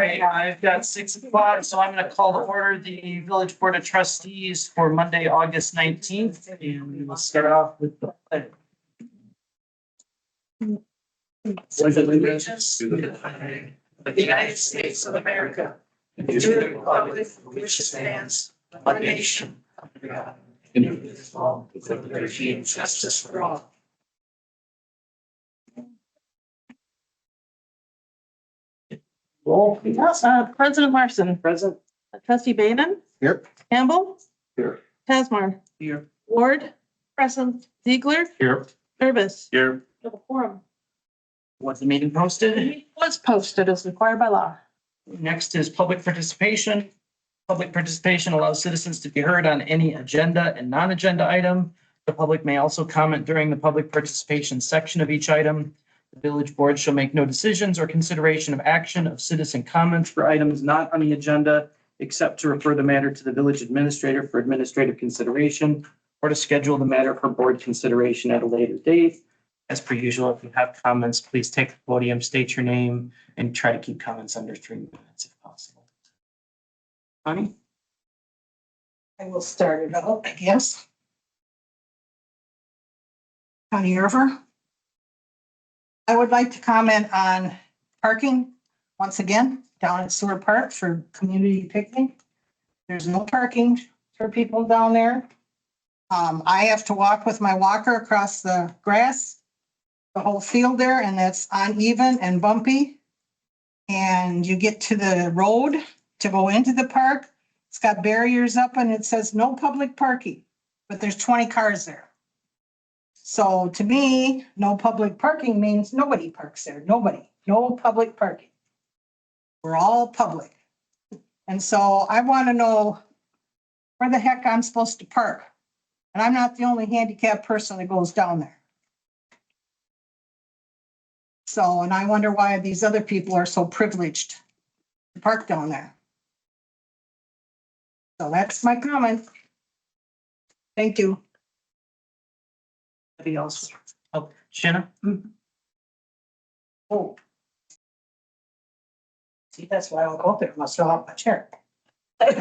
right, I've got 6 o'clock, so I'm gonna call to order the Village Board of Trustees for Monday, August 19th, and we will start off with the pledge. Pledge allegiance to the flag of the United States of America, and to the republic for which it stands, one nation, under God, indivisible, with liberty and justice for all. Roll, please. President Larson. Present. Trustee Bannon. Here. Campbell. Here. Tasmar. Here. Ward. Present. Ziegler. Here. Service. Here. Quorum. Was the meeting posted? Was posted as required by law. Next is public participation. Public participation allows citizens to be heard on any agenda and non-agenda item. The public may also comment during the public participation section of each item. The village board shall make no decisions or consideration of action of citizen comments for items not on the agenda, except to refer the matter to the village administrator for administrative consideration or to schedule the matter for board consideration at a later date. As per usual, if you have comments, please take the podium, state your name, and try to keep comments under 3 minutes if possible. Honey? I will start it out, I guess. Connie Irver. I would like to comment on parking once again down at Sewer Park for community picnic. There's no parking for people down there. I have to walk with my walker across the grass, the whole field there, and that's uneven and bumpy. And you get to the road to go into the park. It's got barriers up and it says no public parking, but there's 20 cars there. So to me, no public parking means nobody parks there. Nobody, no public parking. We're all public. And so I want to know where the heck I'm supposed to park. And I'm not the only handicapped person that goes down there. So, and I wonder why these other people are so privileged to park down there. So that's my comment. Thank you. Anybody else? Oh, Shanna? Oh. See, that's why I don't go there. I must fill out my chair. I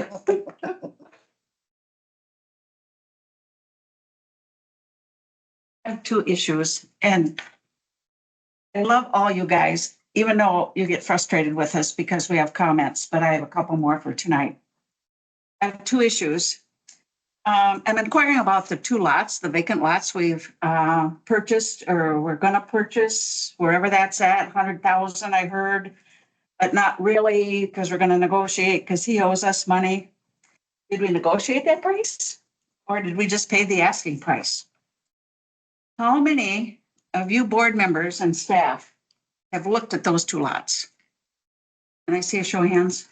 have 2 issues, and I love all you guys, even though you get frustrated with us because we have comments, but I have a couple more for tonight. I have 2 issues. I'm inquiring about the 2 lots, the vacant lots we've purchased or we're gonna purchase, wherever that's at, 100,000 I heard, but not really because we're gonna negotiate because he owes us money. Did we negotiate that price or did we just pay the asking price? How many of you board members and staff have looked at those 2 lots? Can I see a show of hands?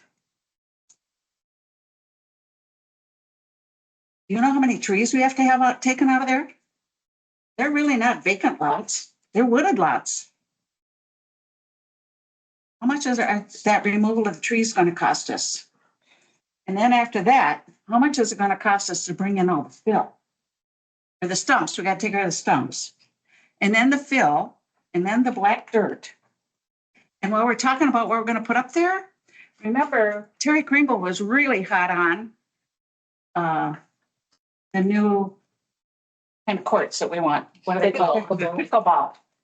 Do you know how many trees we have to have taken out of there? They're really not vacant lots. They're wooded lots. How much is that removal of trees going to cost us? And then after that, how much is it going to cost us to bring in all the fill? Or the stumps, we got to take care of the stumps. And then the fill, and then the black dirt. And while we're talking about what we're going to put up there, remember Terry Kringle was really hot on the new kind of courts that we want. What are they called?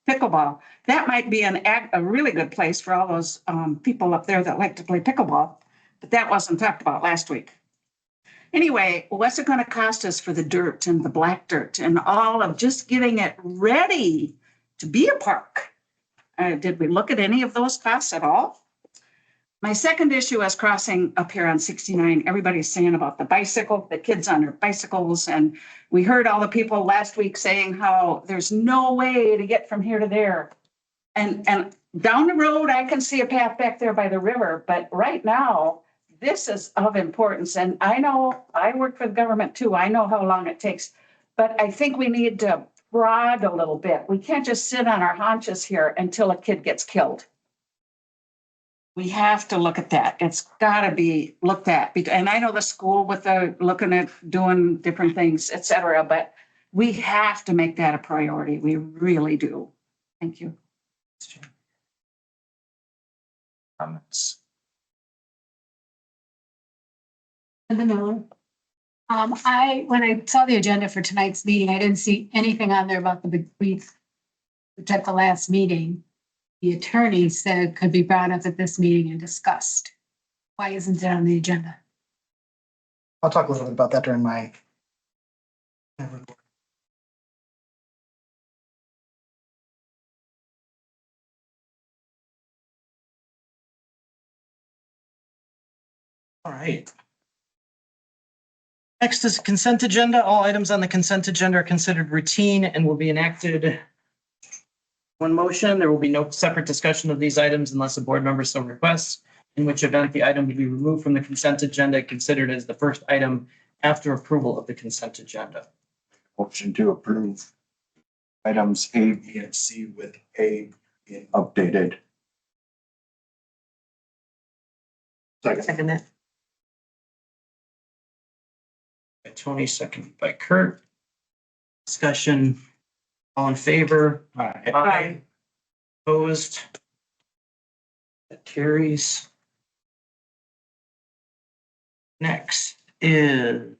Pickleball. That might be a really good place for all those people up there that like to play pickleball, but that wasn't talked about last week. Anyway, what's it going to cost us for the dirt and the black dirt and all of just getting it ready to be a park? Did we look at any of those costs at all? My second issue is crossing up here on 69. Everybody's saying about the kids on their bicycles. And we heard all the people last week saying how there's no way to get from here to there. And down the road, I can see a path back there by the river. But right now, this is of importance. And I know I work for the government too. I know how long it takes. But I think we need to prod a little bit. We can't just sit on our haunches here until a kid gets killed. We have to look at that. It's got to be looked at. And I know the school with the looking at doing different things, et cetera, but we have to make that a priority. We really do. Thank you. Comments? Linda Miller. When I saw the agenda for tonight's meeting, I didn't see anything on there about the bequeath, which at the last meeting, the attorney said could be brought up at this meeting and discussed. Why isn't it on the agenda? I'll talk a little bit about that during my. All right. Next is consent agenda. All items on the consent agenda are considered routine and will be enacted one motion. There will be no separate discussion of these items unless a board member so requests, in which event the item will be removed from the consent agenda, considered as the first item after approval of the consent agenda. Motion to approve items A, B, and C with A being updated. Second it. By Tony, seconded by Kurt. Discussion, all in favor? Aye. Opposed? That carries. Next is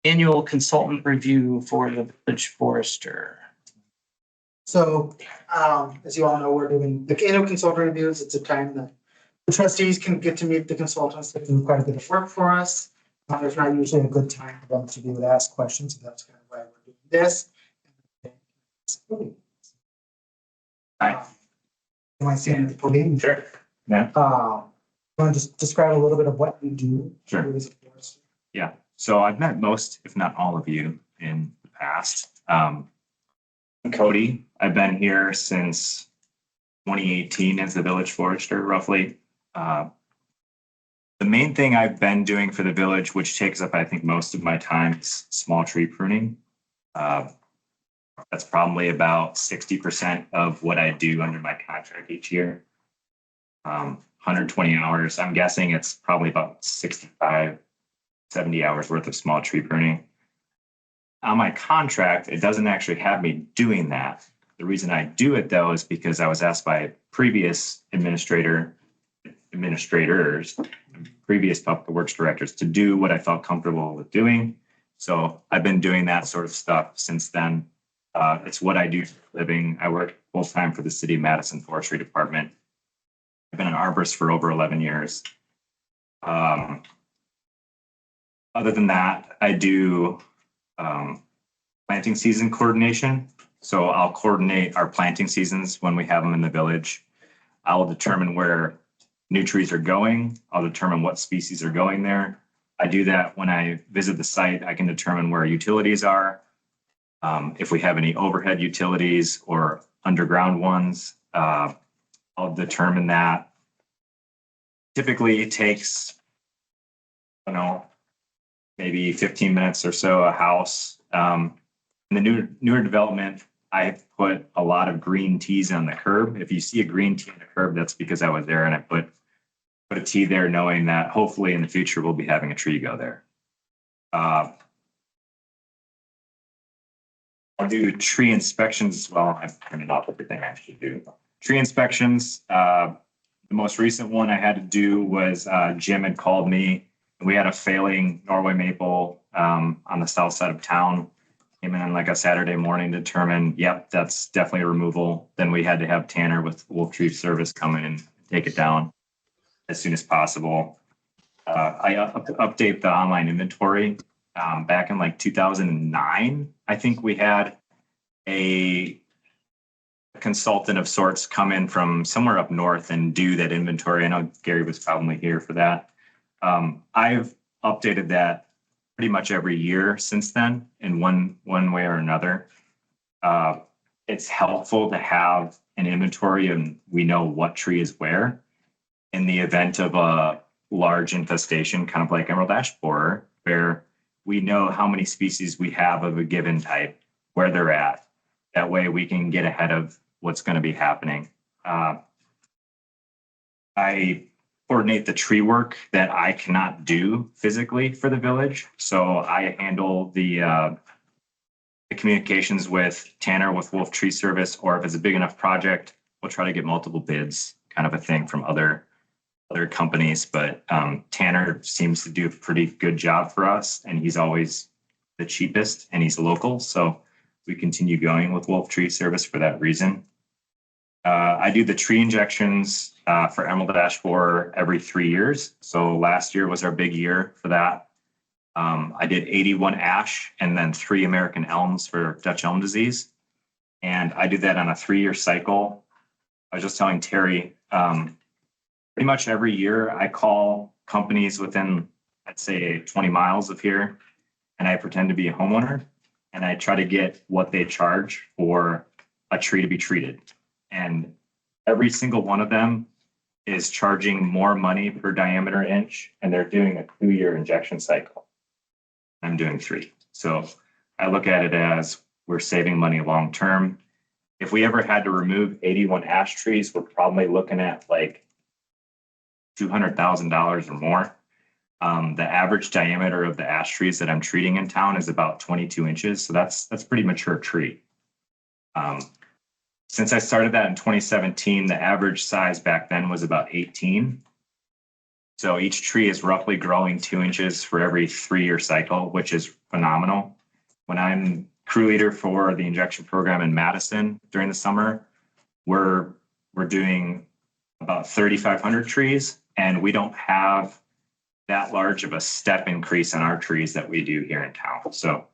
annual consultant review for the village forester. So, as you all know, we're doing the annual consultant reviews. It's a time that the trustees can get to meet the consultants that do quite a bit of work for us. There's not usually a good time for them to be able to ask questions, so that's kind of why we're doing this. Hi. Am I seeing the podium? Sure. Yeah. You want to just describe a little bit of what you do? Sure. Yeah, so I've met most, if not all of you in the past. I'm Cody, I've been here since 2018 as the village forester, roughly. The main thing I've been doing for the village, which takes up, I think, most of my time, is small tree pruning. That's probably about 60% of what I do under my contract each year. 120 hours. I'm guessing it's probably about 65, 70 hours worth of small tree pruning. On my contract, it doesn't actually have me doing that. The reason I do it, though, is because I was asked by previous administrators, previous public works directors, to do what I felt comfortable with doing. So I've been doing that sort of stuff since then. It's what I do for a living. I work full time for the City of Madison Forestry Department. I've been an arborist for over 11 years. Other than that, I do planting season coordination. So I'll coordinate our planting seasons when we have them in the village. I'll determine where new trees are going. I'll determine what species are going there. I do that when I visit the site. I can determine where utilities are. If we have any overhead utilities or underground ones, I'll determine that. Typically it takes, I don't know, maybe 15 minutes or so a house. In the newer development, I put a lot of green tees on the curb. If you see a green tee on the curb, that's because I was there and I put a tee there knowing that hopefully in the future we'll be having a tree go there. I'll do tree inspections as well. I've printed off everything I should do. Tree inspections. The most recent one I had to do was Jim had called me. We had a failing Norway maple on the south side of town. Came in on like a Saturday morning, determined, yep, that's definitely a removal. Then we had to have Tanner with Wolf Tree Service come in and take it down as soon as possible. I update the online inventory. Back in like 2009, I think we had a consultant of sorts come in from somewhere up north and do that inventory. I know Gary was probably here for that. I've updated that pretty much every year since then in one way or another. It's helpful to have an inventory and we know what tree is where in the event of a large infestation, kind of like emerald ash borer, where we know how many species we have of a given type, where they're at. That way we can get ahead of what's going to be happening. I coordinate the tree work that I cannot do physically for the village. So I handle the communications with Tanner with Wolf Tree Service, or if it's a big enough project, we'll try to get multiple bids, kind of a thing from other other companies, but Tanner seems to do a pretty good job for us, and he's always the cheapest, and he's local, so we continue going with Wolf Tree Service for that reason. I do the tree injections for Emerald Ash Borer every 3 years. So last year was our big year for that. I did 81 ash and then 3 American elms for Dutch elm disease. And I do that on a 3-year cycle. I was just telling Terry, pretty much every year I call companies within, I'd say 20 miles of here, and I pretend to be a homeowner, and I try to get what they charge for a tree to be treated. And every single one of them is charging more money per diameter inch, and they're doing a 2-year injection cycle. I'm doing 3. So I look at it as we're saving money long term. If we ever had to remove 81 ash trees, we're probably looking at like $200,000 or more. The average diameter of the ash trees that I'm treating in town is about 22 inches. So that's pretty mature tree. Since I started that in 2017, the average size back then was about 18. So each tree is roughly growing 2 inches for every 3-year cycle, which is phenomenal. When I'm crew leader for the injection program in Madison during the summer, we're doing about 3,500 trees, and we don't have that large of a step increase in our trees that we do here in town. So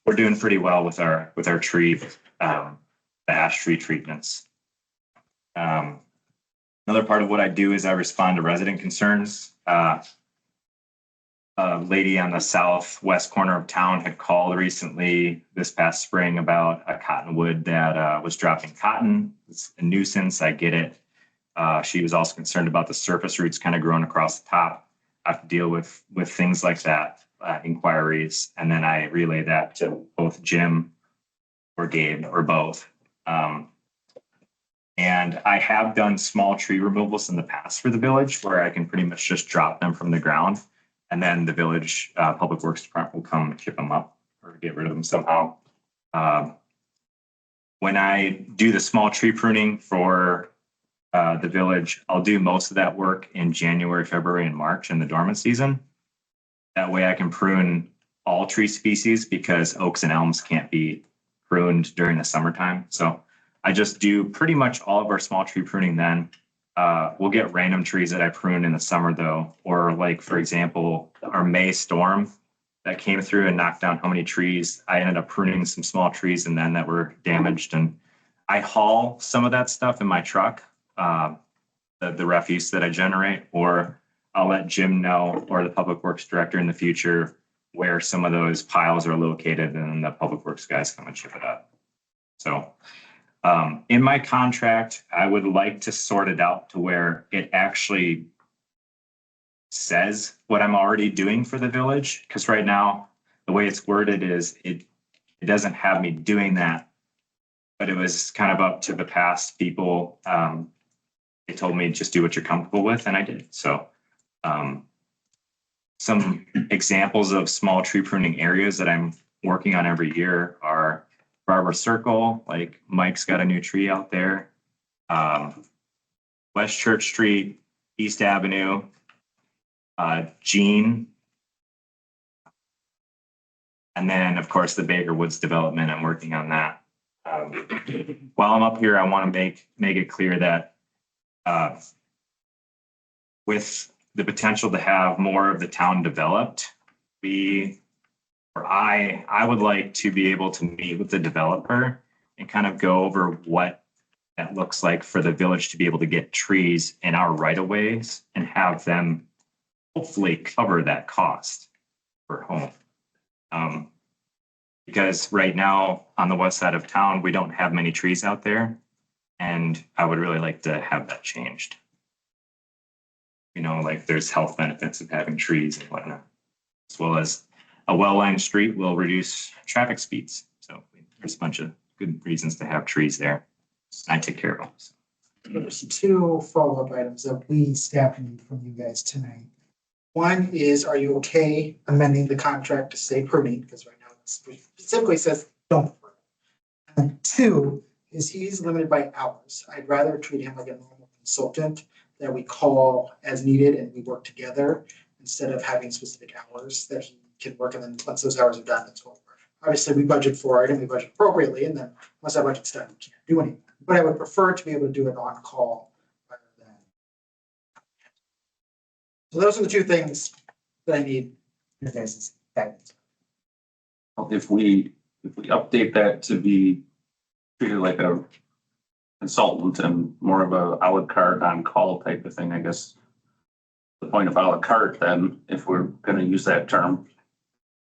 we're doing pretty well with our tree, the ash tree treatments. Another part of what I do is I respond to resident concerns. A lady on the southwest corner of town had called recently this past spring about a cottonwood that was dropping cotton. It's a nuisance, I get it. She was also concerned about the surface roots kind of growing across the top. I have to deal with things like that, inquiries, and then I relay that to both Jim or Gabe or both. And I have done small tree removals in the past for the village where I can pretty much just drop them from the ground, and then the village public works department will come chip them up or get rid of them somehow. When I do the small tree pruning for the village, I'll do most of that work in January, February, and March in the dormant season. That way I can prune all tree species because oaks and elms can't be pruned during the summertime. So I just do pretty much all of our small tree pruning then. We'll get random trees that I prune in the summer though, or like, for example, our May storm that came through and knocked down how many trees. I ended up pruning some small trees and then that were damaged, and I haul some of that stuff in my truck, the refuse that I generate, or I'll let Jim know or the public works director in the future where some of those piles are located, and then the public works guys come and chip it up. So in my contract, I would like to sort it out to where it actually says what I'm already doing for the village. Because right now, the way it's worded is it doesn't have me doing that, but it was kind of up to the past people. They told me just do what you're comfortable with, and I did. So some examples of small tree pruning areas that I'm working on every year are Barber Circle, like Mike's got a new tree out there. West Church Street, East Avenue, Jean. And then, of course, the Baker Woods development, I'm working on that. While I'm up here, I want to make it clear that with the potential to have more of the town developed, I would like to be able to meet with the developer and kind of go over what that looks like for the village to be able to get trees in our right of ways and have them hopefully cover that cost per home. Because right now on the west side of town, we don't have many trees out there, and I would really like to have that changed. You know, like there's health benefits of having trees and whatnot, as well as a well-lined street will reduce traffic speeds. So there's a bunch of good reasons to have trees there. I take care of them. So. There's 2 follow-up items that we staff need from you guys tonight. One is, are you okay amending the contract to say pruning? Because right now it specifically says don't prune. And 2 is he's limited by hours. I'd rather treat him like a normal consultant that we call as needed and we work together instead of having specific hours that he can work, and then once those hours are done, it's over. Obviously, we budget for it and we budget appropriately, and then once that budget's done, we can't do anything. But I would prefer to be able to do it on call rather than. So those are the two things that I need your guys' guidance. If we update that to be treated like a consultant and more of a à la carte on call type of thing, I guess. The point of à la carte, then, if we're gonna use that term,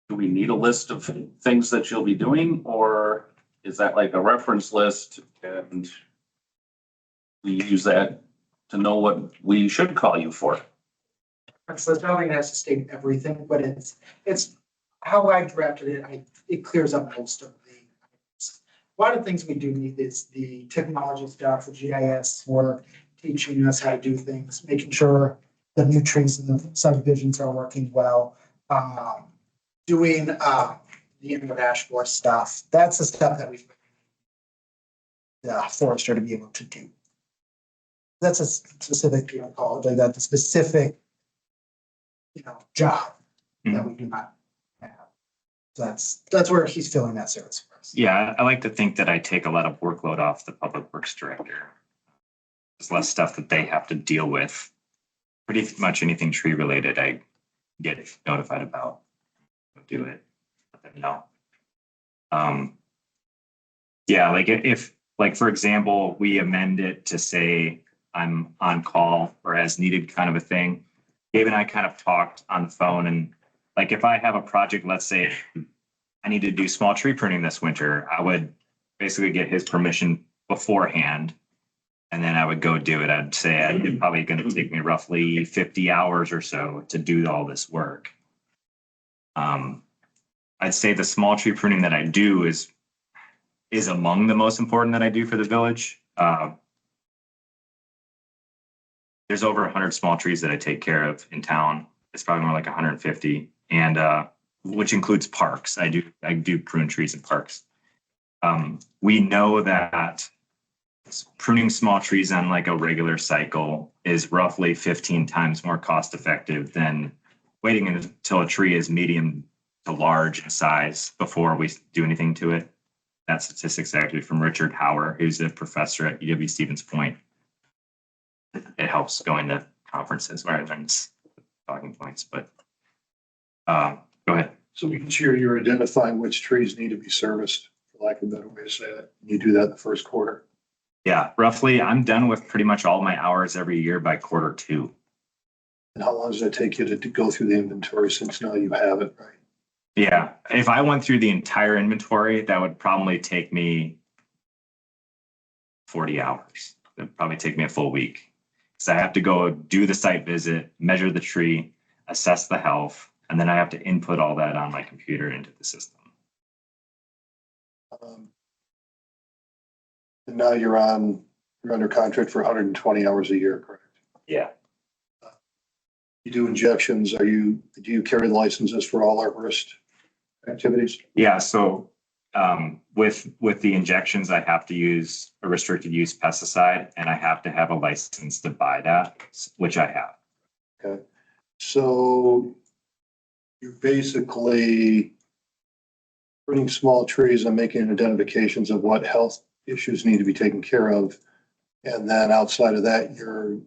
do we need a list of things that you'll be doing, or is that like a reference list and we use that to know what we should call you for? So the building has to state everything, but it's how I drafted it, it clears up most of the. A lot of things we do need is the technology stuff, the GIS work, teaching us how to do things, making sure the new trees and the subdivisions are working well. Doing the indoor dashboard stuff, that's the stuff that we've the forester to be able to do. That's a specific, call it, that's a specific, job that we do not have. So that's where he's filling that service for us. Yeah, I like to think that I take a lot of workload off the public works director. There's less stuff that they have to deal with. Pretty much anything tree related, I get notified about. Do it, let them know. Yeah, like if, like, for example, we amend it to say I'm on call or as needed kind of a thing. Gabe and I kind of talked on the phone, and like if I have a project, let's say I need to do small tree pruning this winter, I would basically get his permission beforehand. And then I would go do it. I'd say it's probably going to take me roughly 50 hours or so to do all this work. I'd say the small tree pruning that I do is among the most important that I do for the village. There's over 100 small trees that I take care of in town. It's probably more like 150, and which includes parks. I do prune trees in parks. We know that pruning small trees on like a regular cycle is roughly 15 times more cost effective than waiting until a tree is medium to large in size before we do anything to it. That statistic's actually from Richard Hauer, who's a professor at UW Stevens Point. It helps going to conferences where I learn talking points, but go ahead. So we can sure you're identifying which trees need to be serviced, for lack of a better way to say that. You do that in the first quarter. Yeah, roughly, I'm done with pretty much all my hours every year by Q2. And how long does it take you to go through the inventory since now you have it, right? Yeah, if I went through the entire inventory, that would probably take me 40 hours. It'd probably take me a full week. So I have to go do the site visit, measure the tree, assess the health, and then I have to input all that on my computer into the system. And now you're under contract for 120 hours a year, correct? Yeah. You do injections. Do you carry the licenses for all arborist activities? Yeah, so with the injections, I have to use a restricted use pesticide, and I have to have a license to buy that, which I have. Okay. So you're basically pruning small trees and making identifications of what health issues need to be taken care of. And then outside of that, you're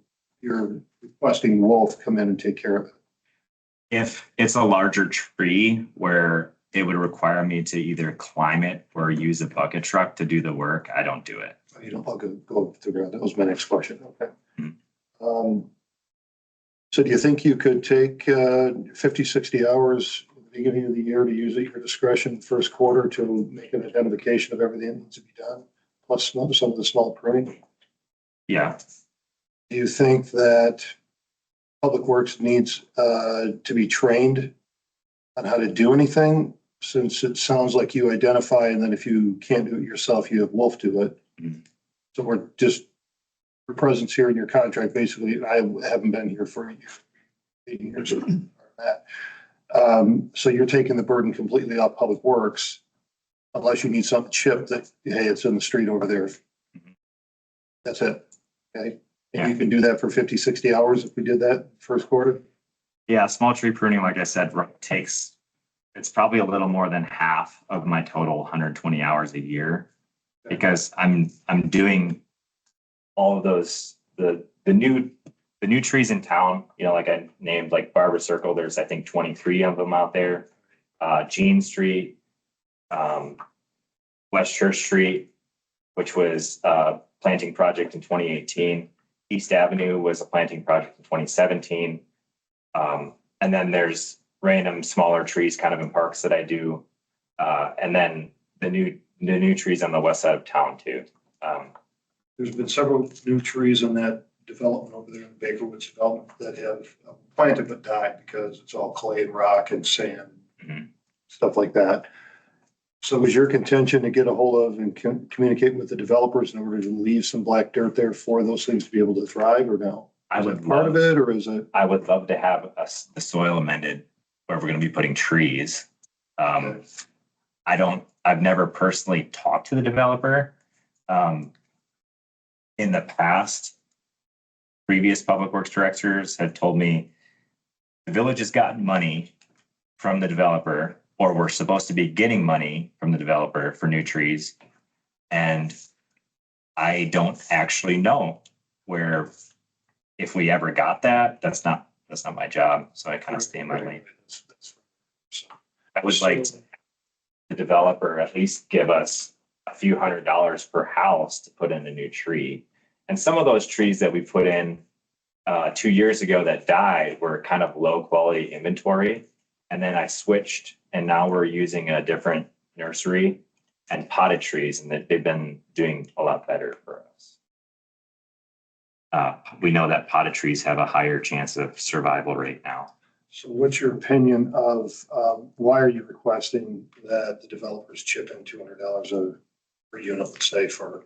requesting Wolf come in and take care of it. If it's a larger tree where it would require me to either climb it or use a bucket truck to do the work, I don't do it. You don't go figure out. That was my next question. Okay. Mm-hmm. So do you think you could take 50, 60 hours at the beginning of the year to use at your discretion first quarter to make an identification of everything that needs to be done, plus some of the small pruning? Yeah. Do you think that Public Works needs to be trained on how to do anything? Since it sounds like you identify, and then if you can't do it yourself, you have Wolf do it. Mm-hmm. So we're just, your presence here in your contract, basically, I haven't been here for 8 years or that. So you're taking the burden completely off Public Works, unless you need something chipped that, hey, it's in the street over there. Mm-hmm. That's it. Okay. And you can do that for 50, 60 hours if we did that first quarter? Yeah, small tree pruning, like I said, takes, it's probably a little more than half of my total 120 hours a year. Because I'm doing all of those, the new trees in town, you know, like I named like Barber Circle, there's I think 23 of them out there. Jean Street, West Church Street, which was a planting project in 2018. East Avenue was a planting project in 2017. And then there's random smaller trees kind of in parks that I do. And then the new trees on the west side of town too. There's been several new trees in that development over there in the Baker Woods development that have planted but died because it's all clay and rock and sand, stuff like that. So is your contention to get a hold of and communicate with the developers in order to leave some black dirt there for those things to be able to thrive, or no? I Is would that part of it, or is it? I would love to have the soil amended where we're going to be putting trees. I've never personally talked to the developer. In the past, previous public works directors had told me the village has gotten money from the developer, or we're supposed to be getting money from the developer for new trees. And I don't actually know where, if we ever got that. That's not my job. So I kind of stay in my lane. I would like the developer at least give us a few $100s per house to put in a new tree. And some of those trees that we put in 2 years ago that died were kind of low quality inventory. And then I switched, and now we're using a different nursery and potted trees, and they've been doing a lot better for us. We know that potted trees have a higher chance of survival rate now. So what's your opinion of, why are you requesting that the developers chip in $200 per unit, let's say, for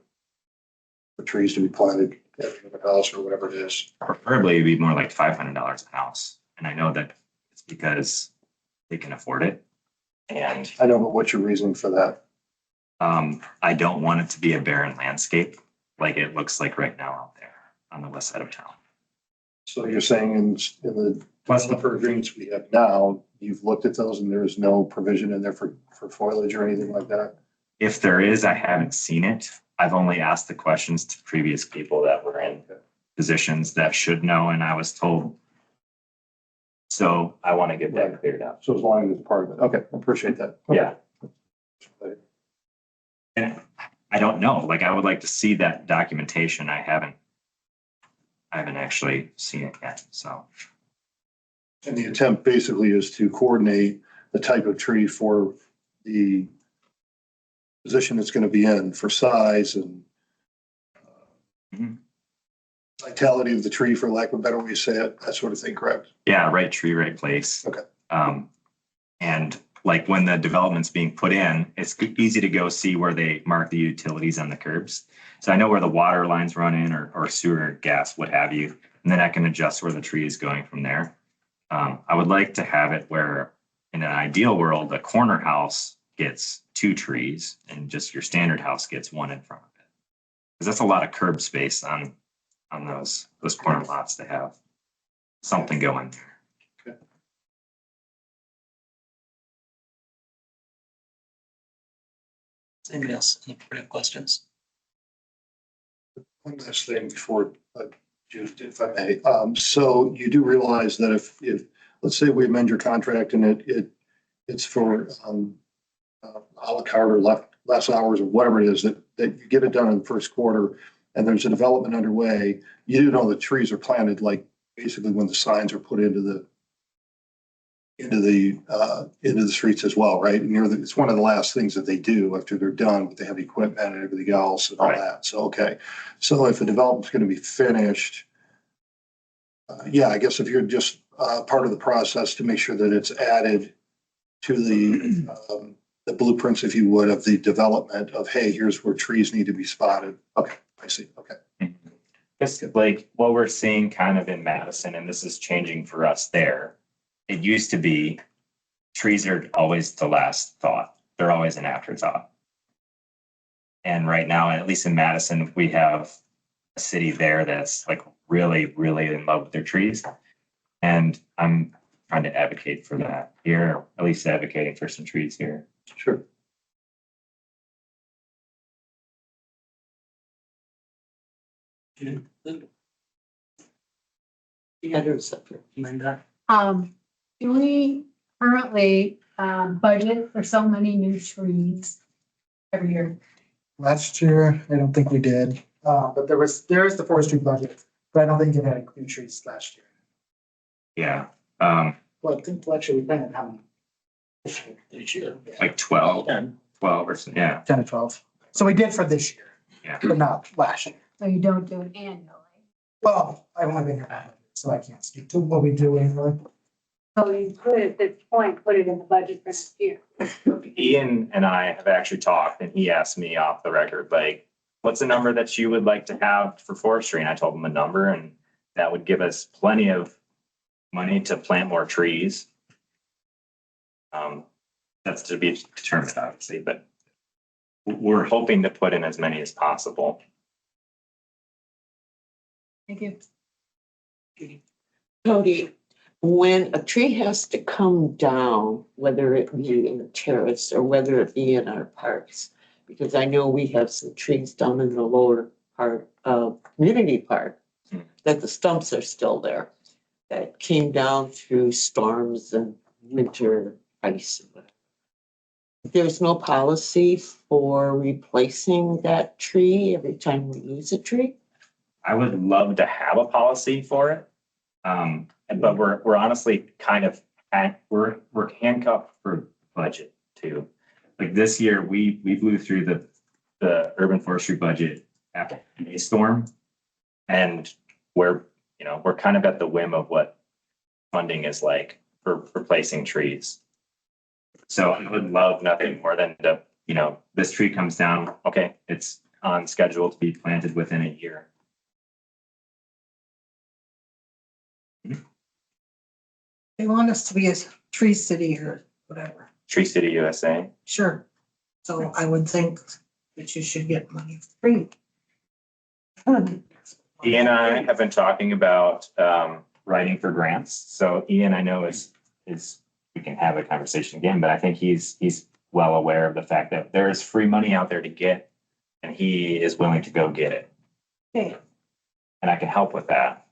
trees to be planted at the house or whatever it is? Preferably it'd be more like $500 a house. And I know that it's because they can afford it. And I know, but what's your reasoning for that? I don't want it to be a barren landscape like it looks like right now out there on the west side of town. So you're saying in the developer agreements we have now, you've looked at those and there's no provision in there for foliage or anything like that? If there is, I haven't seen it. I've only asked the questions to previous people that were in positions that should know, and I was told. So I want to get that cleared up. So as long as it's part of it. Okay, I appreciate that. Okay. Yeah. And I don't know, like, I would like to see that documentation. I haven't actually seen it yet, so. And the attempt basically is to coordinate the type of tree for the position it's going to be in for size and vitality of the tree, for lack of a better way to say it, that sort of thing, correct? Yeah, right tree, right place. Okay. And like when the development's being put in, it's easy to go see where they mark the utilities on the curbs. So I know where the water lines run in, or sewer, gas, what have you, and then I can adjust where the tree is going from there. I would like to have it where, in an ideal world, the corner house gets 2 trees and just your standard house gets 1 in front of it. Because that's a lot of curb space on those corner lots to have something going there. Anybody else, any further questions? One last thing before, Judith, if I may. So you do realize that if let's say we amend your contract and it's for a la carte or less hours or whatever it is, that you get it done in the first quarter and there's a development underway, you do know the trees are planted, like basically when the signs are put into the streets as well, right? And it's one of the last things that they do after they're done, but they have equipment and everything else and all that. So, okay. So if a development's going to be finished, yeah, I guess if you're just part of the process to make sure that it's added to the blueprints, if you would, of the development of, hey, here's where trees need to be spotted. Okay, I see. Okay. It's like what we're seeing kind of in Madison, and this is changing for us there. It used to be trees are always the last thought. They're always an afterthought. And right now, at least in Madison, we have a city there that's like really, really in love with their trees. And I'm trying to advocate for that here, or at least advocating for some trees here. Sure. Linda? Do we currently, budget for so many new trees every year? Last year, I don't think we did, but there is the forestry budget, but I don't think it had new trees last year. Yeah, Well, I think actually we planted how many? This year. like 12 or so, yeah. 10 or 12. So we did for this year. Yeah. But not last year. So you don't do it annually? Well, I've only been here 9 months, so I can't speak to what we do annually. So you could, at this point, put it in the budget for next year. Ian and I have actually talked, and he asked me off the record, like, what's a number that you would like to have for forestry? And I told him a number, and that would give us plenty of money to plant more trees. That's to be determined, obviously, but we're hoping to put in as many as possible. Thank you. Cody, when a tree has to come down, whether it be in a terrace or whether it be in our parks, because I know we have some trees down in the lower part of Community Park, that the stumps are still there, that came down through storms and winter ice. There's no policy for replacing that tree every time we lose a tree? I would love to have a policy for it. But we're honestly kind of, we're handcuffed for budget too. Like this year, we blew through the urban forestry budget after a storm. And we're kind of at the whim of what funding is like for replacing trees. So I would love nothing more than this tree comes down, okay, it's on schedule to be planted within a year. They want us to be a tree city or whatever. Tree City USA. Sure. So I would think that you should get money for free. Ian and I have been talking about writing for grants. So Ian, I know is we can have a conversation again, but I think he's well aware of the fact that there is free money out there to get, and he is willing to go get it. Okay. And I can help with that.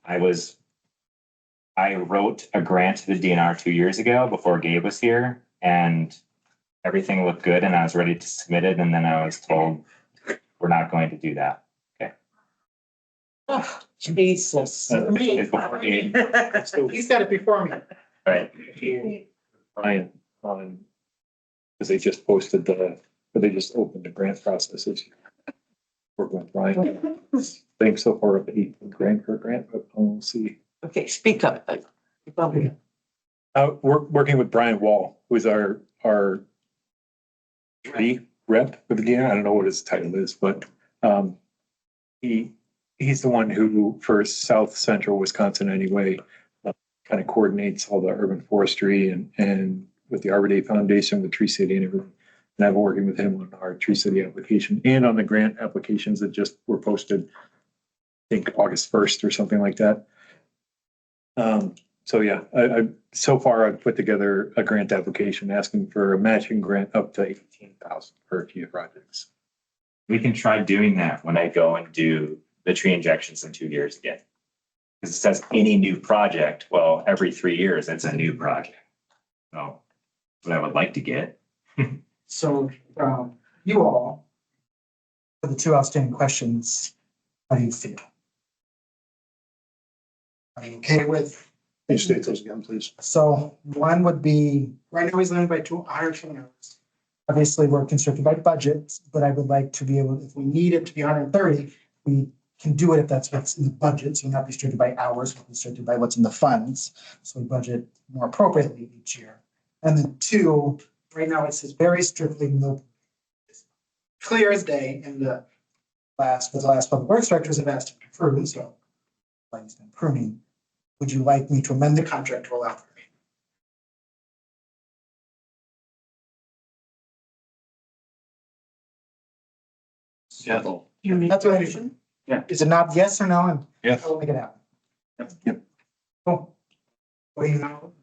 I wrote a grant to the DNR 2 years ago before Gabe was here, and everything looked good, and I was ready to submit it, and then I was told we're not going to do that. Oh, Jesus. It's before Gabe. He's got it before me. Right. Brian, because they just posted they just opened the grant processes. Working with Brian. Thanks so far up at $8 for a grant, but we'll see. Okay, speak up. Working with Brian Wall, who is our tree rep for the DNR. I don't know what his title is, but he's the one who, for South Central Wisconsin anyway, kind of coordinates all the urban forestry and with the Arbor Day Foundation, with Tree City and everything. And I've been working with him on our Tree City application and on the grant applications that just were posted, I think August 1st or something like that. So yeah, so far I've put together a grant application asking for a matching grant up to 18,000 for a few projects. We can try doing that when I go and do the tree injections in 2 years again. Because it says any new project, well, every 3 years, it's a new project. So, what I would like to get. So, you all, for the 2 outstanding questions, how do you feel? Are you okay with? Can you state those again, please? So one would be, right now he's limited by 120 hours. Obviously, we're constricted by budget, but I would like to be able, if we need it to be 130, we can do it if that's what's in the budget. So we're not restricted by hours, we're restricted by what's in the funds. So we budget more appropriately each year. And then 2, right now it says very strictly no. Clear as day in the last public works directors have asked him to prune, so. Like he's been pruning. Would you like me to amend the contract to allow for me? Yeah. That's what I do. Yeah. Is it not yes or no? And Yes. I will make it happen. Cool. What do you know?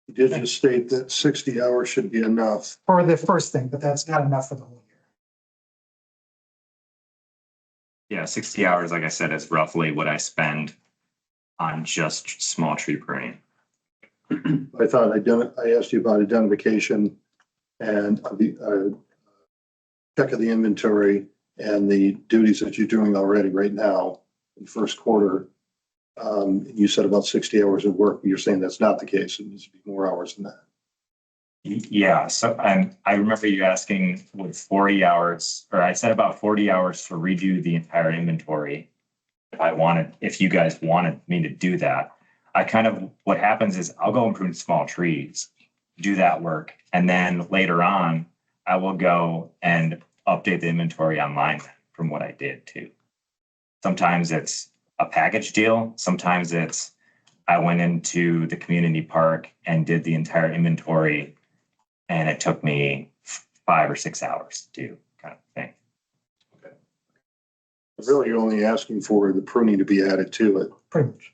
You did just state that 60 hours should be enough. For the first thing, but that's not enough for the whole year. Yeah, 60 hours, like I said, is roughly what I spend on just small tree pruning. I thought I asked you about identification and the check of the inventory and the duties that you're doing already right now in the first quarter. You said about 60 hours of work, but you're saying that's not the case. It needs to be more hours than that. Yeah, so I remember you asking with 40 hours, or I said about 40 hours to redo the entire inventory. If you guys wanted me to do that, what happens is I'll go and prune small trees, do that work. And then later on, I will go and update the inventory online from what I did too. Sometimes it's a package deal. Sometimes I went into the community park and did the entire inventory, and it took me 5 or 6 hours to do, kind of thing. Really, you're only asking for the pruning to be added to it. Pretty much.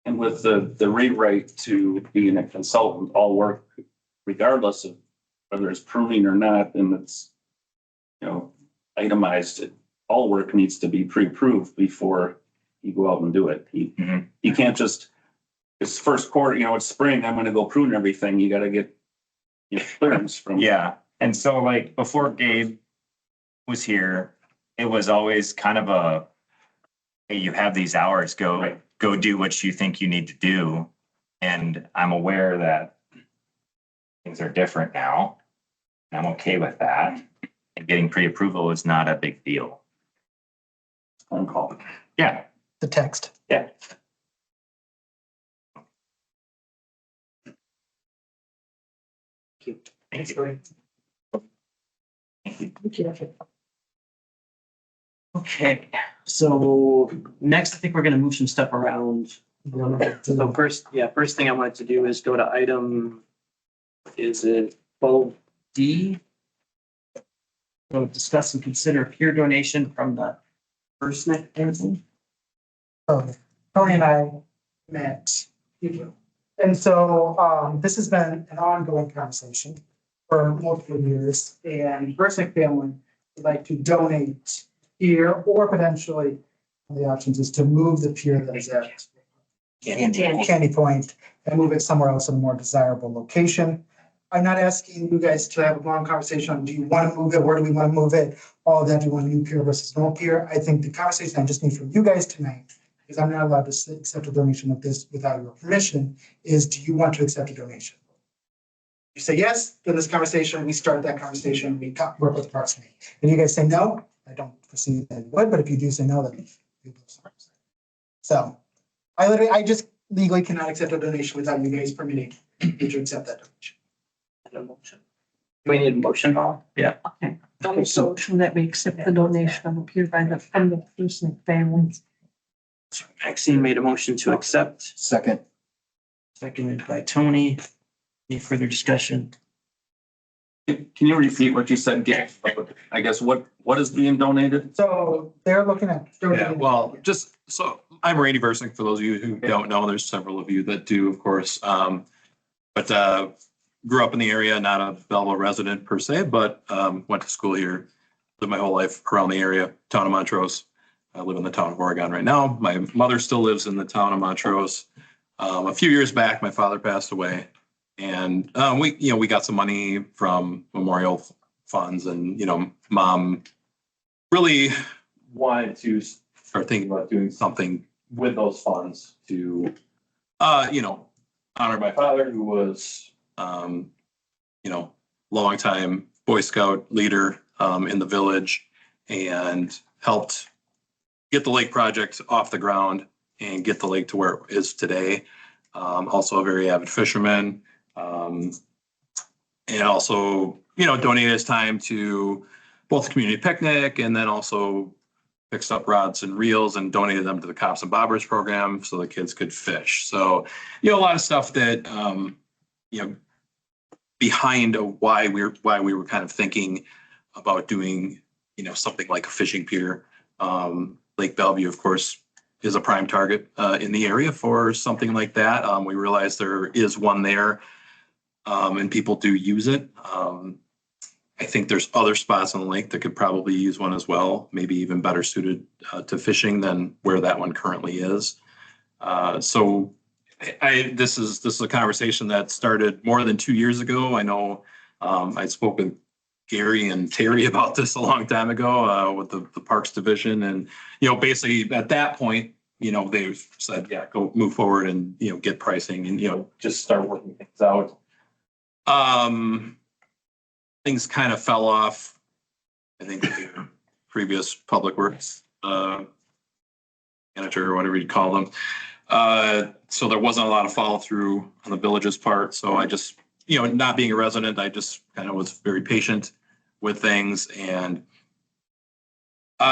And with the rewrite to being a consultant, all work, regardless of whether it's pruning or not, and it's, itemized, all work needs to be pre-approved before you go out and do it. You can't just, it's first quarter, it's spring, I'm gonna go prune everything. You gotta get clearance from. Yeah. And so like before Gabe was here, it was always kind of hey, you have these hours, go do what you think you need to do. And I'm aware that things are different now. And I'm okay with that. And getting pre-approval is not a big deal. Phone call. Yeah. The text. Yeah. Thank you. Okay, so next, I think we're gonna move some stuff around. So first thing I wanted to do is go to item, is it 12D? So discuss and consider peer donation from the First Night family. Tony and I met. And so this has been an ongoing conversation for multiple years, and Versick family would like to donate here, or potentially the options is to move the pier that is at Candy Point and move it somewhere else in a more desirable location. I'm not asking you guys to have a long conversation on, do you want to move it? Where do we want to move it? All of that, do you want a new pier versus no pier? I think the conversation I just need from you guys tonight, because I'm not allowed to accept a donation of this without your permission, is do you want to accept a donation? You say yes, then this conversation, we start that conversation, we work with the Parks Committee. If you guys say no, I don't foresee that you would, but if you do say no, then you will start. So I just legally cannot accept a donation without you guys permitting me to accept that donation. Do we need a motion, Paul? Yeah. Okay, I'll make a motion that we accept the donation of a pier from the First family. Maxine made a motion to accept, Second. seconded by Tony. Any further discussion? Can you repeat what you said, Gabe? I guess what is being donated? So they're looking at. Yeah, well, just so I'm Randy Versick, for those of you who don't know, there's several of you that do, of course. But grew up in the area, not a Belleville resident per se, but went to school here, lived my whole life around the area, town of Montrose. I live in the town of Oregon right now. My mother still lives in the town of Montrose. A few years back, my father passed away. And we got some money from memorial funds, and mom really wanted to start thinking about doing something with those funds to honor my father, who was longtime Boy Scout leader in the village, and helped get the lake project off the ground and get the lake to where it is today. Also a very avid fisherman. And also, donated his time to both the community picnic, and then also fixed up rods and reels and donated them to the Cops and Bobbers program so the kids could fish. So, a lot of stuff that, behind why we were kind of thinking about doing, something like a fishing pier. Lake Bellevue, of course, is a prime target in the area for something like that. We realize there is one there, and people do use it. I think there's other spots on the lake that could probably use one as well, maybe even better suited to fishing than where that one currently is. So this is a conversation that started more than 2 years ago. I know I spoke with Gary and Terry about this a long time ago with the Parks Division. And, basically at that point, they said, yeah, go move forward and, get pricing and, just start working things out. Things kind of fell off, I think, with the previous Public Works manager or whatever you call them. So there wasn't a lot of follow through on the village's part. So I just, not being a resident, I just kind of was very patient with things. And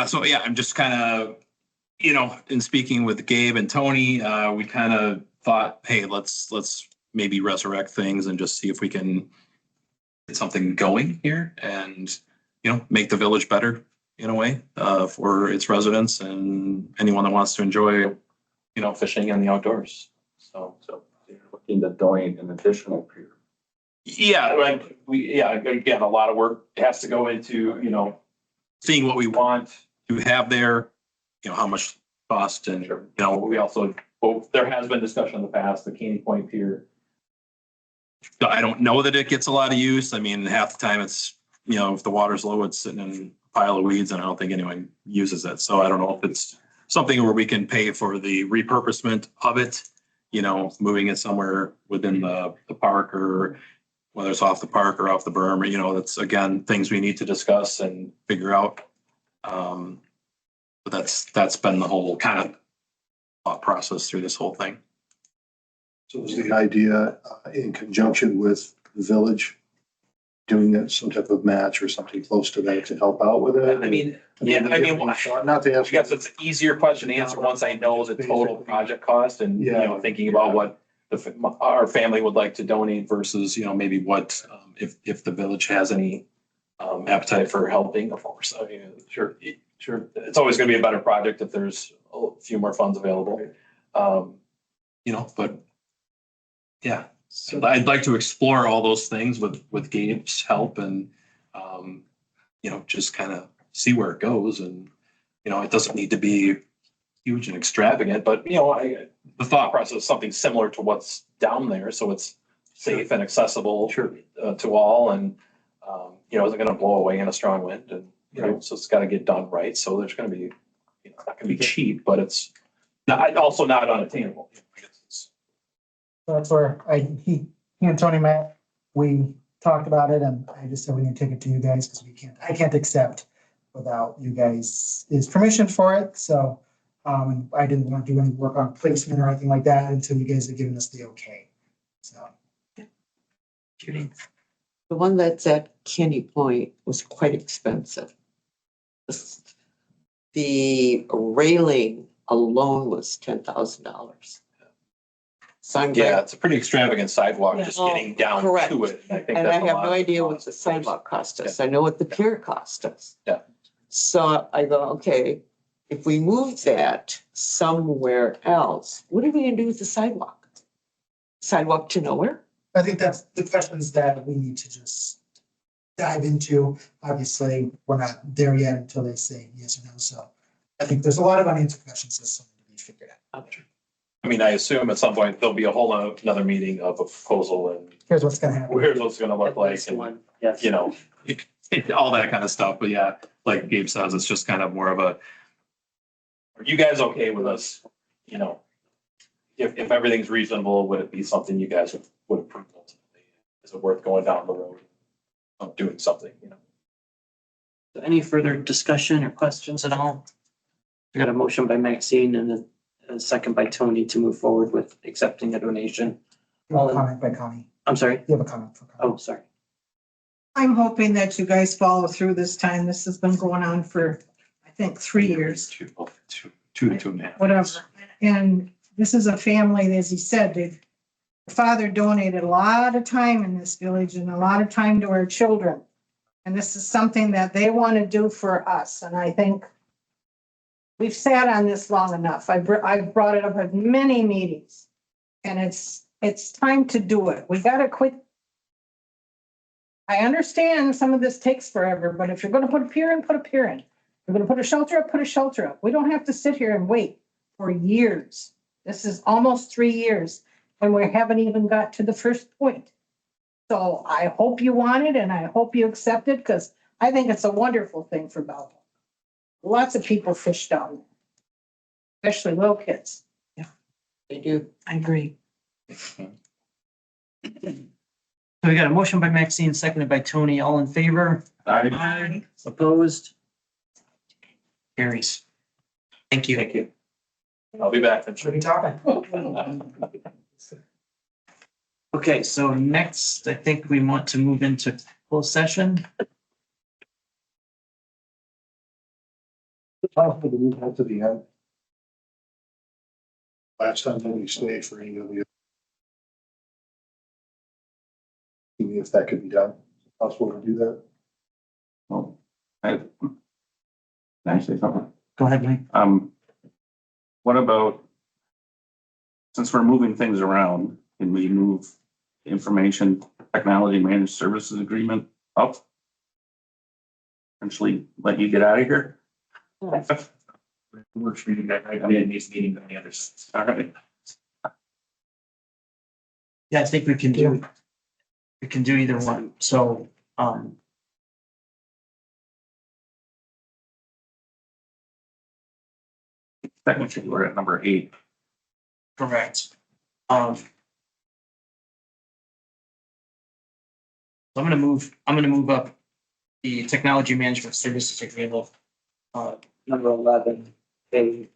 so, yeah, I'm just kind of, in speaking with Gabe and Tony, we kind of thought, hey, let's maybe resurrect things and just see if we can get something going here and, make the village better in a way for its residents and anyone that wants to enjoy, fishing in the outdoors. So you're looking to donate an additional pier. yeah, right. Again, a lot of work has to go into, seeing what we want to have there, how much cost and, we also, there has been discussion in the past, the Caney Point Pier. I don't know that it gets a lot of use. I mean, half the time it's, if the water's low, it's sitting in a pile of weeds and I don't think anyone uses it. So I don't know if it's something where we can pay for the repurposement of it, moving it somewhere within the park or whether it's off the park or off the berm, or, that's again, things we need to discuss and figure out. But that's been the whole kind of thought process through this whole thing. So is the idea in conjunction with the village doing that, some type of match or something close to that to help out with it? I mean, Not to I ask. guess it's an easier question to answer once I know the total project cost and, thinking about what our family would like to donate versus, maybe what, if the village has any appetite for helping, of course. I mean, sure. It's always going to be a better project if there's a few more funds available. But yeah, so I'd like to explore all those things with Gabe's help and, just kind of see where it goes. And, it doesn't need to be huge and extravagant, but, the thought process is something similar to what's down there. So it's safe and accessible to all. And, isn't going to blow away in a strong wind. And, so it's got to get done right. So there's going to be, it's not going to be cheap, but it's also not unattainable. That's where he and Tony met, we talked about it and I just said we need to take it to you guys because I can't accept without you guys' permission for it. So, and I didn't want to do any work on placement or anything like that until you guys had given us the okay. So. The one that's at Kenny Point was quite expensive. The railing alone was $10,000. So I'm Yeah, glad, it's a pretty extravagant sidewalk, just getting down correct. to it. I think and that's I a have lot no of idea the what cost. the sidewalk cost us. I know what the pier cost us. Yeah. So I go, okay, if we move that somewhere else, what are we gonna do with the sidewalk? Sidewalk to nowhere? I think that's the questions that we need to just dive into. Obviously, we're not there yet until they say yes or no. So I think there's a lot of unanswered questions that still need to be figured out. I mean, I assume at some point there'll be a whole another meeting of a proposal and Here's what's gonna happen. here's what's gonna look like and, all that kind of stuff. But yeah, like Gabe says, it's just kind of more of a, are you guys okay with us? If everything's reasonable, would it be something you guys would approve ultimately? Is it worth going down the road of doing something, Any further discussion or questions at all? We got a motion by Maxine and a second by Tony to move forward with accepting a donation. You have a comment by Connie. I'm sorry. You have a comment for Connie. Oh, sorry. I'm hoping that you guys follow through this time. This has been going on for, I think, 3 years. 2 to 2.5. Whatever. And this is a family, as he said, their father donated a lot of time in this village and a lot of time to our children. And this is something that they want to do for us. And I think we've sat on this long enough. I've brought it up at many meetings. And it's time to do it. We gotta quit. I understand some of this takes forever, but if you're gonna put a pier in, put a pier in. If you're gonna put a shelter up, put a shelter up. We don't have to sit here and wait for years. This is almost 3 years and we haven't even got to the first point. So I hope you want it and I hope you accept it because I think it's a wonderful thing for Belleville. Lots of people fish down there, especially little kids. They do. I agree. So we got a motion by Maxine, seconded by Tony. All in favor? I, Opposed? Carries. Thank you. Thank you. I'll be back. Should be talking. Okay, so next, I think we want to move into closed session. Possible to move that to the end. Last time nobody stayed for any of the. See if that could be done. Possible to do that. well, can I say something? Go ahead, Mike. What about, since we're moving things around, can we move information technology managed services agreement up? Potentially let you get out of here? Works for you guys. I mean, these meetings on the other side. All right. Yeah, I think we can do either one. So, Technically, we're at number 8. correct. So I'm gonna move up the technology management services agreement, Number 11, and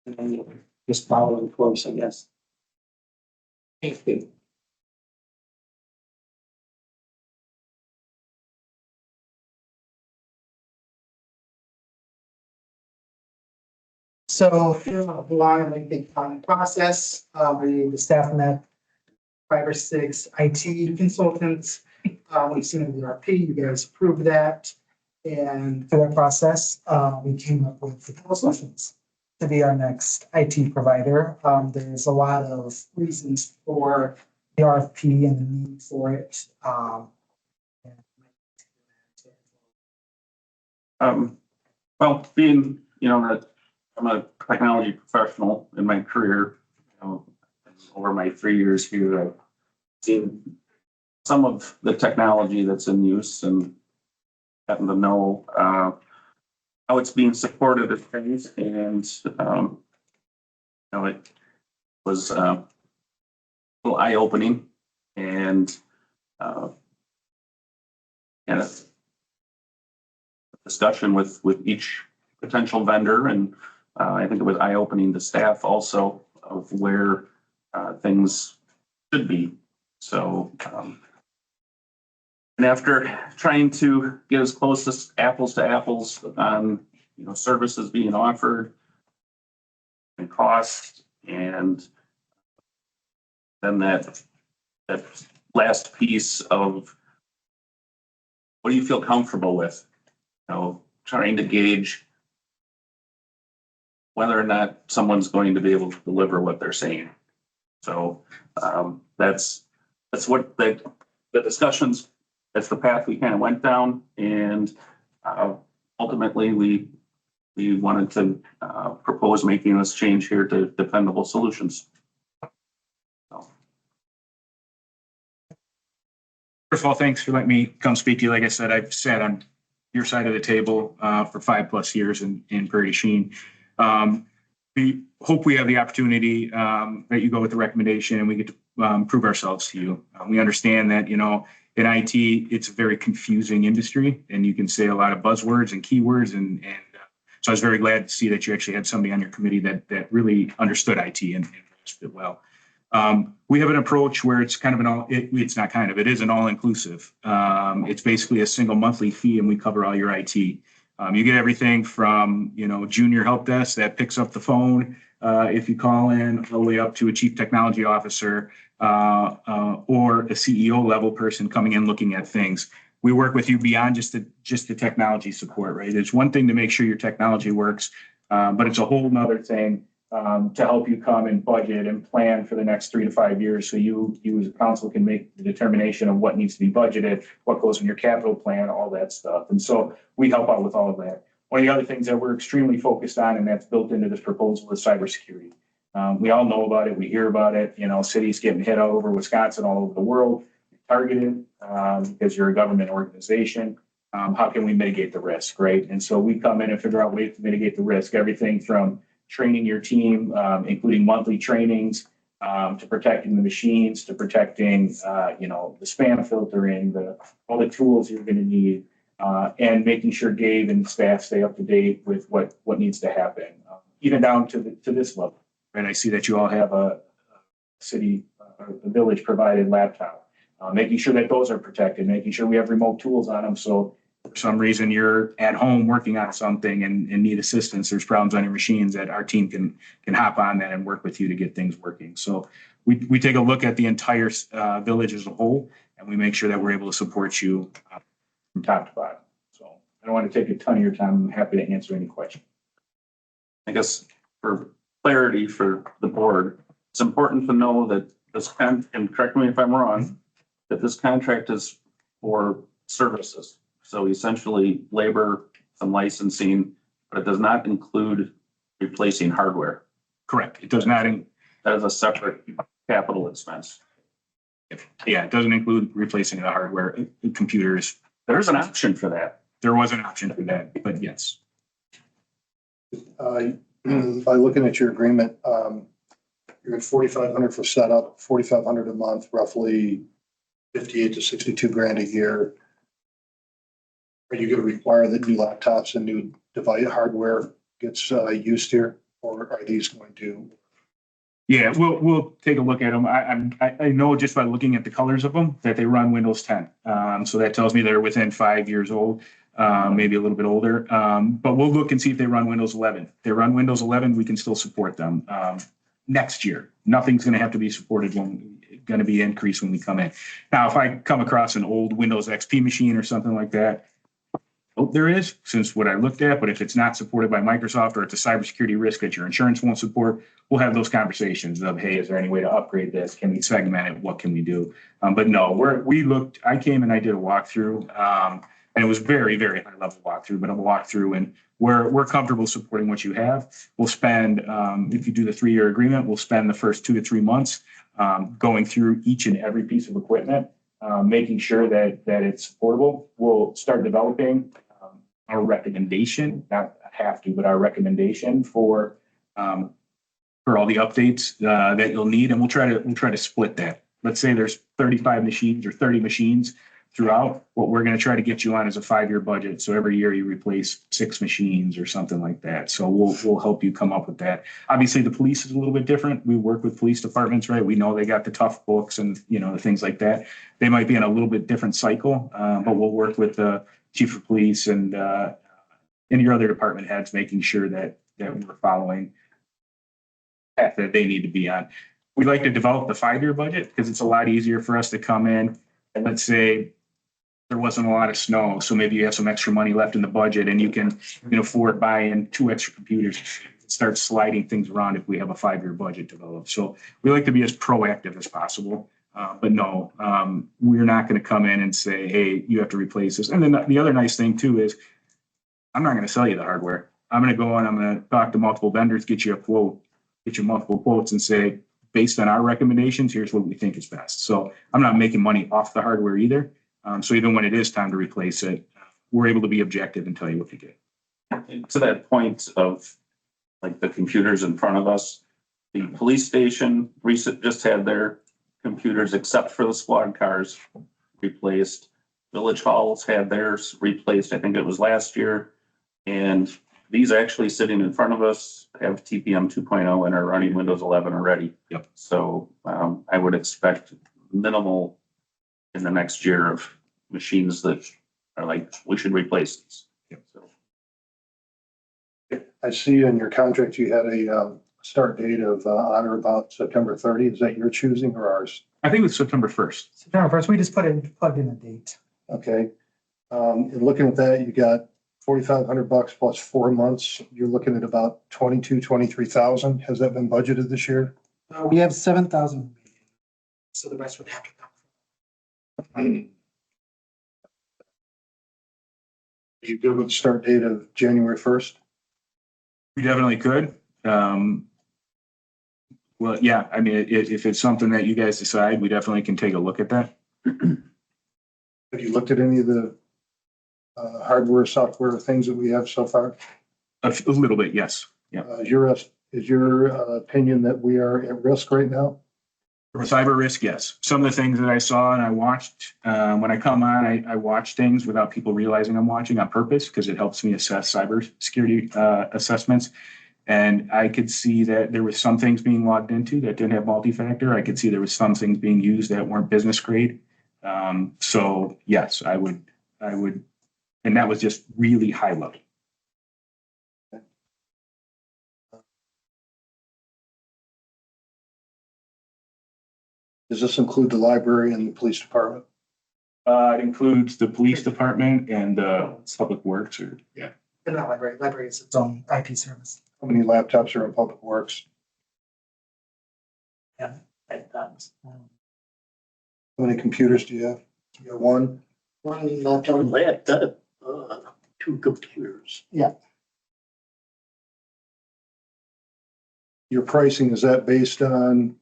then you'll just follow in course, I guess. Thank you. So through a long and lengthy planning process, the staff met 5 or 6 IT consultants. We've seen the RP, you guys approved that. And through that process, we came up with the solutions to be our next IT provider. There's a lot of reasons for the RFP and the need for it. Well, being, that I'm a technology professional in my career, over my 3 years here, I've seen some of the technology that's in use and happen to know how it's being supported at things, and it was a little eye-opening, and a discussion with each potential vendor, and I think it was eye-opening to staff also of where things should be. So, and after trying to get as close as apples to apples on, services being offered and cost, and then that last piece of what do you feel comfortable with? Trying to gauge whether or not someone's going to be able to deliver what they're saying. So that's what the discussions, that's the path we kind of went down, and ultimately we wanted to propose making this change here to Dependable Solutions. So. First of all, thanks for letting me come speak to you. Like I said, I've sat on your side of the table for 5+ years in Prairie du Chien. We hope we have the opportunity that you go with the recommendation and we get to prove ourselves to you. We understand that, in IT, it's a very confusing industry, and you can say a lot of buzzwords and keywords. And so I was very glad to see that you actually had somebody on your committee that really understood IT and understood it well. We have an approach where it's kind of it's not kind of, it is an all-inclusive. It's basically a single monthly fee, and we cover all your IT. You get everything from, junior help desk that picks up the phone if you call in, all the way up to a chief technology officer or a CEO level person coming in looking at things. We work with you beyond just the technology support, right? It's one thing to make sure your technology works. But it's a whole nother thing to help you come and budget and plan for the next 3 to 5 years. So you as a council can make the determination of what needs to be budgeted, what goes in your capital plan, all that stuff. And so we help out with all of that. One of the other things that we're extremely focused on, and that's built into this proposal, is cybersecurity. We all know about it. We hear about it. You know, cities getting hit all over Wisconsin, all over the world, targeted because you're a government organization. How can we mitigate the risk, right? And so we come in and figure out ways to mitigate the risk. Everything from training your team, including monthly trainings, to protecting the machines, to protecting, the spam filtering, all the tools you're going to need, and making sure Gabe and staff stay up to date with what needs to happen, even down to this level. And I see that you all have a city, a village provided laptop, making sure that those are protected, making sure we have remote tools on them. So if for some reason you're at home working on something and need assistance, there's problems on your machines, that our team can hop on that and work with you to get things working. So we take a look at the entire village as a whole, and we make sure that we're able to support you from top to bottom. So I don't want to take a ton of your time. I'm happy to answer any questions. I guess for clarity for the board, it's important to know that this and correct me if I'm wrong, that this contract is for services. So essentially labor, some licensing, but it does not include replacing hardware. Correct. It does not. That is a separate capital expense. Yeah, it doesn't include replacing the hardware, computers. There's an option for that. There was an option for that, but yes. By looking at your agreement, you're at 4,500 for setup, 4,500 a month, roughly 58 to 62 grand a year. Are you going to require that new laptops and new device hardware gets used here, or are these going to? Yeah, we'll take a look at them. I know just by looking at the colors of them that they run Windows 10. So that tells me they're within 5 years old, maybe a little bit older. But we'll look and see if they run Windows 11. If they run Windows 11, we can still support them next year. Nothing's going to have to be supported going to be increased when we come in. Now, if I come across an old Windows XP machine or something like that, there is, since what I looked at, but if it's not supported by Microsoft or it's a cybersecurity risk that your insurance won't support, we'll have those conversations of, hey, is there any way to upgrade this? Can we segment it? What can we do? But no, I came and I did a walkthrough, and it was very, very high level walkthrough, but a walkthrough, and we're comfortable supporting what you have. We'll spend, if you do the 3-year agreement, we'll spend the first 2 to 3 months going through each and every piece of equipment, making sure that it's supportable. We'll start developing our recommendation, not have to, but our recommendation for all the updates that you'll need, and we'll try to split that. Let's say there's 35 machines or 30 machines throughout. What we're going to try to get you on is a 5-year budget. So every year you replace 6 machines or something like that. So we'll help you come up with that. Obviously, the police is a little bit different. We work with police departments, right? We know they got the tough books and the things like that. They might be in a little bit different cycle, but we'll work with the chief of police and your other department heads, making sure that we're following the path that they need to be on. We'd like to develop the 5-year budget because it's a lot easier for us to come in and, let's say, there wasn't a lot of snow, so maybe you have some extra money left in the budget and you can afford buying 2 extra computers, start sliding things around if we have a 5-year budget developed. So we like to be as proactive as possible. But no, we're not going to come in and say, hey, you have to replace this. And then the other nice thing too is I'm not going to sell you the hardware. I'm going to go and I'm going to talk to multiple vendors, get you a quote, get you multiple quotes and say, based on our recommendations, here's what we think is best. So I'm not making money off the hardware either. So even when it is time to replace it, we're able to be objective and tell you what to get. To that point of like the computers in front of us, the police station just had their computers, except for the squad cars, replaced. Village Halls had theirs replaced, I think it was last year. And these actually sitting in front of us have TPM 2.0 and are running Windows 11 already. Yep. So I would expect minimal in the next year of machines that are like, we should replace these. Yep. So. I see in your contract you had a start date of on or about September 30. Is that your choosing or ours? I think it's September 1st. September 1st, we just plugged in a date. Okay. And looking at that, you got $4,500 plus 4 months, you're looking at about 23,000. Has that been budgeted this year? We have 7,000. So the rest would have to come. You good with the start date of January 1st? We definitely could. Well, yeah, I mean, if it's something that you guys decide, we definitely can take a look at that. Have you looked at any of the hardware, software things that we have so far? A little bit, yes. Yeah. Is your opinion that we are at risk right now? For cyber risk, yes. Some of the things that I saw and I watched, when I come on, I watch things without people realizing I'm watching on purpose because it helps me assess cybersecurity assessments. And I could see that there was some things being logged into that didn't have multi-factor. I could see there was some things being used that weren't business grade. So yes, I would, and that was just really high level. Does this include the library and the police department? It includes the police department and public works or. And not library. Library is its own IT service. How many laptops are in public works? Yeah. How many computers do you have? You have one? One laptop. Laptop, 2 computers. Your pricing, is that based on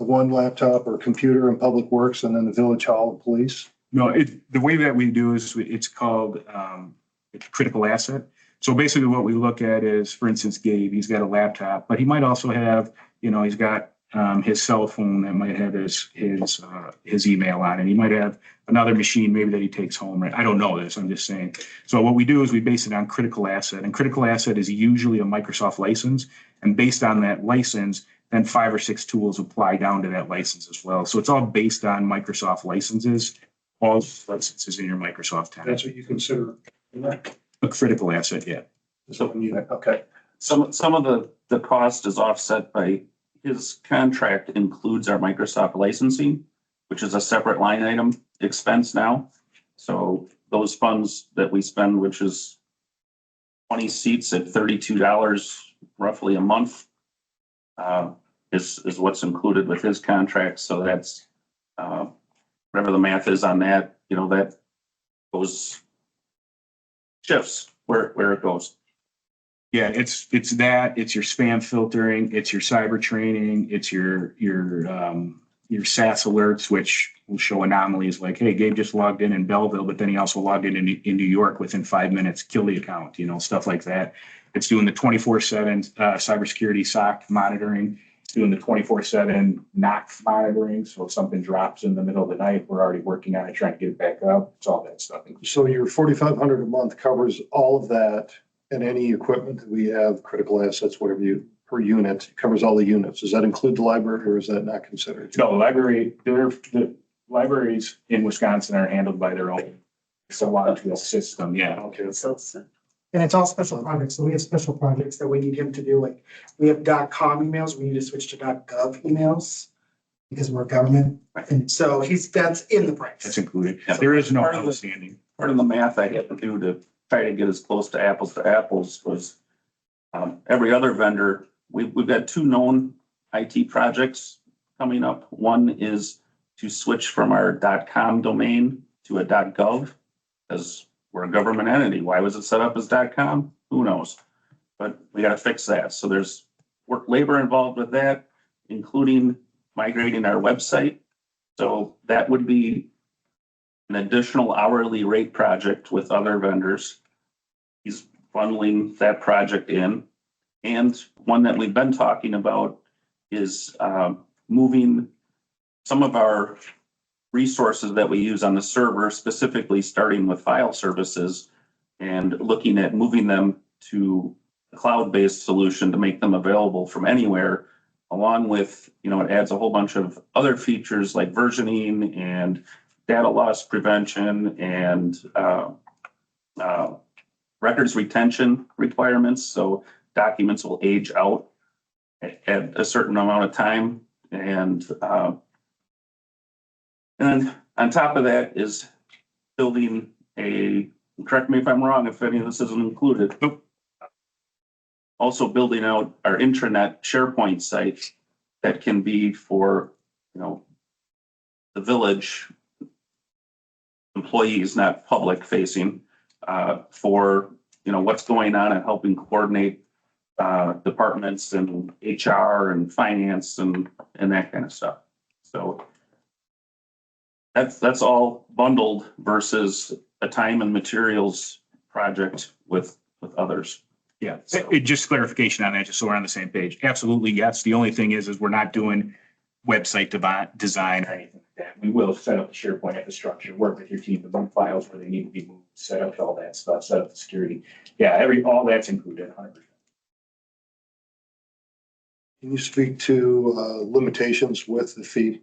the one laptop or computer in public works and then the village hall and police? No, the way that we do is it's called it's critical asset. So basically what we look at is, for instance, Gabe, he's got a laptop, but he might also have, he's got his cell phone that might have his email on it. He might have another machine maybe that he takes home. Right? I don't know this, I'm just saying. So what we do is we base it on critical asset, and critical asset is usually a Microsoft license. And based on that license, then 5 or 6 tools apply down to that license as well. So it's all based on Microsoft licenses, all licenses in your Microsoft tenant. That's what you consider. A critical asset, yeah. So Okay. some of the cost is offset by his contract includes our Microsoft licensing, which is a separate line item expense now. So those funds that we spend, which is 20 seats at $32 roughly a month, is what's included with his contract. So that's whatever the math is on that, that goes shifts where it goes. Yeah, it's that, it's your spam filtering, it's your cyber training, it's your SaaS alerts, which will show anomalies like, hey, Gabe just logged in Belleville, but then he also logged in New York within 5 minutes, kill the account, stuff like that. It's doing the 24/7 cybersecurity SOC monitoring. It's doing the 24/7 NOC monitoring. So if something drops in the middle of the night, we're already working on it, trying to get it back up. It's all that stuff. So your $4,500 a month covers all of that and any equipment that we have, critical assets, whatever per unit, covers all the units. Does that include the library or is that not considered? No, the libraries in Wisconsin are handled by their own. It's a lot of system, yeah. Okay. And it's all special projects. So we have special projects that we need him to do. Like we have .com emails. We need to switch to .gov emails because we're government. And so that's in the price. That's included. There is no Part of the- outstanding. Part of the math I had to do to try to get as close to apples was every other vendor. We've got 2 known IT projects coming up. One is to switch from our .com domain to a .gov because we're a government entity. Why was it set up as .com? Who knows? But we got to fix that. So there's work labor involved with that, including migrating our website. So that would be an additional hourly rate project with other vendors. He's bundling that project in. And one that we've been talking about is moving some of our resources that we use on the server, specifically starting with file services and looking at moving them to a cloud-based solution to make them available from anywhere, along with, it adds a whole bunch of other features like versioning and data loss prevention and records retention requirements. So documents will age out at a certain amount of time. And then on top of that is building a correct me if I'm wrong, if any of this isn't included. Nope. Also building out our intranet SharePoint site that can be for, the village employees, not public facing, for, what's going on and helping coordinate departments and HR and finance and that kind of stuff. So that's all bundled versus a time and materials project with others. Yeah, just clarification on that, just so we're on the same page. Absolutely, yes. The only thing is we're not doing website design or anything like that. We will set up the SharePoint infrastructure, work with your team to move files where they need to be moved, set up all that stuff, set up the security. Yeah, all that's included, 100%. Can you speak to limitations with the fee?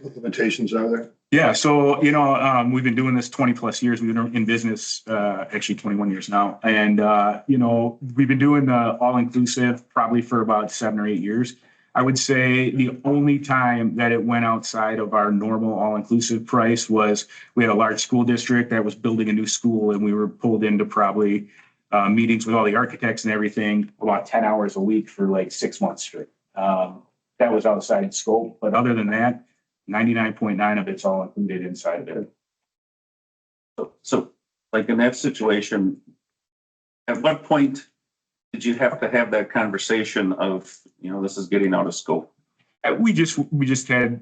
What limitations are there? Yeah, so, we've been doing this 20 plus years. We've been in business, actually 21 years now. And, we've been doing the all-inclusive probably for about 7 or 8 years. I would say the only time that it went outside of our normal all-inclusive price was we had a large school district that was building a new school, and we were pulled into probably meetings with all the architects and everything about 10 hours a week for like 6 months straight. That was outside scope, but other than that, 99.9 of it's all included inside of it. So like in that situation, at what point did you have to have that conversation of, this is getting out of scope? We just had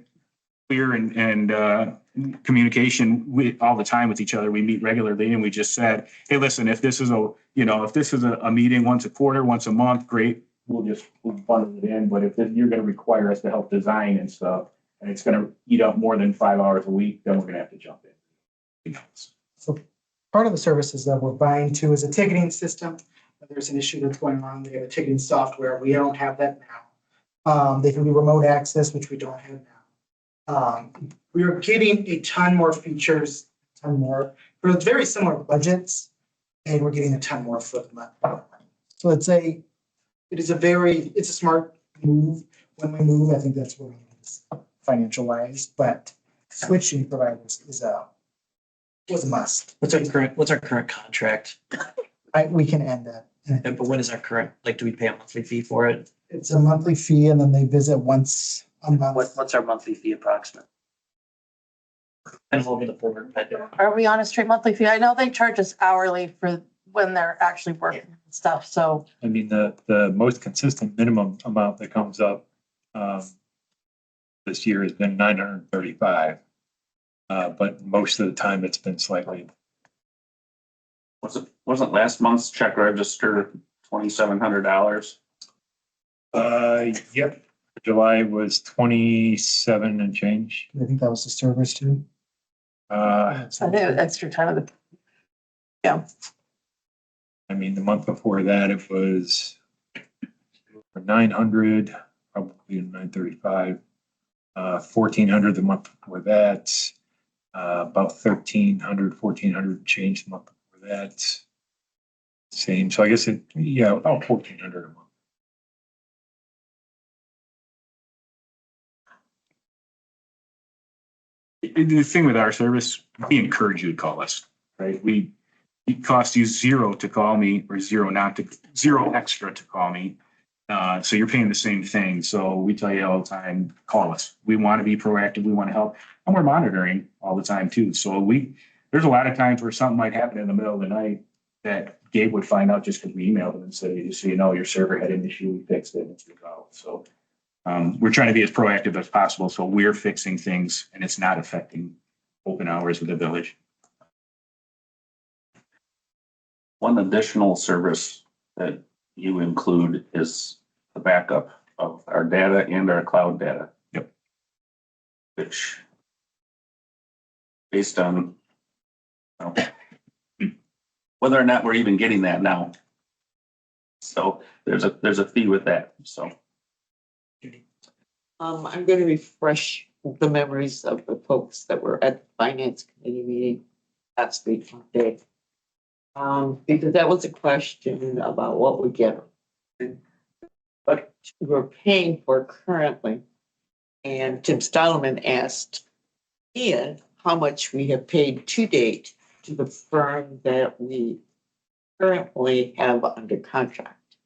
clear and communication all the time with each other. We meet regularly, and we just said, hey, listen, if this is a meeting once a quarter, once a month, great. We'll bundle it in. But if you're going to require us to help design and stuff, and it's going to eat up more than 5 hours a week, then we're going to have to jump in. So part of the services that we're buying too is a ticketing system. If there's an issue that's going on, they have a ticketing software. We don't have that now. They can do remote access, which we don't have now. We are getting a ton more features, a ton more for very similar budgets, and we're getting a ton more for the money. So it's a smart move. When we move, I think that's where we is financial wise, but switching providers was a must. What's our current contract? We can end that. But what is our current, do we pay a monthly fee for it? It's a monthly fee, and then they visit once a month. What's our monthly fee approximate? And over the board, but Are we on a straight monthly fee? I know they charge us hourly for when they're actually working and stuff, so. I mean, the most consistent minimum amount that comes up this year has been 935. But most of the time it's been slightly. Wasn't last month's check register $2,700? Yep. July was 27 and change. I think that was the servers too. I think extra time of the. I mean, the month before that, it was 900, probably 935. 1,400 the month before that. About 1,400 change the month before that. Same. So I guess about 1,400 a month. The thing with our service, we encourage you to call us, right? It costs you zero to call me or zero extra to call me. So you're paying the same thing. So we tell you all the time, call us. We want to be proactive. We want to help. And we're monitoring all the time too. So there's a lot of times where something might happen in the middle of the night that Gabe would find out just because we emailed him and said, just so you know, your server had an issue, we fixed it, and it's resolved. So we're trying to be as proactive as possible. So we're fixing things and it's not affecting open hours with the village. One additional service that you include is the backup of our data and our cloud data. Yep. Which, based on whether or not we're even getting that now. So there's a fee with that, so. I'm gonna refresh the memories of the folks that were at the finance committee meeting last week Monday. Because that was a question about what we get. What we're paying for currently. And Tim Stallman asked Ian how much we have paid to date to the firm that we currently have under contract.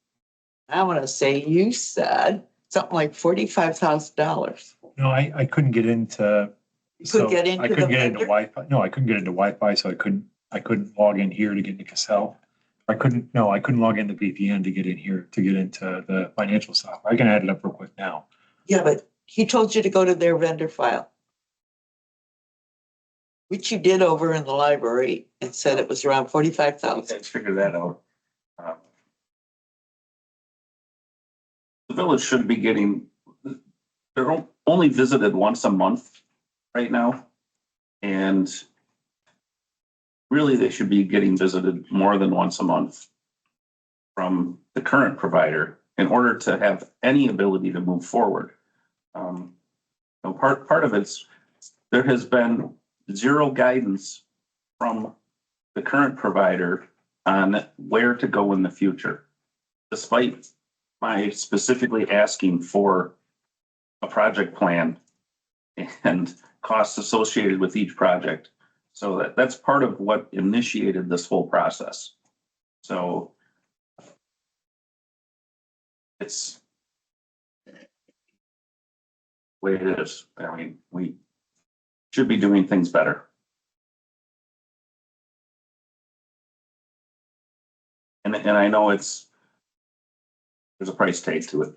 I want to say you said something like $45,000. No, I couldn't get into. You couldn't get into I couldn't the get into vendor? Wi-Fi. No, I couldn't get into Wi-Fi, so I couldn't log in here to get into Cassell. I couldn't log into VPN to get in here, to get into the financial software. I can add it up real quick now. Yeah, but he told you to go to their vendor file. Which you did over in the library and said it was around 45,000. Let's figure that out. The village should be getting, they're only visited once a month right now. And really, they should be getting visited more than once a month from the current provider in order to have any ability to move forward. Part of it's, there has been zero guidance from the current provider on where to go in the future, despite my specifically asking for a project plan and costs associated with each project. So that's part of what initiated this whole process. So it's the way it is. I mean, we should be doing things better. And I know there's a price tag to it.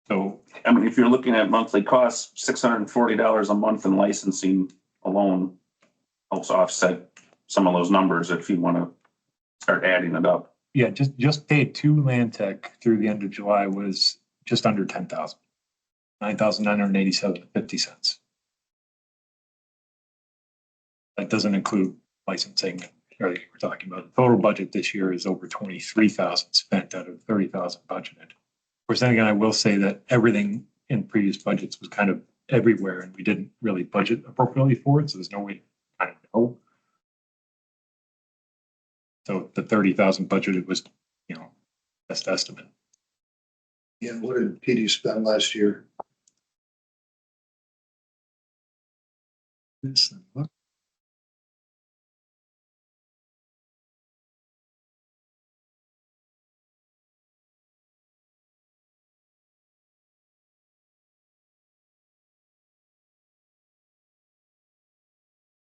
So I mean, if you're looking at monthly costs, $640 a month in licensing alone helps offset some of those numbers if you want to start adding it up. yeah, just paid to Land Tech through the end of July was just under 10,000. 9,987.50. That doesn't include licensing. Or we're talking about the total budget this year is over 23,000 spent out of 30,000 budgeted. Of course, then again, I will say that everything in previous budgets was kind of everywhere, and we didn't really budget appropriately for it, so there's no way to kind of know. So the 30,000 budgeted was, best estimate. Yeah, what did PD spend last year?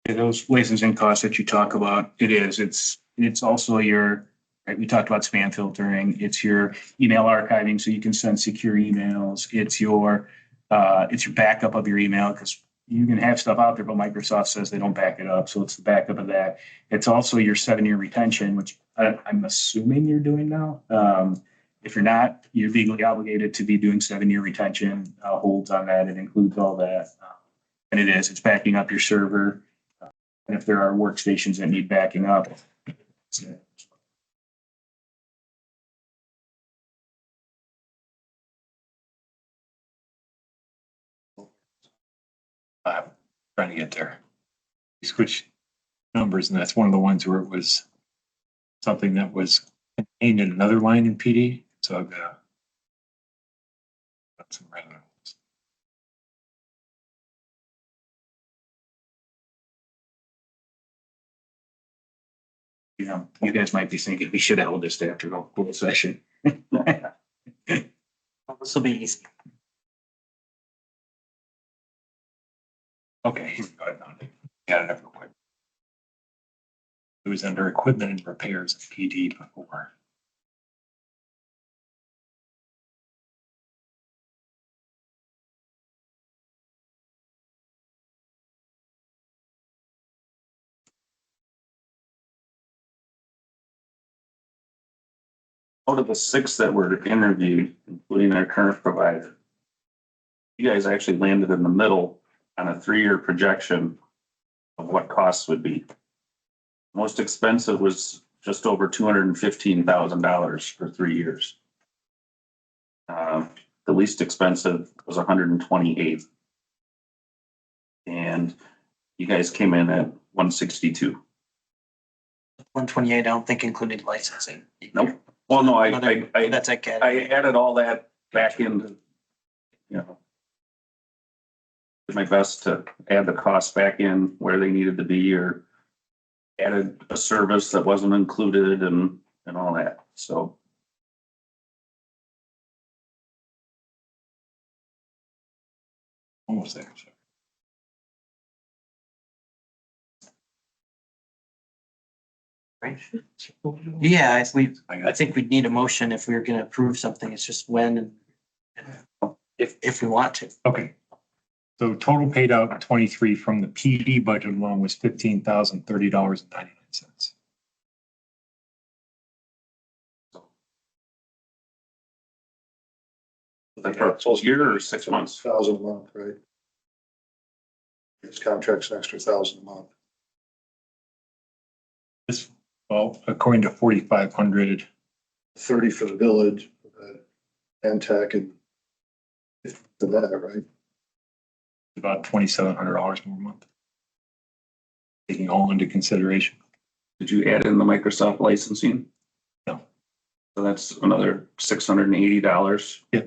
Those licensing costs that you talk about, it's also your, right, we talked about spam filtering, it's your email archiving, so you can send secure emails, it's your backup of your email, because you can have stuff out there, but Microsoft says they don't back it up, so it's the backup of that. It's also your 7-year retention, which I'm assuming you're doing now. If you're not, you're legally obligated to be doing 7-year retention holds on that. It includes all that. And it's backing up your server. And if there are workstations that need backing up. I'm trying to get there. We switched numbers, and that's one of the ones where it was something that was contained in another line in PD. So I've got some revenue. You guys might be thinking we should have held this after the whole session. This will be easy. Okay, here we go. I found it. Got it up real quick. It was under equipment and repairs in PD before. Out of the 6 that were interviewed, including our current provider, you guys actually landed in the middle on a 3-year projection of what costs would be. Most expensive was just over $215,000 for 3 years. The least expensive was 128. And you guys came in at 162. 128, I don't think included licensing. Nope. Well, no, That's a I added all that back into, did my best to add the costs back in where they needed to be, or added a service that wasn't included and all that, so. Almost there. Right. Yeah, I think we'd need a motion if we were gonna approve something. It's just when and if we want to. Okay. So total paid out in 23 from the PD budget alone was $15,030.99. That's for a full year or 6 months? 1,000 a month, right? This contract's an extra 1,000 a month. This, well, according to 4,500, 30 for the village, and tech and for that, right? about $2,700 more a month. Taking all into consideration. Did you add in the Microsoft licensing? No. So that's another $680. Yeah,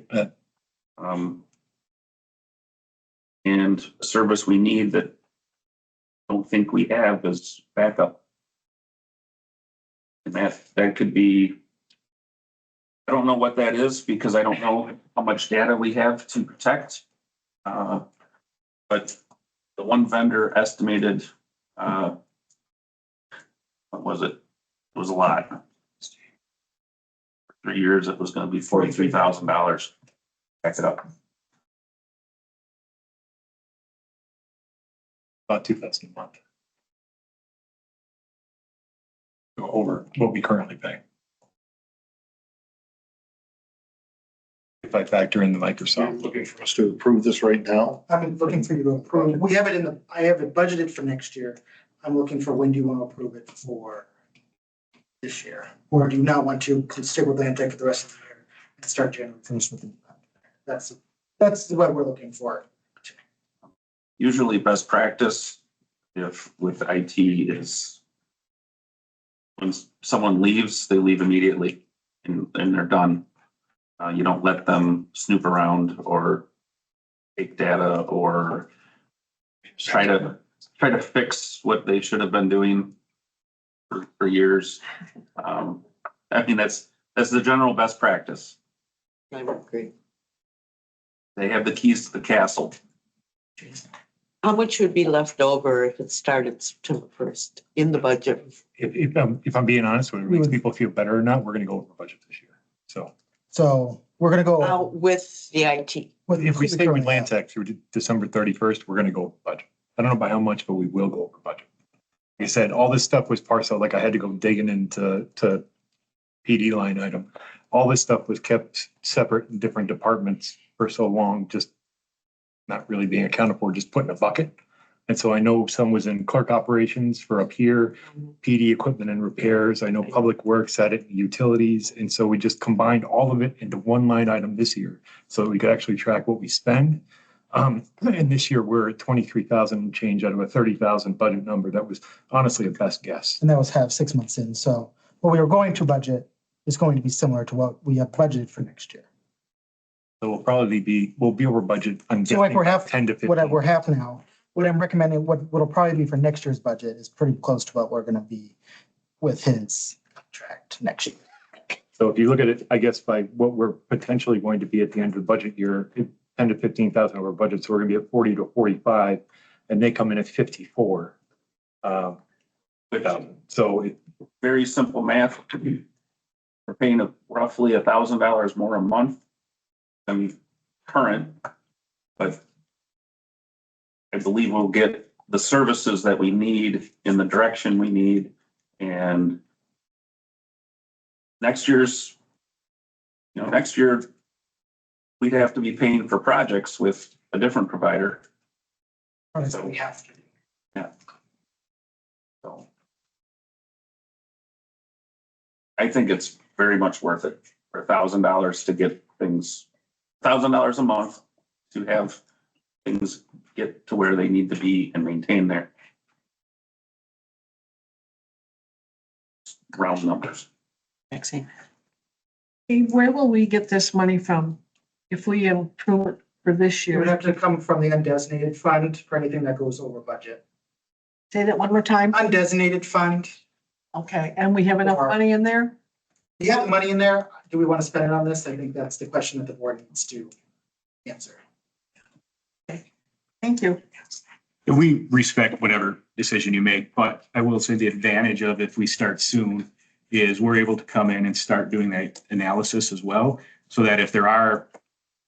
And a service we need that I don't think we have is backup. And that could be, I don't know what that is because I don't know how much data we have to protect. But the one vendor estimated, what was it? It was a lot. For 3 years, it was gonna be $43,000. Back it up. about $2,000 a month. Over what we currently pay. If I factor in the You're Microsoft. looking for us to approve this right now? I'm looking for you to approve. We have it in the, I have it budgeted for next year. I'm looking for when do you want to approve it for this year? Or do you not want to stick with Antec for the rest of the year and start January 1st with the, that's what we're looking for. Usually best practice if with IT is when someone leaves, they leave immediately and they're done. You don't let them snoop around or take data or try to fix what they should have been doing for years. I mean, that's the general best practice. I would agree. They have the keys to the castle. How much would be left over if it started September 1st in the budget? If I'm being honest, whether it makes people feel better or not, we're gonna go over budget this year. So we're gonna go. Out with the IT. If we stay with Land Tech through December 31st, we're gonna go over budget. I don't know by how much, but we will go over budget. Like I said, all this stuff was parceled, like I had to go digging into PD line item. All this stuff was kept separate in different departments for so long, just not really being accounted for, just put in a bucket. And so I know some was in clerk operations for up here, PD equipment and repairs. I know Public Works had it in utilities. And so we just combined all of it into one line item this year so that we could actually track what we spend. And this year we're at 23,000 change out of a 30,000 budget number. That was honestly a best guess. And that was 6 months in. So what we were going to budget is going to be similar to what we have budgeted for next year. So we'll be over budget. I'm So like we're half, 10 to 15. what we're half now, what I'm recommending, what'll probably be for next year's budget is pretty close to what we're gonna be with his contract next year. So if you look at it, I guess by what we're potentially going to be at the end of the budget year, 10 to 15,000 over budget. So we're gonna be at 40 to 45 and they come in at 54. So Very simple math. We're paying roughly $1,000 more a month than current, but I believe we'll get the services that we need in the direction we need. And next year, we'd have to be paying for projects with a different provider. So we have to. Yeah. So I think it's very much worth it for $1,000 to get things, $1,000 a month to have things get to where they need to be and maintain their round numbers. Maxine? Where will we get this money from if we approve it for this It would year? have to come from the undesignated fund for anything that goes over budget. Say that one more time. Undesignated fund, Okay, and we have enough Or- money in there? you have the money in there. Do we want to spend it on this? I think that's the question that the board needs to answer. Thank you. We respect whatever decision you make, but I will say the advantage of if we start soon is we're able to come in and start doing that analysis as well. So that if there are,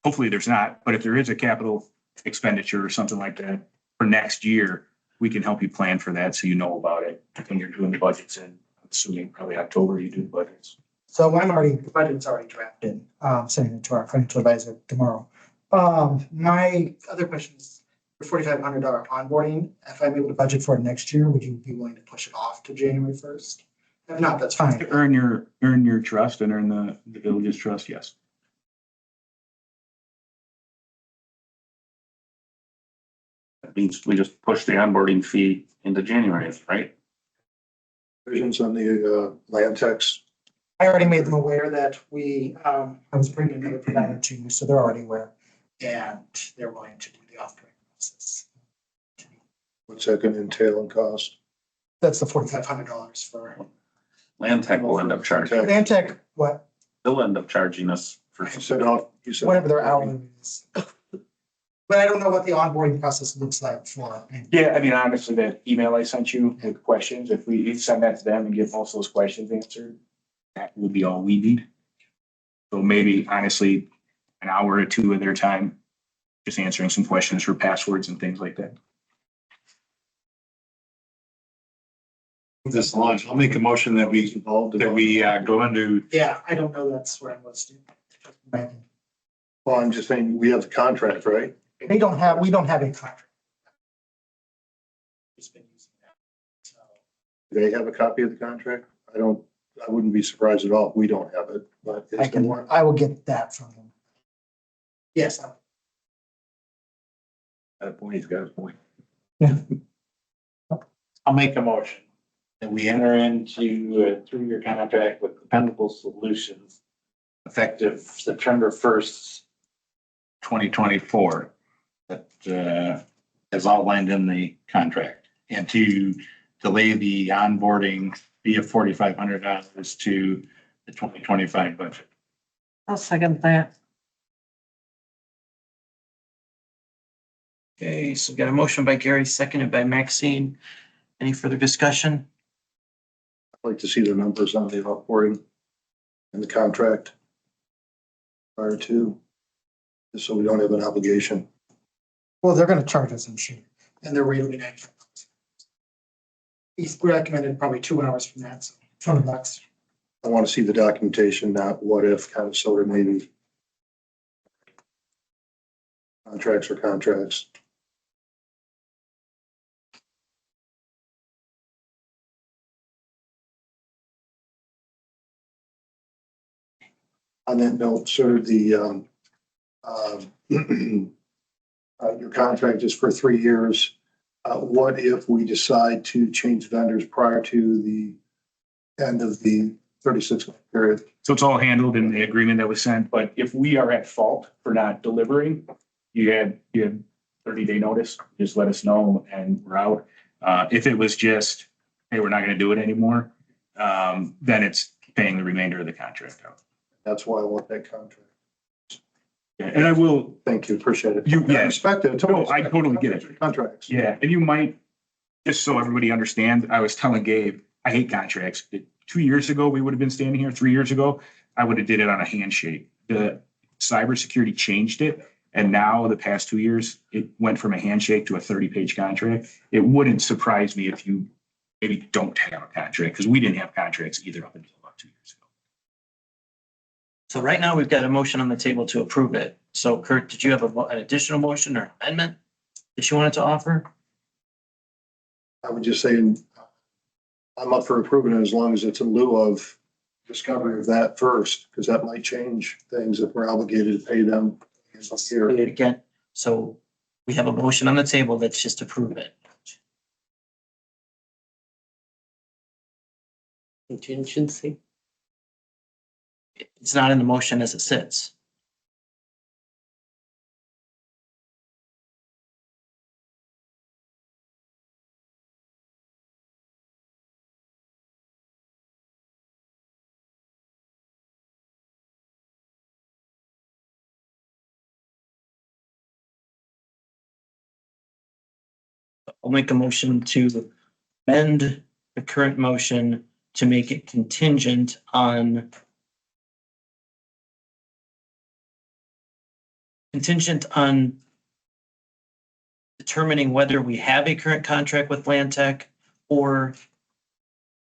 hopefully there's not, but if there is a capital expenditure or something like that for next year, we can help you plan for that so you know about it when you're doing the budgets in, I'm assuming probably October you do the budgets. So the budget's already drafted, sending it to our financial advisor tomorrow. My other question is, for $4,500 onboarding, if I'm able to budget for it next year, would you be willing to push it off to January 1st? If not, that's fine. To earn your trust and earn the village's trust, yes. That means we just push the onboarding fee into January, right? Provisions on the land tax. I already made them aware that I was bringing another provider to you, so they're already aware. And they're willing to do the offering process. What's that gonna entail in cost? That's the $4,500 for Land Tech will end up charging, Antec, what, they'll end up charging us for. You said. whatever their hourly is. But I don't know what the onboarding process looks like for. Yeah, I mean, honestly, that email I sent you with questions, if we send that to them and get most of those questions answered, that will be all we need. So maybe honestly, an hour or two of their time, just answering some questions for passwords and things like that. This launch, I'll make a motion that we go into, Yeah, I don't know that's where I'm listed. Well, I'm just saying, we have the contract, right? We don't have a contract. Just been using that. So, Do they have a copy of the contract? I wouldn't be surprised at all if we don't have it, but. I will get that from them. Yes, at a point, he's got a point. I'll make a motion that we enter into a 3-year contract with Dependable Solutions effective September 1st, 2024. That is outlined in the contract, and to delay the onboarding fee of $4,500 to the 2025 budget. I'll second that. Okay, so we've got a motion by Gary, seconded by Maxine. Any further discussion? I'd like to see the numbers on the offboarding and the contract prior to, just so we don't have an obligation. well, they're gonna charge us, I'm sure, and they're really nice. He's recommended probably 2 hours from that, so $200. I want to see the documentation, not what if, kind of sort of maybe. Contracts are contracts. On that note, sort of your contract is for 3 years. What if we decide to change vendors prior to the end of the 36-month period? So it's all handled in the agreement that was sent, but if we are at fault for not delivering, you had 30-day notice, just let us know and we're out. If it was just, hey, we're not gonna do it anymore, then it's paying the remainder of the contract out. That's why I want that contract. And I will, Thank you, appreciate it. You- yeah. I respect it. No, I totally get it. Contracts. yeah, and you might, just so everybody understands, I was telling Gabe, I hate contracts. 2 years ago, we would have been standing here, 3 years ago, I would have did it on a handshake. The cybersecurity changed it. And now the past 2 years, it went from a handshake to a 30-page contract. It wouldn't surprise me if you maybe don't have a contract, because we didn't have contracts either up until about 2 years ago. So right now, we've got a motion on the table to approve it. So Kurt, did you have an additional motion or amendment that you wanted to offer? I would just say, I'm up for approving it as long as it's in lieu of discovery of that first, because that might change things if we're obligated to pay them. Here. Again, so we have a motion on the table that's just approve it. Contingency. It's not in the motion as it sits. I'll make a motion to amend the current motion to make it contingent on determining whether we have a current contract with Land Tech or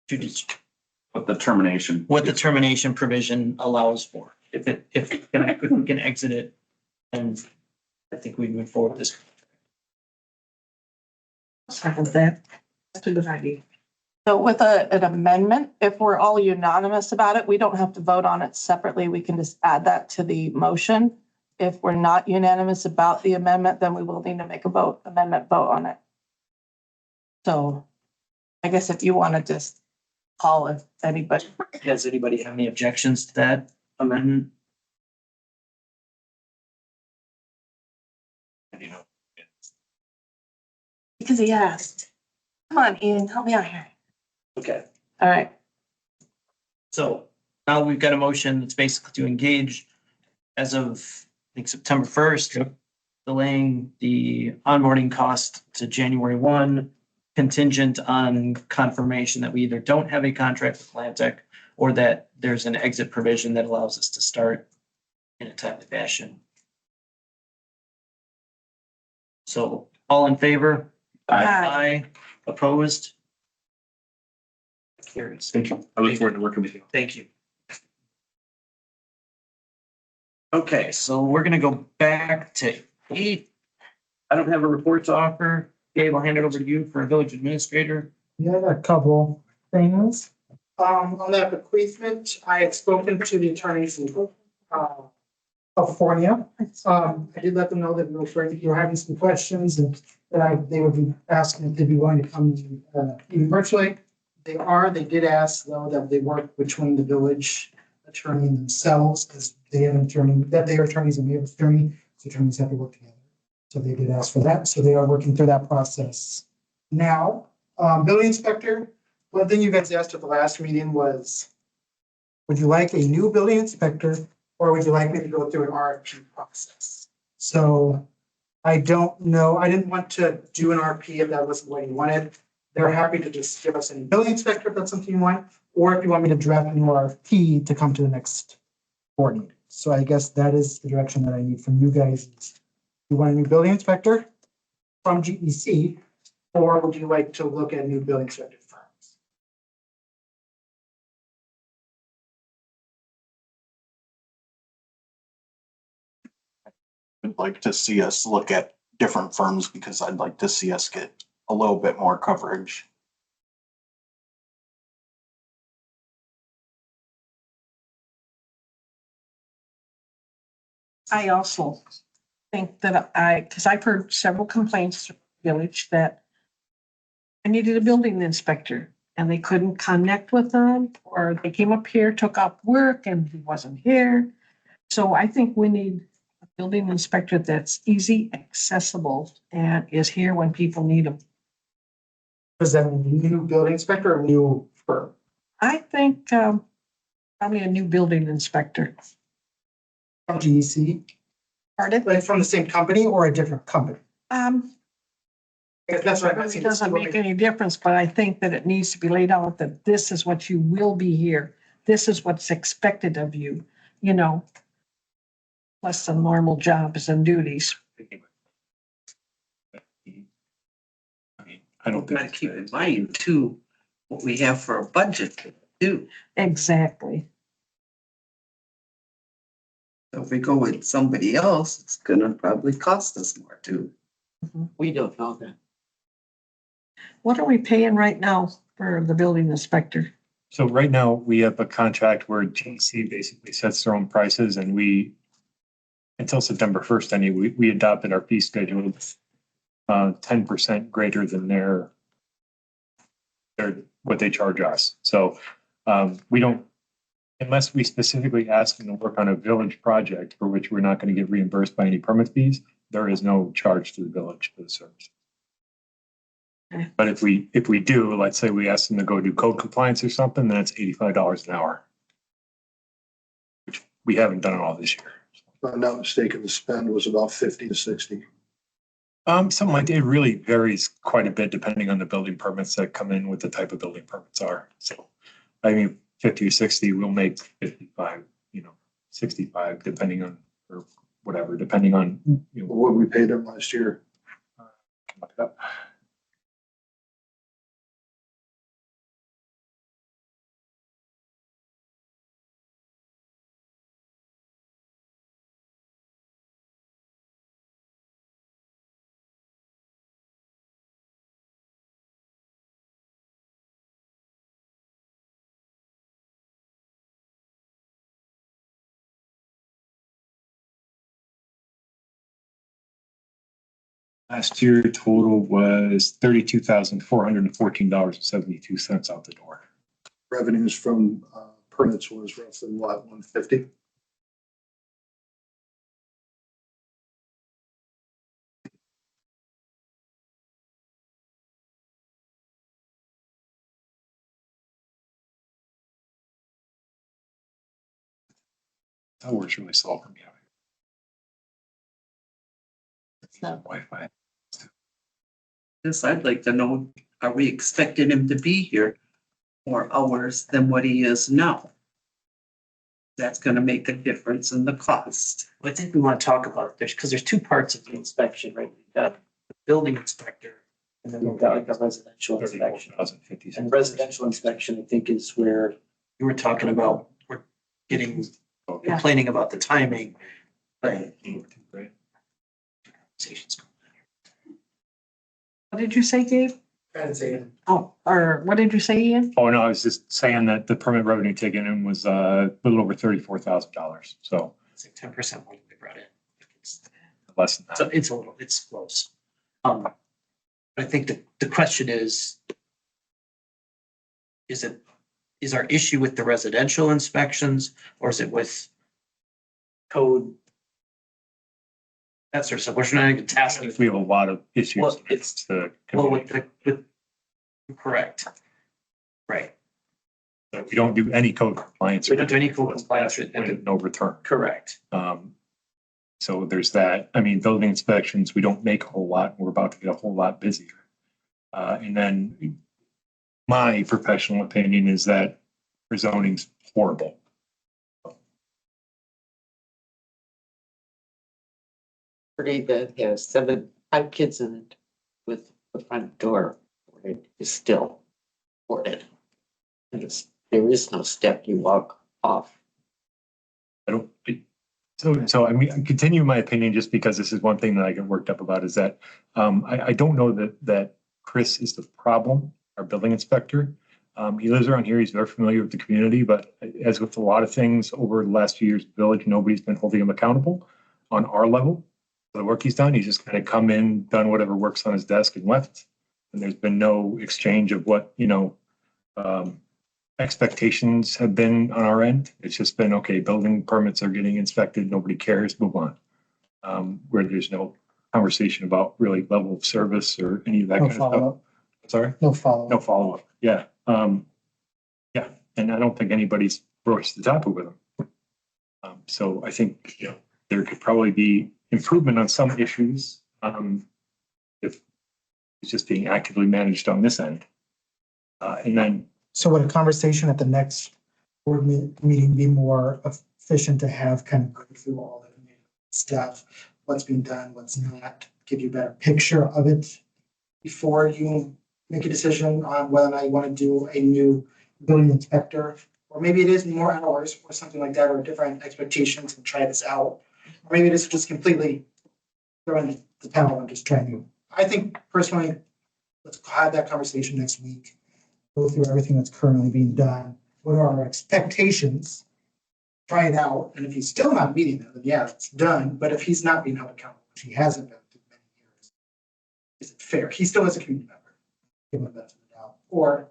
to With the termination. what the termination provision allows for. If we can exit it, and I think we move forward with this. Second that. That's a good idea. So with an amendment, if we're all unanimous about it, we don't have to vote on it separately. We can just add that to the motion. If we're not unanimous about the amendment, then we will need to make a amendment vote on it. So I guess if you want to just call if anybody. Does anybody have any objections to that amendment? Because he asked. Come on, Ian, help me out here. Okay, All right. so now we've got a motion that's basically to engage as of, I think, September 1st, delaying the onboarding cost to January 1, contingent on confirmation that we either don't have a contract with Atlantic or that there's an exit provision that allows us to start in a timely fashion. So all in favor? Aye. Opposed? Carries. Thank you. I look forward to working with you. Thank you. Okay, so we're gonna go back to 8. I don't have a report to offer. Dave, I'll hand it over to you for a village administrator. Yeah, I got a couple things. On that bequeathment, I had spoken to the attorneys in California. I did let them know that we were having some questions and that they would be asking if they'd be willing to come even virtually. They did ask though that they work between the village attorney and themselves because they have an attorney, that they are attorneys and we have an attorney, so attorneys have to work together. So they did ask for that. So they are working through that process. Now, building inspector, one thing you guys asked at the last meeting was, would you like a new building inspector or would you like me to go through an RFP process? So I don't know. I didn't want to do an RFP if that wasn't what you wanted. They're happy to just give us a building inspector if that's something you want, or if you want me to draft a new RFP to come to the next board meeting. So I guess that is the direction that I need from you guys. You want a new building inspector from GEC, or would you like to look at new building inspector firms? I'd like to see us look at different firms because I'd like to see us get a little bit more coverage. I also think that because I've heard several complaints from the village that I needed a building inspector and they couldn't connect with them, or they came up here, took up work and he wasn't here. So I think we need a building inspector that's easy, accessible, and is here when people need them. Is that a new building inspector or a new firm? I think probably a new building inspector. From GEC? Pardon? Like from the same company or a different company? That's what I'm It asking. doesn't make any difference, but I think that it needs to be laid out that this is what you will be here. This is what's expected of you, you know. Plus the normal jobs and duties. I don't Gotta think. keep in mind too, what we have for a budget to do. Exactly. So if we go with somebody else, it's gonna probably cost us more too. We don't know that. What are we paying right now for the building inspector? So right now, we have a contract where GC basically sets their own prices and we, until September 1st, anyway, we adopted our fee schedule 10% greater than their what they charge us. So we don't, unless we specifically ask them to work on a village project for which we're not going to get reimbursed by any permit fees, there is no charge to the village for the service. But if we do, let's say we ask them to go do code compliance or something, then it's $85 an hour, which we haven't done all this year. If I'm not mistaken, the spend was about 50 to 60. Something like, it really varies quite a bit depending on the building permits that come in, what the type of building permits are. So, I mean, 50 or 60, we'll make 55, 65, depending on, or whatever, depending on, What we paid them last year. look it up. Last year total was $32,414.72 out the door. Revenues from permits was roughly what, 150? That works really slow for me. It's not Wi-Fi. This, I'd like to know, are we expecting him to be here more hours than what he is now? That's gonna make a difference in the cost. I think we want to talk about this because there's two parts of the inspection, right? We've got the building inspector and then we've got like a residential inspection. 34,050. And residential inspection, I think, is where you were talking about, we're getting, complaining about the timing. Right. What did you say, Gabe? I didn't say anything. Oh, or what did you say, Ian? Oh, no, I was just saying that the permit revenue taken in was a little over $34,000. So It's like 10% more than we brought in. It's, less than that. it's a little, it's close. But I think the question is our issue with the residential inspections or is it with code? That sort of stuff. We're trying to task. We have a lot of issues. Well, it's, the well, with, correct. Right. we don't do any code compliance. We don't do any code compliance. No return. Correct. So there's that. I mean, building inspections, we don't make a whole lot. We're about to get a whole lot busier. And then my professional opinion is that rezoning's horrible. property that has 5 kids in it with the front door boarded is still boarded. And there is no step you walk off. So I mean, I continue my opinion just because this is one thing that I get worked up about is that I don't know that Chris is the problem, our building inspector. He lives around here. He's very familiar with the community, but as with a lot of things over the last few years, village, nobody's been holding him accountable on our level. The work he's done, he's just kind of come in, done whatever works on his desk and left. And there's been no exchange of what, expectations have been on our end. It's just been, okay, building permits are getting inspected. Nobody cares, move on. Where there's no conversation about really level of service or any of that No kind of stuff. follow-up. Sorry? No follow-up. No follow-up. Yeah. Yeah. And I don't think anybody's broached the topic with them. So I think, there could probably be improvement on some issues. If it's just being actively managed on this end. And then, So would a conversation at the next board meeting be more efficient to have kind of go through all the stuff, what's being done, what's not, give you a better picture of it before you make a decision on whether or not you want to do a new building inspector, or maybe it is more hours or something like that, or different expectations and try this out. Or maybe it is just completely throwing the panel and just trying to, I think personally, let's have that conversation next week. Go through everything that's currently being done. What are our expectations? Try it out. And if he's still not meeting them, then yeah, it's done. But if he's not being held accountable, which he hasn't been for many years, is it fair? He still is a community member. Give him the benefit of the doubt. Or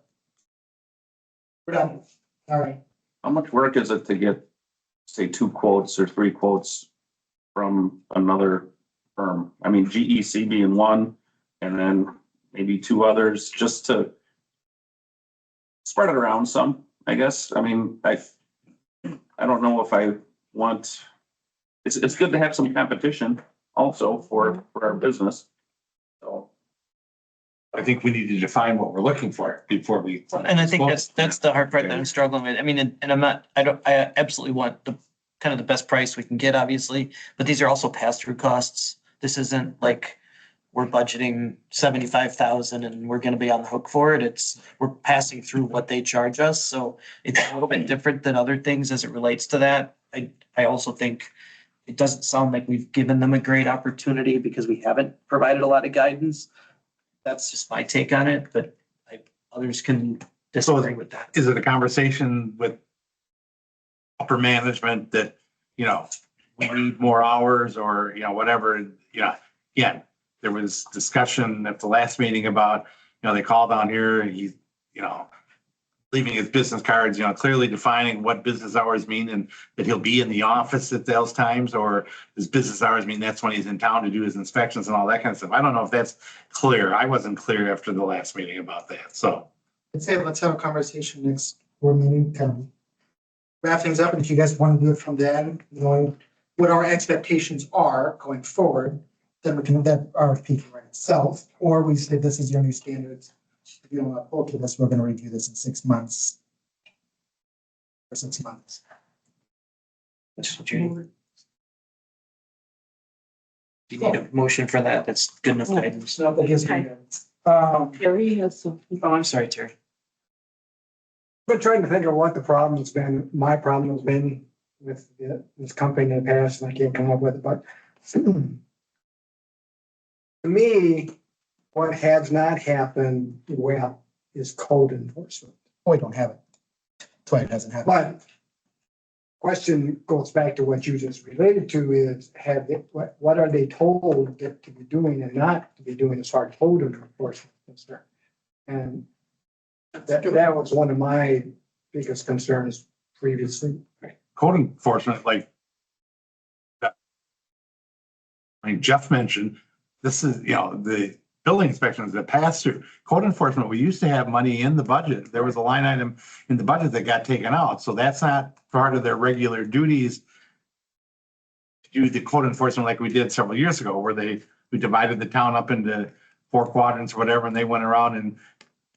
we're done. All right. How much work is it to get, say, 2 quotes or 3 quotes from another firm? I mean, GEC being one, and then maybe 2 others, just to spread it around some, I guess. I mean, I don't know if I want, it's good to have some competition also for our business. I think we need to define what we're looking for before we. And I think that's the hard part that I'm struggling with. I mean, and I'm not, I absolutely want the kind of the best price we can get, obviously, but these are also pass-through costs. This isn't like we're budgeting 75,000 and we're gonna be on the hook for it. It's, we're passing through what they charge us, so it's a little bit different than other things as it relates to that. I also think it doesn't sound like we've given them a great opportunity because we haven't provided a lot of guidance. That's just my take on it, but others can disagree with that. Is it a conversation with upper management that, you know, we need more hours or, you know, whatever, you know, again, there was discussion at the last meeting about, you know, they called down here and he's, you know, leaving his business cards, you know, clearly defining what business hours mean and that he'll be in the office at those times, or his business hours mean that's when he's in town to do his inspections and all that kind of stuff. I don't know if that's clear. I wasn't clear after the last meeting about that, so. I'd say let's have a conversation next board meeting, kind of wrap things up, and if you guys want to do it from then, knowing what our expectations are going forward, then we can, that RFP can write itself, or we say this is your new standards. If you don't want to hold to this, we're going to review this in 6 months. For 6 months. That's what you need. You need a motion for that. That's good enough guidance. So that gives me, Terry has something. Oh, I'm sorry, Terry. Been trying to think of what the problem has been, my problem has been with this company in the past, and I can't come up with it, but to me, what has not happened well is code enforcement. we don't have it. That's why it hasn't happened. But question goes back to what you just related to is have they, what are they told that to be doing and not to be doing as far as code enforcement is concerned? And that was one of my biggest concerns previously. Code enforcement, like I mean, Jeff mentioned, this is, you know, the building inspections that pass through. Code enforcement, we used to have money in the budget. There was a line item in the budget that got taken out. So that's not part of their regular duties to do the code enforcement like we did several years ago, where we divided the town up into 4 quadrants or whatever, and they went around and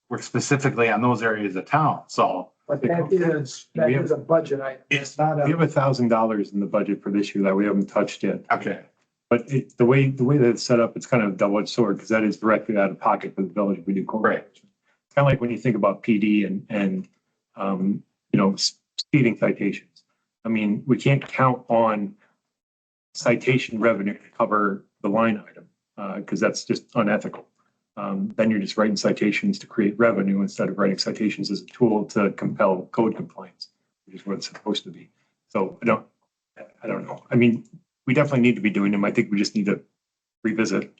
worked specifically on those areas of town. So. But that is a budget item. It's not We a. have $1,000 in the budget for this year that we haven't touched yet. Okay. But the way that it's set up, it's kind of a double-edged sword because that is directly out of pocket for the village. We do code. Right. It's kind of like when you think about PD and you know, speeding citations. I mean, we can't count on citation revenue to cover the line item because that's just unethical. Then you're just writing citations to create revenue instead of writing citations as a tool to compel code compliance, which is what it's supposed to be. So I don't know. I mean, we definitely need to be doing them. I think we just need to revisit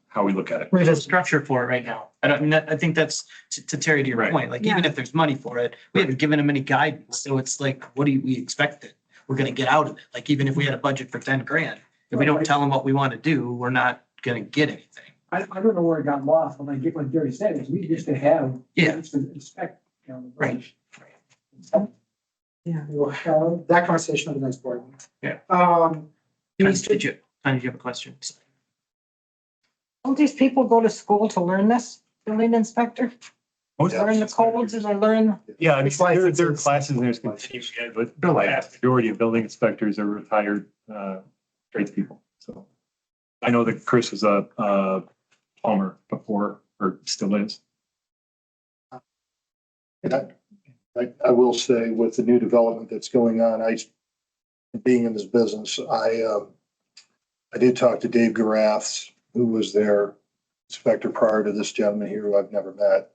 how we look at it. There's a structure for it right now. I think that's to Terry, to your Right. point, like even if there's money for it, we haven't given them any guidance. So it's like, what do we expect it? We're gonna get out of it. Like even if we had a budget for 10 grand, if we don't tell them what we want to do, we're not gonna get anything. I don't know where it got lost when I get what Jerry said, is we used to have. Yeah. Inspect, you know. Right. Yeah. That conversation on the next board. Yeah. Denise, Did you have a question? Don't these people go to school to learn this, building inspector? Learn the codes and they learn, Yeah, I mean, It's like there are it's- classes and there's continuing ed, but the vast majority of building inspectors are retired tradespeople. So I know that Chris was a plumber before, or still is. I will say with the new development that's going on, being in this business, I did talk to Dave Garaths, who was their inspector prior to this gentleman here who I've never met.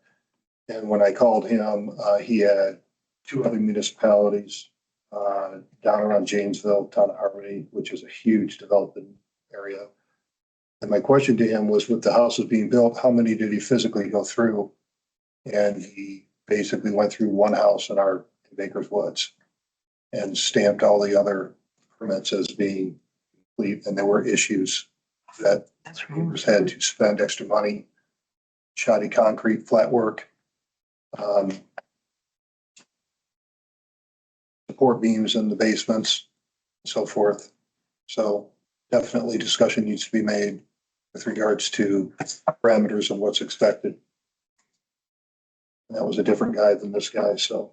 And when I called him, he had 2 other municipalities down around Janesville, town of Harmony, which is a huge development area. And my question to him was, with the houses being built, how many did he physically go through? And he basically went through one house in Baker's Woods and stamped all the other permits as being complete. And there were issues that neighbors had to spend extra money, shoddy concrete, flat work, support beams in the basements, and so forth. So definitely discussion needs to be made with regards to parameters of what's expected. And that was a different guy than this guy, so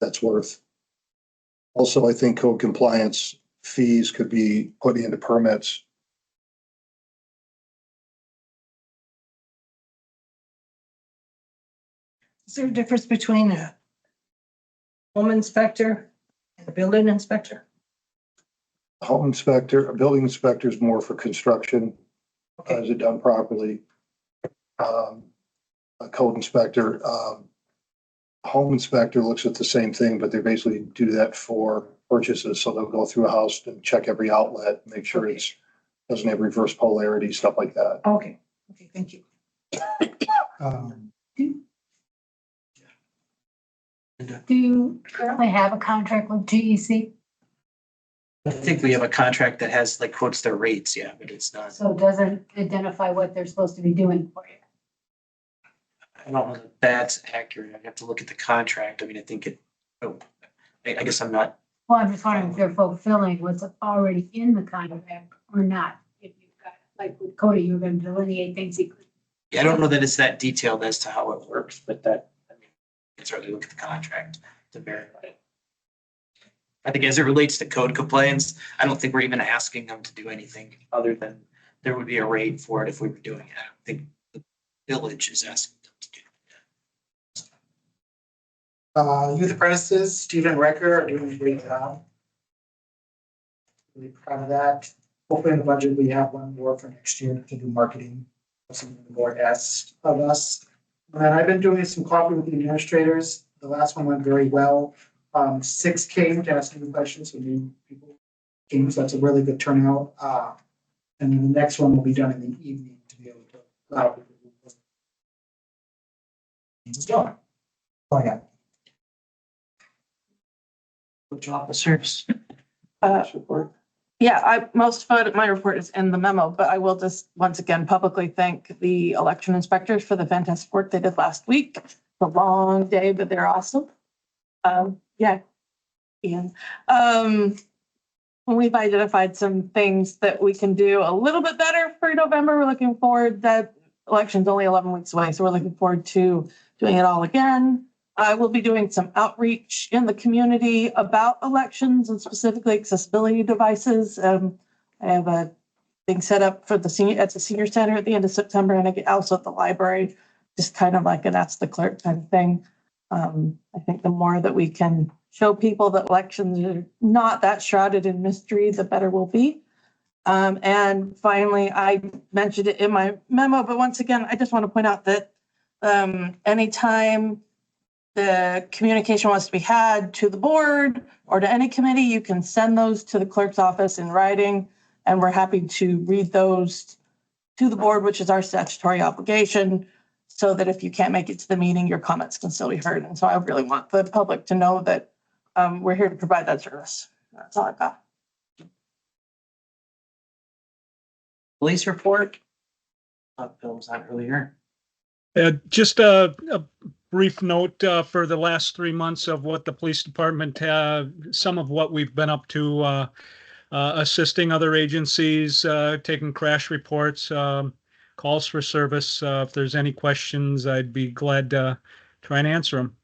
that's worth. Also, I think code compliance fees could be put into permits. Is there a difference between a home inspector and a building inspector? A home inspector, a building inspector is more for construction. Is it done properly? A code inspector, home inspector looks at the same thing, but they basically do that for purchases. So they'll go through a house and check every outlet, make sure it's, doesn't have reverse polarity, stuff like that. Okay, okay, thank you. Do you currently have a contract with GEC? I think we have a contract that has like quotes their rates, yeah, but it's not, So it doesn't identify what they're supposed to be doing for you? I don't know that that's accurate. I'd have to look at the contract. I mean, I think it, oh, I guess I'm not, Well, I'm just wondering if they're fulfilling what's already in the contract or not. If you've got, like with Cody, you're gonna delineate things he could. I don't know that it's that detailed as to how it works, but that, I mean, you can certainly look at the contract to verify it. I think as it relates to code compliance, I don't think we're even asking them to do anything other than there would be a rate for it if we were doing it. I don't think the village is asking them to do it. Youth apprentices, Stephen Recker are doing a great job. Really proud of that. Hopefully in the budget, we have one more for next year to do marketing. Something the board asks of us. And I've been doing some coffee with the administrators. The last one went very well. 6 came to ask me questions, so new people came, so that's a really good turnout. And then the next one will be done in the evening to be able to allow people to. Just going. Oh, yeah. Which officers? Yeah, most of my report is in the memo, but I will just once again publicly thank the election inspectors for the fantastic work they did last week. It's a long day, but they're awesome. Yeah, Ian. We've identified some things that we can do a little bit better for November. We're looking forward, that election's only 11 weeks away, so we're looking forward to doing it all again. I will be doing some outreach in the community about elections and specifically accessibility devices. I have a thing set up for the senior center at the end of September, and I get also at the library, just kind of like an Ask the Clerk kind of thing. I think the more that we can show people that elections are not that shrouded in mystery, the better we'll be. And finally, I mentioned it in my memo, but once again, I just want to point out that anytime the communication wants to be had to the board or to any committee, you can send those to the clerk's office in writing, and we're happy to read those to the board, which is our statutory obligation, so that if you can't make it to the meeting, your comments can still be heard. And so I really want the public to know that we're here to provide that service. That's all I've got. Police report? Bill was on earlier. Just a brief note for the last 3 months of what the police department, some of what we've been up to, assisting other agencies, taking crash reports, calls for service. If there's any questions, I'd be glad to try and answer them.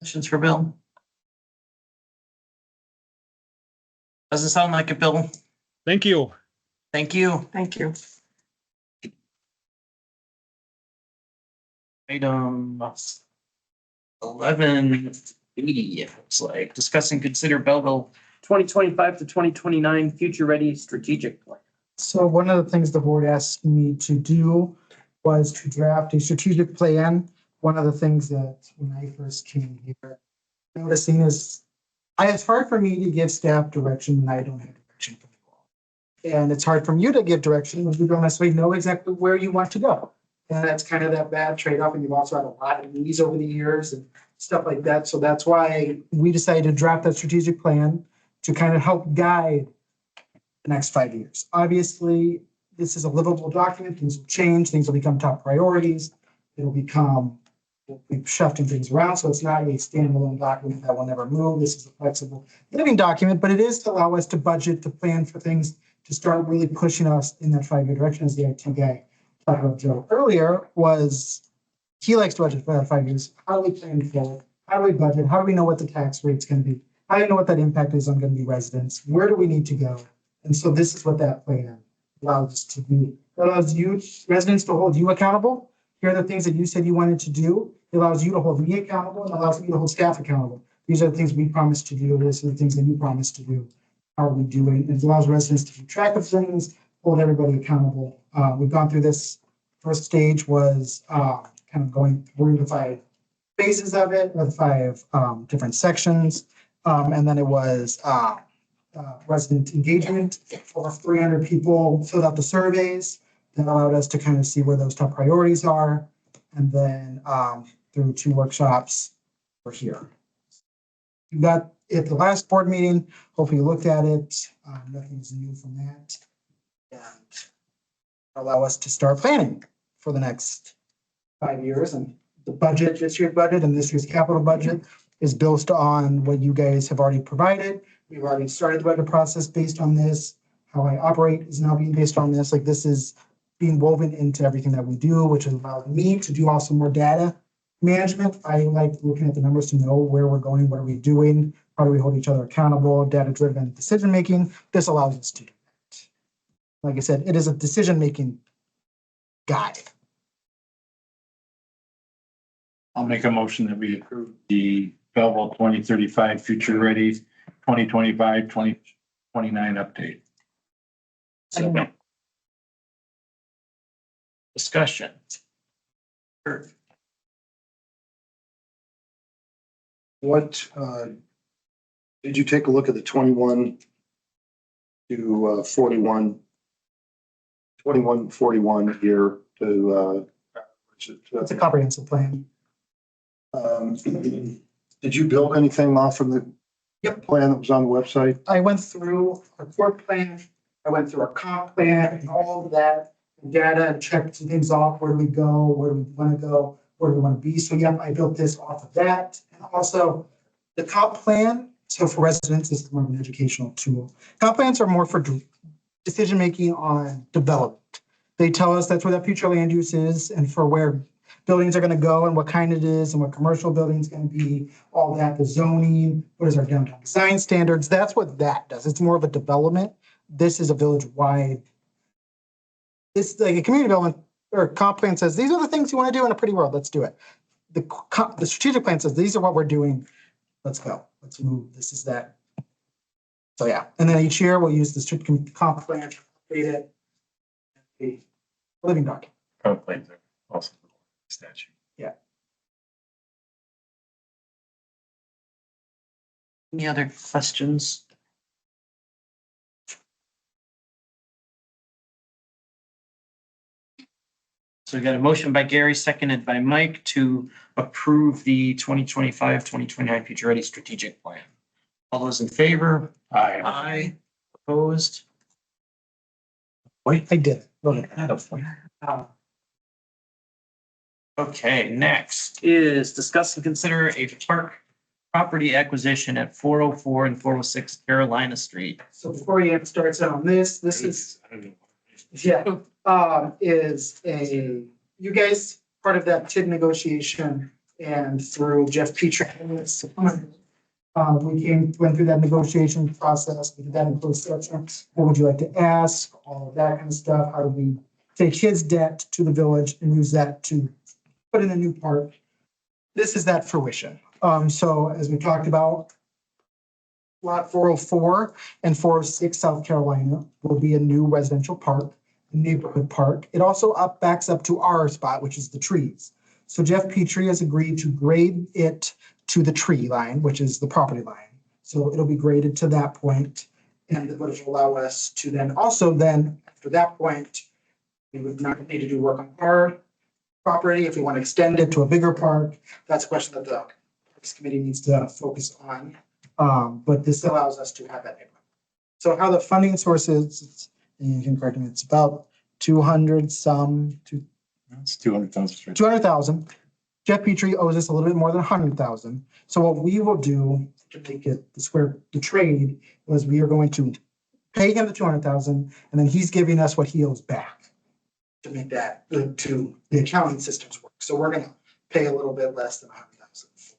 Questions for Bill? Doesn't sound like it, Bill. Thank you. Thank you. Thank you. Item 11B, it looks like, discuss and consider Belleville 2025 to 2029 future ready strategic plan. So one of the things the board asked me to do was to draft a strategic plan. One of the things that when I first came here, noticing is it's hard for me to give staff direction when I don't have direction from you all. And it's hard for you to give direction when you don't necessarily know exactly where you want to go. And that's kind of that bad trade-off. And you've also had a lot of needs over the years and stuff like that. So that's why we decided to draft that strategic plan to kind of help guide the next 5 years. Obviously, this is a livable document. Things will change. Things will become top priorities. We'll be shifting things around. So it's not a standalone document that will never move. This is a flexible living document, but it is to allow us to budget, to plan for things to start really pushing us in that 5-year direction, as the IT guy talked about Joe earlier, was he likes to budget for that 5 years. How do we plan forward? How do we budget? How do we know what the tax rate's gonna be? How do you know what that impact is on gonna be residents? Where do we need to go? And so this is what that plan allows us to do. It allows you residents to hold you accountable. Here are the things that you said you wanted to do. It allows you to hold me accountable and allows me to hold staff accountable. These are the things we promised to do. These are the things that you promised to do. How are we doing? It allows residents to keep track of things, hold everybody accountable. We've gone through this. First stage was kind of going through the 5 phases of it, or the 5 different sections. And then it was resident engagement. Over 300 people filled out the surveys that allowed us to kind of see where those top priorities are. And then through 2 workshops, we're here. You got at the last board meeting, hopefully you looked at it. Nothing's new from that. And allow us to start planning for the next 5 years. And the budget, this year's budget and this year's capital budget is built on what you guys have already provided. We've already started the budget process based on this. How I operate is now being based on this. Like, this is being woven into everything that we do, which allows me to do also more data management. I like looking at the numbers to know where we're going, what are we doing, how do we hold each other accountable, data-driven decision-making. This allows us to do that. Like I said, it is a decision-making guide. I'll make a motion that we approve the Belleville 2035 Future Ready 2025, 2029 update. Second. Discussion. Sure. What, did you take a look at the 21 to 41, 2141 here to, It's a comprehensive plan. did you build anything off of the plan that was on the website? I went through our work plan, I went through our comp plan and all of that data and checked some things off. Where do we go? Where do we want to go? Where do we want to be? So yeah, I built this off of that. And also the comp plan. So for residents, this is more of an educational tool. Comp plans are more for decision-making on development. They tell us that's where that future land use is and for where buildings are going to go and what kind it is and what commercial buildings going to be, all that, the zoning, what is our downtown design standards. That's what that does. It's more of a development. This is a village-wide. It's like a community development or comp plan says, these are the things you want to do in a pretty world. Let's do it. The strategic plan says, these are what we're doing. Let's go. Let's move. This is that. So yeah. And then each year we'll use the strategic comp plan to update it. A living document. Comp plans are also statute. Yeah. Any other questions? So we got a motion by Gary, seconded by Mike to approve the 2025-2029 Future Ready Strategic Plan. All those in favor? Aye. Aye. Opposed? Wait, I did. Okay, next is discuss and consider a park property acquisition at 404 and 406 Carolina Street. So before you get started on this is, yeah, is a, you guys, part of that TID negotiation and through Jeff Petrie. Went through that negotiation process, we did that in closed session. What would you like to ask? All of that kind of stuff. How do we take his debt to the village and use that to put in a new park? This is that fruition. So as we talked about, lot 404 and 406 South Carolina will be a new residential park, a neighborhood park. It also backs up to our spot, which is the trees. So Jeff Petrie has agreed to grade it to the tree line, which is the property line. So it'll be graded to that point, and it will allow us to then also after that point, we would not need to do work on our property. If we want to extend it to a bigger park, that's a question that the Parks Committee needs to focus on. But this allows us to have that neighborhood. So how the funding source is, and you can correct me, it's about 200 some, It's 200,000. 200,000. Jeff Petrie owes us a little bit more than 100,000. So what we will do to make it the trade was we are going to pay him the 200,000, and then he's giving us what he owes back to make that, to the accounting systems work. So we're gonna pay a little bit less than 100,000 for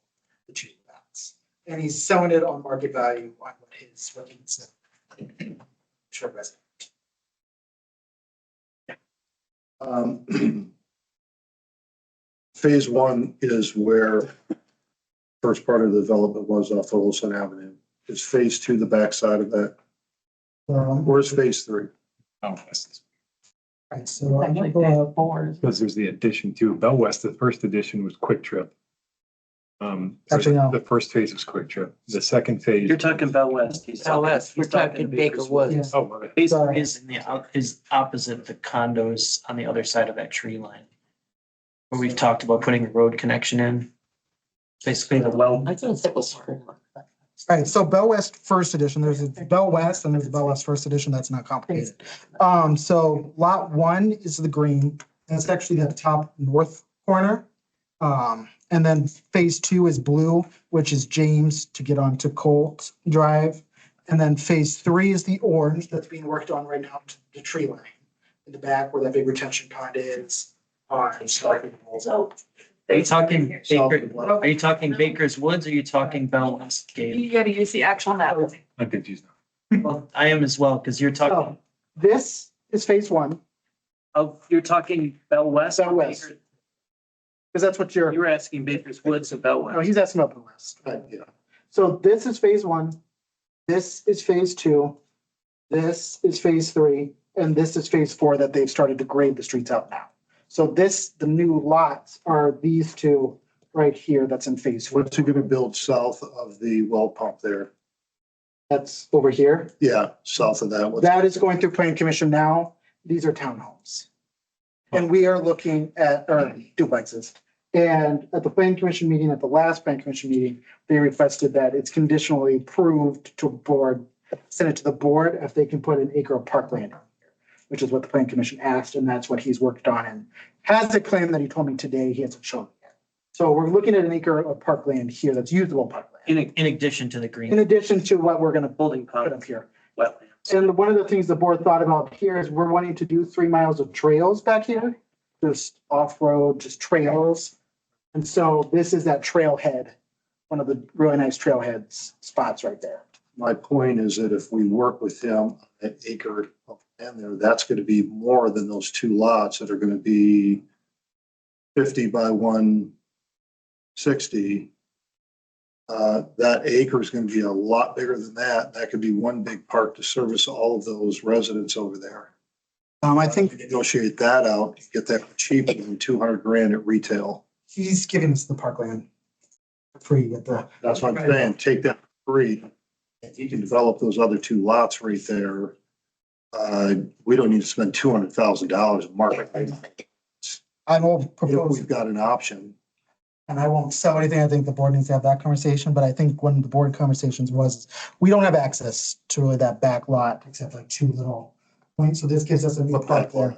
the two lots. And he's selling it on market value on what he said. Sure, resident. Phase one is where first part of the development was off Olson Avenue. Is phase two the backside of that? Where's phase three? Oh, Right, so I'm gonna Actually, go up. because there's the addition to Bell West. The first addition was Quick Trip. Actually, no. The first phase was Quick Trip. The second phase. You're talking Bell West. Bell West, we're talking Baker Woods. Oh, okay. Phase Sorry. three Is in the, is opposite the condos on the other side of that tree line. Where we've talked about putting a road connection in. Basically the well. I thought that was four. All right, so Bell West First Edition, there's a Bell West and there's a Bell West First Edition, that's not complicated. So lot one is the green, that's actually the top north corner. And then phase two is blue, which is James to get onto Colt Drive. And then phase three is the orange that's being worked on right now to the tree line in the back where that big retention pond is. So are you talking Baker, are you talking Baker's Woods or are you talking Bell West Gate? You gotta use the actual map. I'm confused now. Well, I am as well, because you're talking, So this is phase one, Oh, you're talking Bell West? Bell West. Baker- because that's what You were asking Baker's Woods or Bell no, West? he's asking about Bell West. Yeah. So this is phase one, this is phase two, this is phase three, and this is phase four that they've started to grade the streets out now. So the new lots are these two right here, that's in phase four. What's he gonna build south of the well pump there? That's over here. Yeah, south of that. What's- That is going through planning commission now. These are townhomes. And we are looking at, or duplexes. And at the planning commission meeting, at the last planning commission meeting, they requested that it's conditionally approved to board, send it to the board if they can put an acre of parkland in here, which is what the planning commission asked, and that's what he's worked on and has a claim that he told me today he hasn't shown me yet. So we're looking at an acre of parkland here that's usable parkland, in addition to the in green. addition to what we're gonna Holding put up pond, here. wetlands. And one of the things the board thought about here is we're wanting to do 3 miles of trails back here, just off-road, just trails. And so this is that trailhead, one of the really nice trailheads spots right there. My point is that if we work with him on that acre of land there, that's gonna be more than those two lots that are gonna be 50 by 160. That acre is gonna be a lot bigger than that. That could be one big park to service all of those residents over there. I think Negotiate that out, get that cheaper than 200 grand at retail. he's giving us the parkland for free at the. That's what I'm saying, take that for free. If you can develop those other two lots right there, we don't need to spend $200,000 in market. I will If propose, we've got an option. and I won't sell anything. I think the board needs to have that conversation, but I think one of the board conversations was, we don't have access to really that back lot except like two little points. So this gives us a new park there.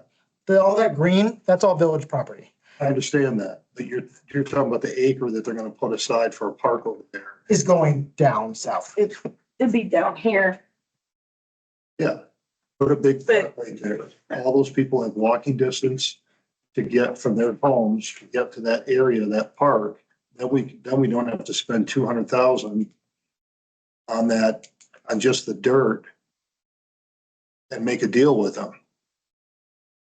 All that green, that's all village property. I understand that, but you're talking about the acre that they're gonna put aside for a park over there. Is going down south. It'd be down here. Yeah, put a big park right there. All those people have walking distance to get from their homes, to get to that area, that park. Then we don't have to spend 200,000 on that, on just the dirt and make a deal with them.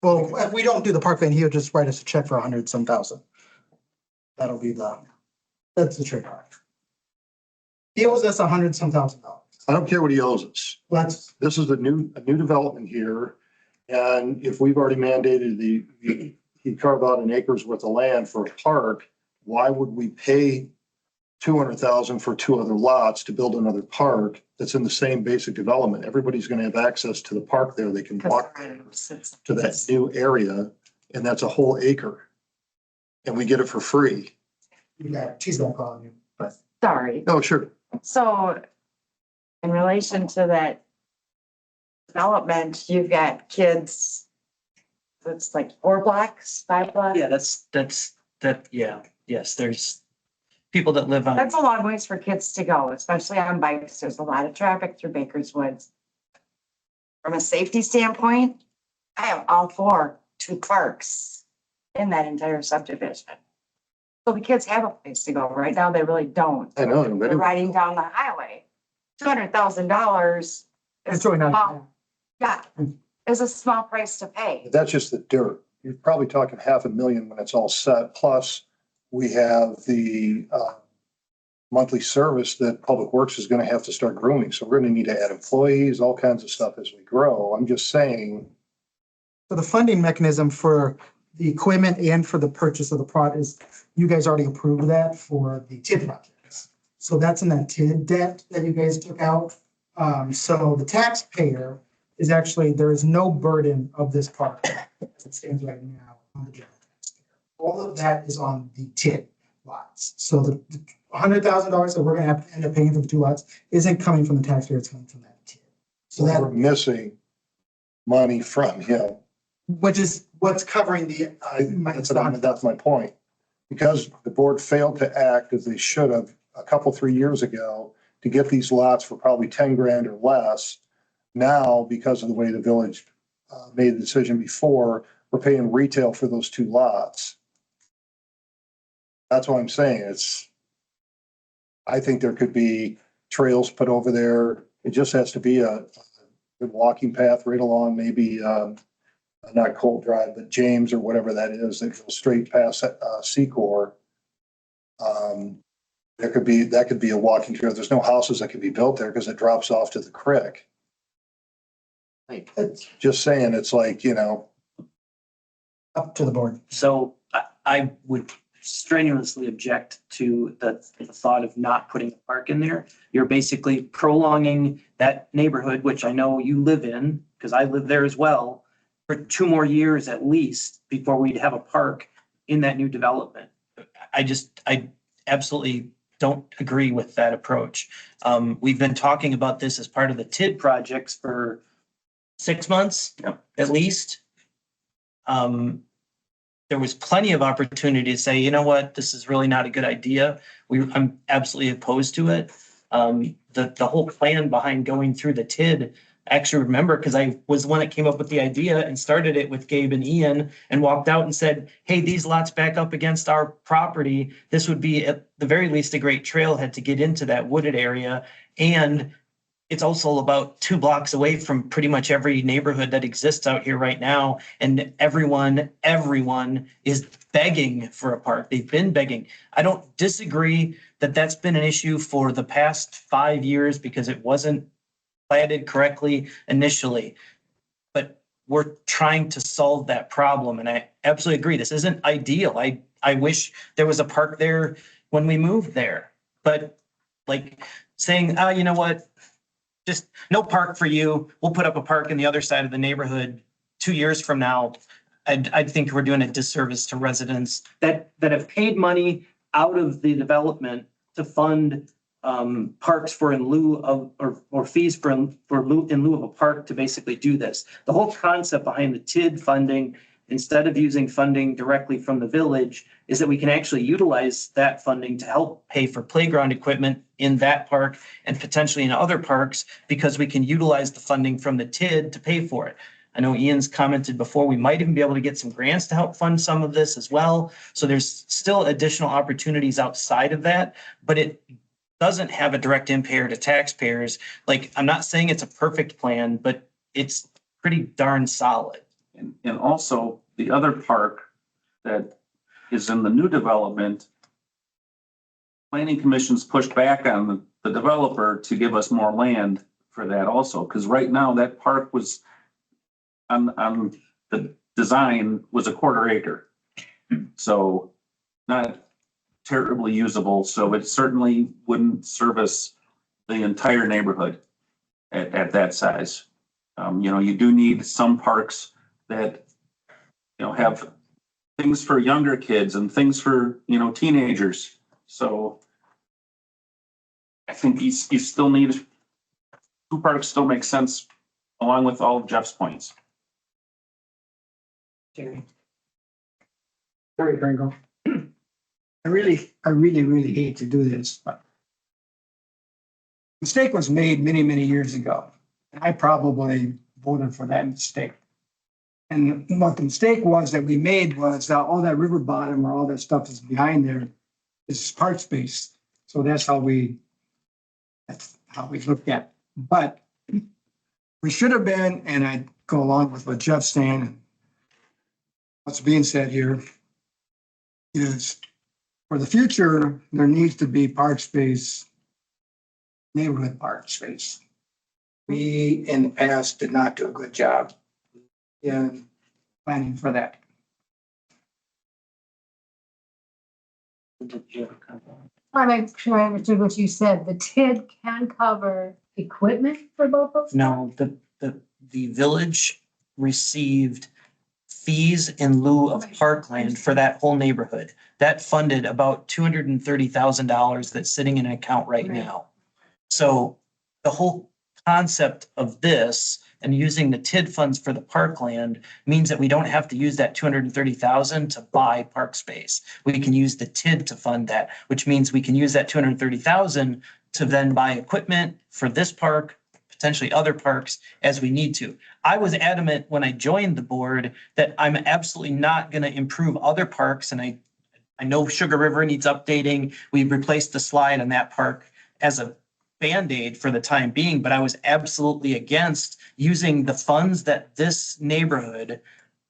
Well, if we don't do the parkland, he'll just write us a check for 100-some thousand. That'll be that's the trade-off. He owes us 100-some thousand dollars. I don't care what he owes us. This is a new development here. And if we've already mandated he carve out an acre's worth of land for a park, why would we pay 200,000 for two other lots to build another park that's in the same basic development? Everybody's gonna have access to the park there. They can walk to that new area, and that's a whole acre. And we get it for free. Yeah, she's gonna call you. Sorry. Oh, sure. So in relation to that development, you've got kids, it's like 4 blocks, 5 blocks? Yeah, Yes, there's people that live on. That's a long ways for kids to go, especially on bikes. There's a lot of traffic through Baker's Woods. from a safety standpoint, I am all for 2 parks in that entire subdivision. So the kids have a place to go. Right now, they really don't. I know, They're riding down the highway. $200,000 It's really not. yeah, is a small price to pay. that's just the dirt. You're probably talking 500,000 when it's all set. Plus, we have the monthly service that Public Works is gonna have to start grooming. So we're gonna need to add employees, all kinds of stuff as we grow. I'm just saying, So the funding mechanism for the equipment and for the purchase of the product is, you guys already approved that for the TID projects. So that's in that TID debt that you guys took out. So the taxpayer is actually, there is no burden of this park as it stands right now on the general taxpayer. All of that is on the TID lots. So the $100,000 that we're gonna have to end up paying for the 2 lots isn't coming from the taxpayer, it's coming from that TID. So that, we're missing money from him. which is what's covering the. That's my point. Because the board failed to act as they should have a couple, 3 years ago to get these lots for probably 10 grand or less. Now, because of the way the village made the decision before, we're paying retail for those 2 lots. That's what I'm saying. I think there could be trails put over there. It just has to be a good walking path right along, maybe, not Colt Drive, but James or whatever that is, that goes straight past Secor. That could be a walking trail. There's no houses that can be built there because it drops off to the creek. Just saying, it's like, Up to the board. So I would strenuously object to the thought of not putting a park in there. You're basically prolonging that neighborhood, which I know you live in, because I live there as well, for 2 more years at least before we'd have a park in that new development. I absolutely don't agree with that approach. We've been talking about this as part of the TID projects for 6 months, at least. There was plenty of opportunity to say, you know what, this is really not a good idea. I'm absolutely opposed to it. The whole plan behind going through the TID, I actually remember because I was the one that came up with the idea and started it with Gabe and Ian and walked out and said, hey, these lots back up against our property. This would be at the very least a great trailhead to get into that wooded area. And it's also about 2 blocks away from pretty much every neighborhood that exists out here right now. And everyone is begging for a park. They've been begging. I don't disagree that that's been an issue for the past 5 years because it wasn't planted correctly initially. But we're trying to solve that problem. And I absolutely agree. This isn't ideal. I wish there was a park there when we moved there. But like saying, you know what? Just no park for you. We'll put up a park in the other side of the neighborhood 2 years from now. I think we're doing a disservice to residents that have paid money out of the development to fund parks for in lieu of, or fees in lieu of a park to basically do this. The whole concept behind the TID funding, instead of using funding directly from the village, is that we can actually utilize that funding to help pay for playground equipment in that park and potentially in other parks, because we can utilize the funding from the TID to pay for it. I know Ian's commented before, we might even be able to get some grants to help fund some of this as well. So there's still additional opportunities outside of that, but it doesn't have a direct impact to taxpayers. Like, I'm not saying it's a perfect plan, but it's pretty darn solid. And also the other park that is in the new development, planning commissions pushed back on the developer to give us more land for that also. Because right now that park was on the design was a 1/4 acre. So not terribly usable. So it certainly wouldn't service the entire neighborhood at that size. You do need some parks that, have things for younger kids and things for, teenagers. So I think you still need, 2 parks still make sense along with all of Jeff's points. Terry Kringle. I really hate to do this, but mistake was made many, many years ago. I probably voted for that mistake. And what the mistake was that we made was all that river bottom or all that stuff is behind there is park space. So that's how we looked at it. But we should have been, and I go along with what Jeff's saying, and what's being said here is for the future, there needs to be park space, neighborhood park space. We in the past did not do a good job in planning for that. I make sure I understood what you said. The TID can cover equipment for both those? No, the village received fees in lieu of parkland for that whole neighborhood. That funded about $230,000 that's sitting in an account right now. So the whole concept of this and using the TID funds for the parkland means that we don't have to use that 230,000 to buy park space. We can use the TID to fund that, which means we can use that 230,000 to then buy equipment for this park, potentially other parks as we need to. I was adamant when I joined the board that I'm absolutely not going to improve other parks. And I know Sugar River needs updating. We replaced the slide on that park as a Band-Aid for the time being, but I was absolutely against using the funds that this neighborhood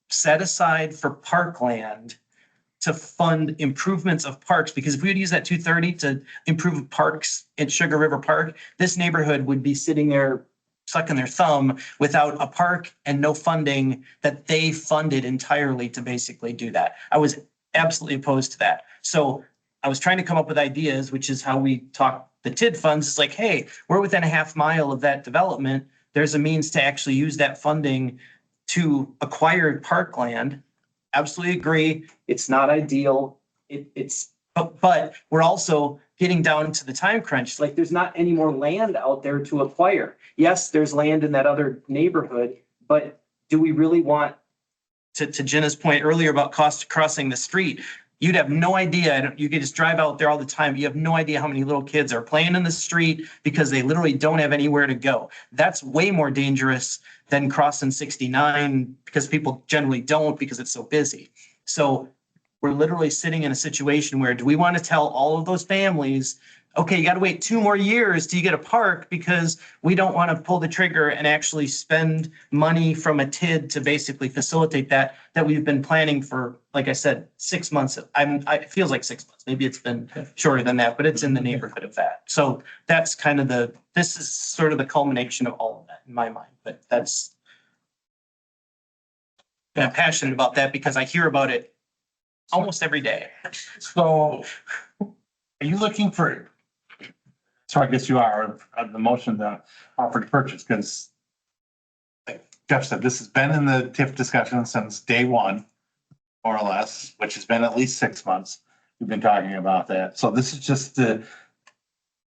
set aside for parkland to fund improvements of parks, because if we would use that 230 to improve parks in Sugar River Park, this neighborhood would be sitting there sucking their thumb without a park and no funding that they funded entirely to basically do that. I was absolutely opposed to that. So I was trying to come up with ideas, which is how we talk the TID funds. It's like, hey, we're within a half mile of that development. There's a means to actually use that funding to acquire parkland. Absolutely agree. It's not ideal. But we're also getting down to the time crunch. Like there's not any more land out there to acquire. Yes, there's land in that other neighborhood, but do we really want to Jenna's point earlier about cost of crossing the street? You'd have no idea. You could just drive out there all the time. You have no idea how many little kids are playing in the street because they literally don't have anywhere to go. That's way more dangerous than crossing 69 because people generally don't because it's so busy. So we're literally sitting in a situation where do we want to tell all of those families, okay, you got to wait 2 more years till you get a park because we don't want to pull the trigger and actually spend money from a TID to basically facilitate that we've been planning for, like I said, 6 months. It feels like 6 months. Maybe it's been shorter than that, but it's in the neighborhood of that. So that's kind of this is sort of the culmination of all of that in my mind, but I'm passionate about that because I hear about it almost every day. So are you looking for, so I guess you are, the motion to offer to purchase, because like Jeff said, this has been in the TIF discussion since day one, more or less, which has been at least 6 months. We've been talking about that. So this is just to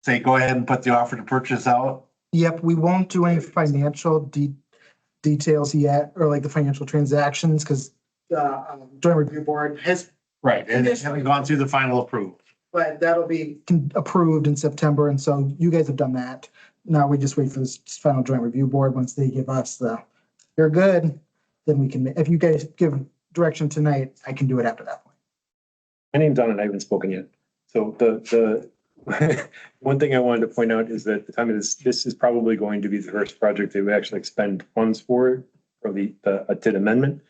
say, go ahead and put the offer to purchase out. Yep, we won't do any financial details yet, or like the financial transactions, because joint review board has, Right, and it hasn't gone through the final approval. but that'll be approved in September, and so you guys have done that. Now we just wait for this final joint review board. Once they give us you're good, then we can, if you guys give direction tonight, I can do it after that point. My name's Don and I haven't spoken yet. So the one thing I wanted to point out is that at the time of this is probably going to be the first project that we actually expend funds for the TID amendment.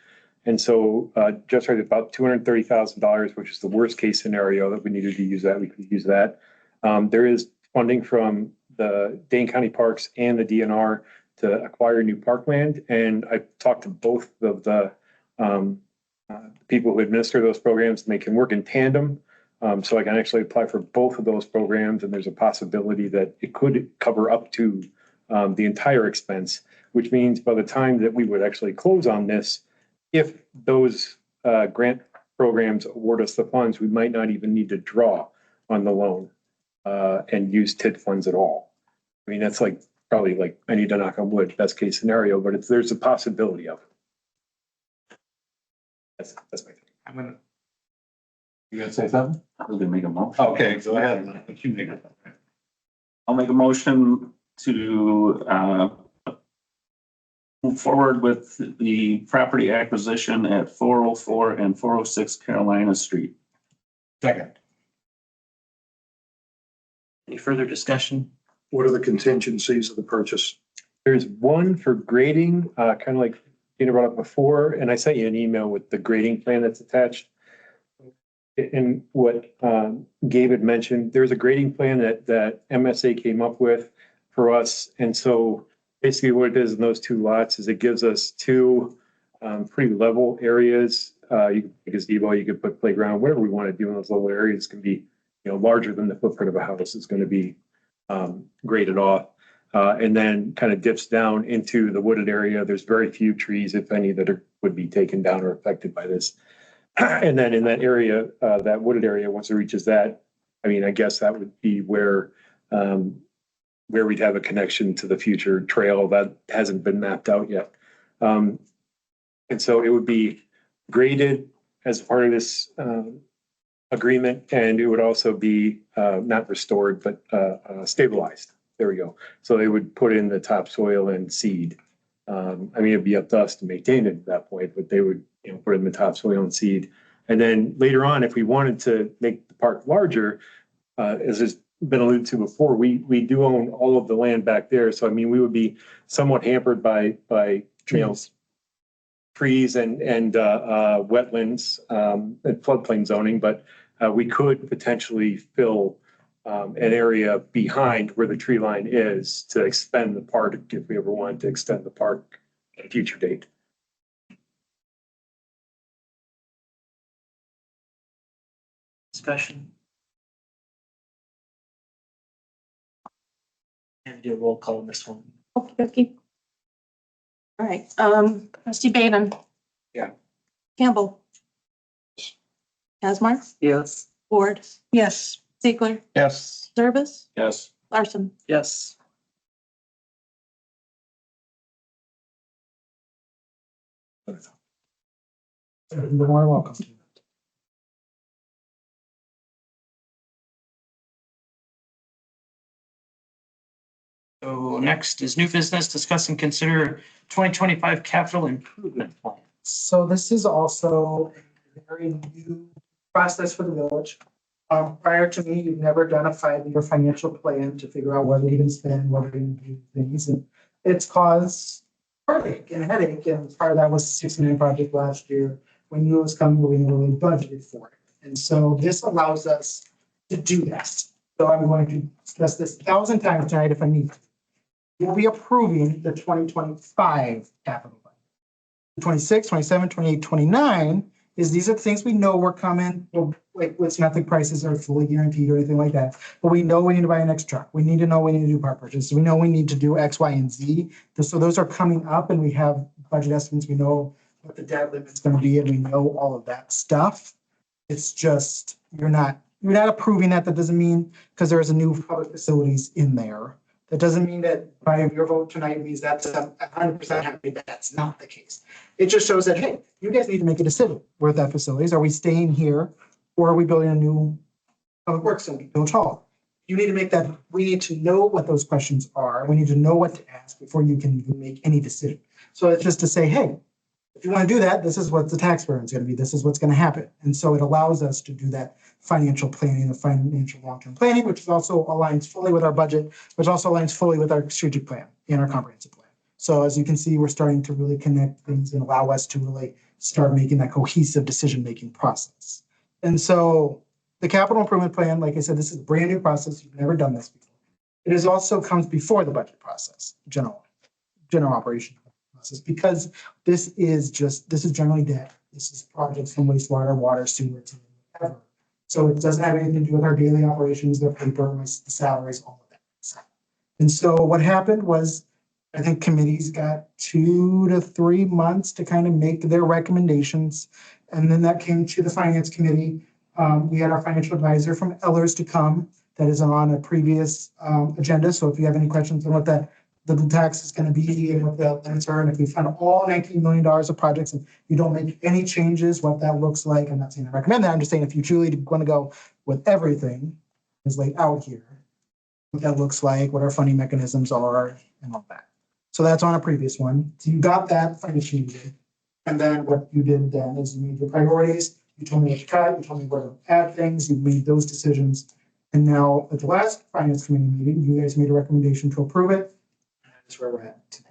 And so just right about $230,000, which is the worst case scenario that we needed to use that. We could use that. There is funding from the Dane County Parks and the DNR to acquire new parkland. And I talked to both of the people who administer those programs, and they can work in tandem. So I can actually apply for both of those programs, and there's a possibility that it could cover up to the entire expense, which means by the time that we would actually close on this, if those grant programs award us the funds, we might not even need to draw on the loan and use TID funds at all. I mean, that's probably I need to knock on wood, best case scenario, but there's a possibility of it. That's my thing. You gonna say something? I was gonna make a motion. Okay, go ahead. You make it. I'll make a motion to move move forward with the property acquisition at 404 and 406 Carolina Street. Second. Any further discussion? What are the contingencies of the purchase? There's one for grading, kind of like Tina brought up before, and I sent you an email with the grading plan that's attached. And what Gabe had mentioned, there's a grading plan that MSA came up with for us. And so basically what it is in those two lots is it gives us two pretty level areas. You can put gazebo, you could put playground, whatever we want to do in those level areas can be, larger than the footprint of a house is going to be graded off. And then kind of dips down into the wooded area. There's very few trees, if any, that would be taken down or affected by this. And then in that area, that wooded area, once it reaches that, I guess that would be where we'd have a connection to the future trail that hasn't been mapped out yet. And so it would be graded as part of this agreement, and it would also be not restored, but stabilized. There we go. So they would put in the topsoil and seed. It'd be up to us to maintain it at that point, but they would, put in the topsoil and seed. And then later on, if we wanted to make the park larger, as has been alluded to before, we do own all of the land back there. So, we would be somewhat hampered by trees and wetlands and floodplain zoning, but we could potentially fill an area behind where the tree line is to expand the park if we ever wanted to extend the park at a future date. Discussion? And do a roll call on this one. Okay. All right, trustee Baden. Yeah. Campbell. Asmar, Yes. Ford, Yes. Ziegler, Yes. Service, Yes. Larson. Yes. You're more welcome. So next is new business, discuss and consider 2025 capital improvement plan. So this is also a very new process for the village. Prior to me, you've never done a 5-year financial plan to figure out whether you can spend, whether you can do things. And it's caused heartache and headache. And part of that was the 69 project last year when you was coming, we really budgeted for it. And so this allows us to do that. So I'm going to discuss this 1,000 times tonight if I need to. We'll be approving the 2025 capital budget. 26, 27, 28, 29 is these are the things we know we're coming. Well, like it's not the prices are fully guaranteed or anything like that, but we know we need to buy an next truck. We need to know we need to do part purchases. We know we need to do X, Y, and Z. So those are coming up and we have budget estimates. We know what the debt limit's going to be and we know all of that stuff. It's just, you're not approving that. That doesn't mean because there's a new public facilities in there. That doesn't mean that by your vote tonight means that's 100% happy. That's not the case. It just shows that, hey, you guys need to make a decision. Where that facilities, are we staying here or are we building a new public works in Village Hall? You need to make that, we need to know what those questions are. We need to know what to ask before you can even make any decision. So it's just to say, hey, if you want to do that, this is what the tax burden is going to be. This is what's going to happen. And so it allows us to do that financial planning, the financial long-term planning, which also aligns fully with our budget, which also aligns fully with our strategic plan and our comprehensive plan. So as you can see, we're starting to really connect things and allow us to really start making that cohesive decision-making process. And so the capital improvement plan, like I said, this is a brand new process. You've never done this before. It is also comes before the budget process, general operation process, because this is generally debt. This is projects from wastewater, water, sewer, to whatever. So it doesn't have anything to do with our daily operations, the paper, the salaries, all of that. And so what happened was, I think committees got 2 to 3 months to kind of make their recommendations. And then that came to the finance committee. We had our financial advisor from Ellers to come. That is on a previous agenda. So if you have any questions on what the tax is going to be and what the limits are, and if we find all $19 million of projects and you don't make any changes, what that looks like. I'm not saying I recommend that. I'm just saying if you truly want to go with everything is laid out here, what that looks like, what our funding mechanisms are, and all that. So that's on a previous one. So you got that finance committee. And then what you did then is you made your priorities. You told me what to cut, you told me where to add things, you made those decisions. And now at the last finance committee meeting, you guys made a recommendation to approve it. That's where we're at today.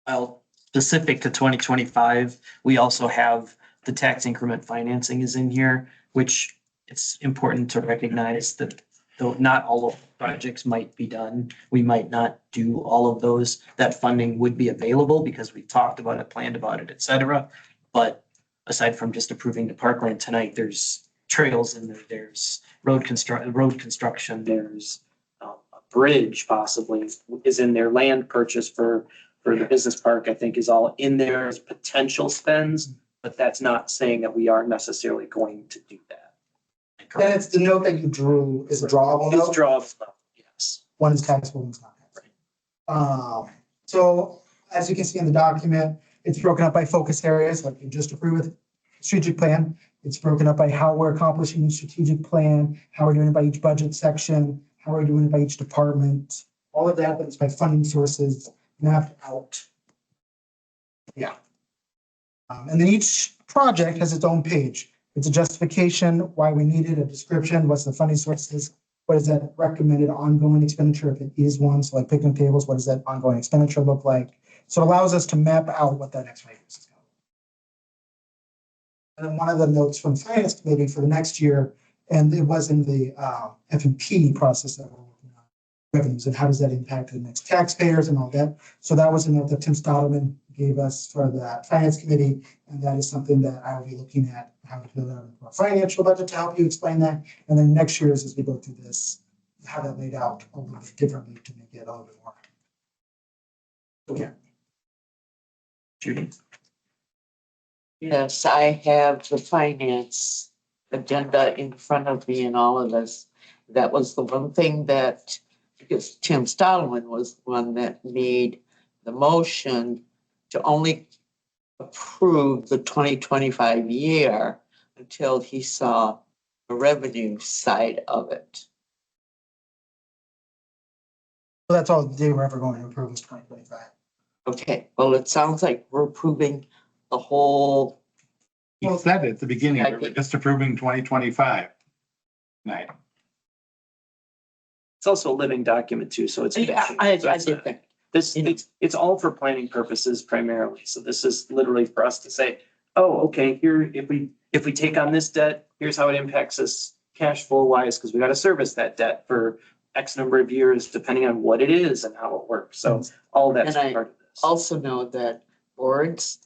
Well, specific to 2025, we also have the tax increment financing is in here, which it's important to recognize that though not all of the projects might be done, we might not do all of those. That funding would be available because we talked about it, planned about it, et cetera. But aside from just approving the parkland tonight, there's trails in there, there's road construction, there's a bridge possibly is in there, land purchase for the business park, I think is all in there as potential spends, but that's not saying that we are necessarily going to do that. And it's the note that you drew is a drawable It's note. drawable, yes. One is taxable, one's not taxable. So as you can see in the document, it's broken up by focus areas, like you just approved with strategic plan. It's broken up by how we're accomplishing the strategic plan, how we're doing it by each budget section, how we're doing it by each department. All of that, but it's by funding sources mapped out. Yeah. And then each project has its own page. It's a justification, why we need it, a description, what's the funding sources, what is that recommended ongoing expenditure if it is one, so like picnic tables, what does that ongoing expenditure look like? So it allows us to map out what that next 5 years is going to be. And then one of the notes from the finance committee for the next year, and it was in the F&P process that we're working on, revenues and how does that impact the next taxpayers and all that. So that was a note that Tim Stottleman gave us for the finance committee, and that is something that I will be looking at how to build out a financial budget to help you explain that. And then next year, as we go through this, how that laid out a little bit differently to make it a little bit more. Okay. Judy? Yes, I have the finance agenda in front of me and all of this. That was the one thing that, because Tim Stottleman was the one that made the motion to only approve the 2025 year until he saw the revenue side of it. So that's all they were ever going to approve is 2025. Okay, well, it sounds like we're approving the whole. He said it at the beginning, we were just approving 2025. Right. It's also a living document too, so it's. Yeah, I did think. This, it's all for planning purposes primarily. So this is literally for us to say, oh, okay, here, if we take on this debt, here's how it impacts us cash flow wise, because we got to service that debt for X number of years, depending on what it is and how it works. So all that's And I part of this. also know that boards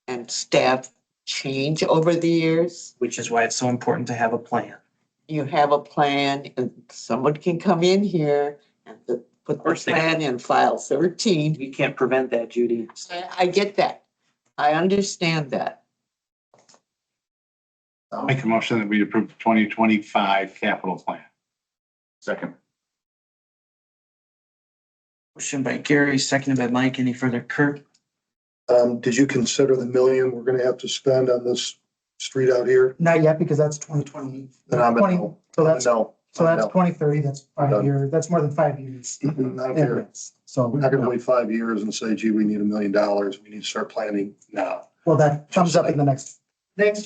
and staff change over the years. Which is why it's so important to have a plan. You have a plan and someone can come in here and put the course they plan in file 13. We can't prevent that, Judy. I get that. I understand that. I'll make a motion that we approve the 2025 capital plan. Second. Motion by Gary, seconded by Mike. Any further? Kurt? Did you consider the million we're gonna have to spend on this street out here? Not yet, because that's 2020. Then I'm a 20 no. So that's, No. so that's No. 2030, that's 5 Done. years, that's more than 5 years. Not here. So, We're not gonna wait 5 years and say, gee, we need $1 million. We need to start planning now. well, that comes up in the next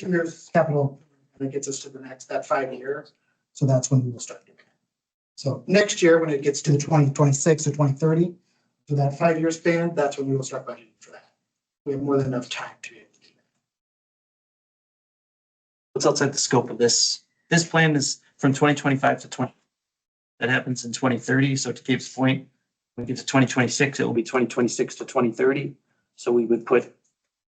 year's capital, that gets us to the next, that 5 year. So that's when we will start doing it. So next year, when it gets to the 2026 or 2030, so that 5 year span, that's when we will start budgeting for that. We have more than enough time to be able to do that. What's outside the scope of this? This plan is from 2025 to 20. That happens in 2030. So to Gabe's point, when we get to 2026, it will be 2026 to 2030. So we would put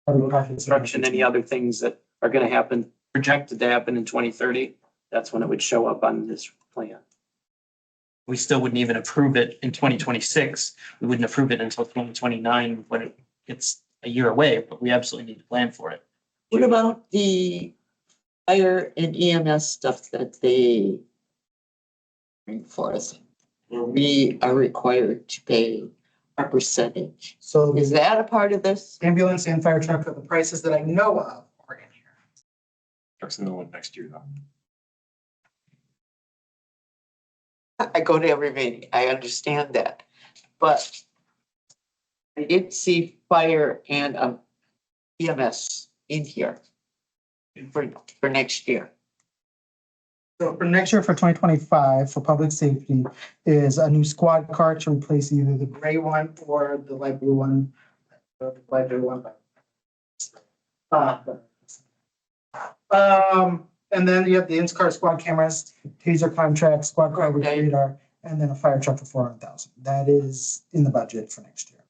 construction, any other things that are going to happen, projected to happen in 2030. That's when it would show up on this plan. We still wouldn't even approve it in 2026. We wouldn't approve it until 2029 when it gets a year away, but we absolutely need to plan for it. What about the fire and EMS stuff that they bring for us? Where we are required to pay a percentage. So Is that a part of this? ambulance and fire truck are the prices that I know of are in here. Truck's in the one next year though. I go to every meeting. I understand that. But I did see fire and EMS in here for next year. So for next year, for 2025, for public safety, is a new squad car to replace either the gray one or the light blue one. The light blue one. And then you have the in-car squad cameras, taser contract, squad car with radar, and then a fire truck for 400,000. That is in the budget for next year.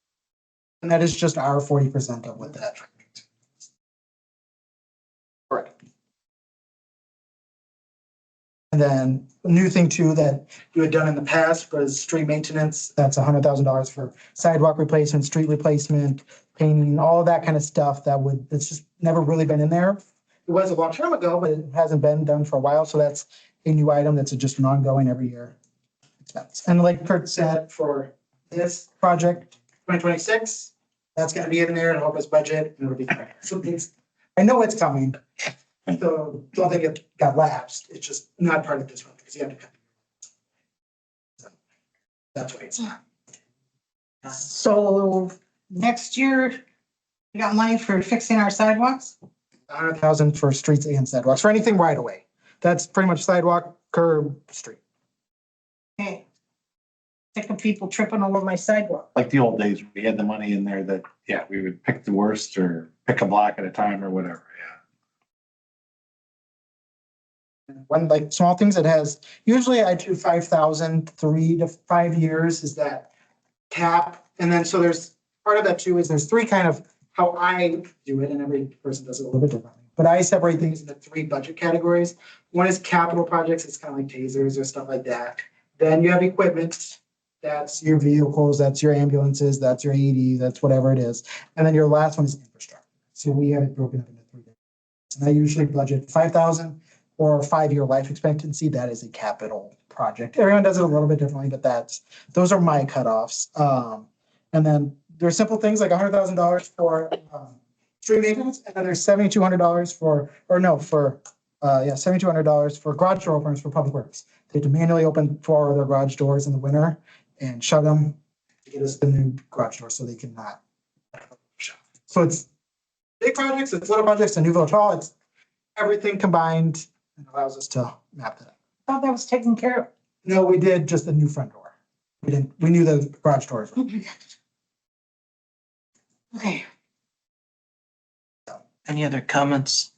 And that is just our 40% of what that. Correct. And then a new thing too that you had done in the past was street maintenance. That's $100,000 for sidewalk replacement, street replacement, painting, all of that kind of stuff that's just never really been in there. It was a long time ago, but it hasn't been done for a while. So that's a new item that's just an ongoing every year expense. And like Kurt said, for this project, 2026, that's gonna be in there and help us budget and it'll be, so I know it's coming. So don't think it got lapsed. It's just not part of this one because you have to cut. So that's why it's not. So next year, we got money for fixing our sidewalks? 100,000 for streets and sidewalks, for anything right away. That's pretty much sidewalk, curb, street. Okay. Sick of people tripping over my sidewalk. Like the old days, we had the money in there that, yeah, we would pick the worst or pick a block at a time or whatever, yeah. One like small things it has, usually I do 5,000, 3 to 5 years is that cap. And then so there's part of that too is there's three kind of how I do it and every person does it a little bit differently. But I separate things into 3 budget categories. One is capital projects, it's kind of like tasers or stuff like that. Then you have equipment, that's your vehicles, that's your ambulances, that's your AED, that's whatever it is. And then your last one is infrastructure. So we have it broken up into 3 different. And I usually budget 5,000 or a 5-year life expectancy. That is a capital project. Everyone does it a little bit differently, but those are my cutoffs. And then there's simple things like $100,000 for street maintenance, and then there's $7,200 for $7,200 for garage door openers for public works. They have to manually open 4 of their garage doors in the winter and shut them to get us the new garage door so they cannot. So it's big projects, it's little projects, a new village hall, it's everything combined and allows us to map that. I thought that was taken care of. No, we did just the new front door. We knew the garage doors. Okay. Any other comments?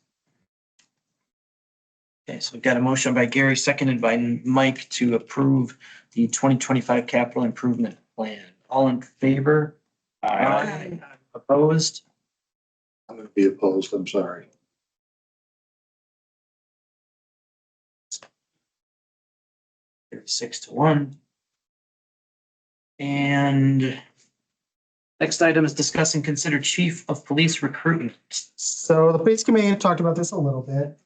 Okay, so we've got a motion by Gary, seconded by Mike to approve the 2025 capital improvement plan. All in favor? Aye. Opposed? I'm gonna be opposed, I'm sorry. Carries 6-1. And next item is discuss and consider chief of police recruitment. So the police committee talked about this a little bit.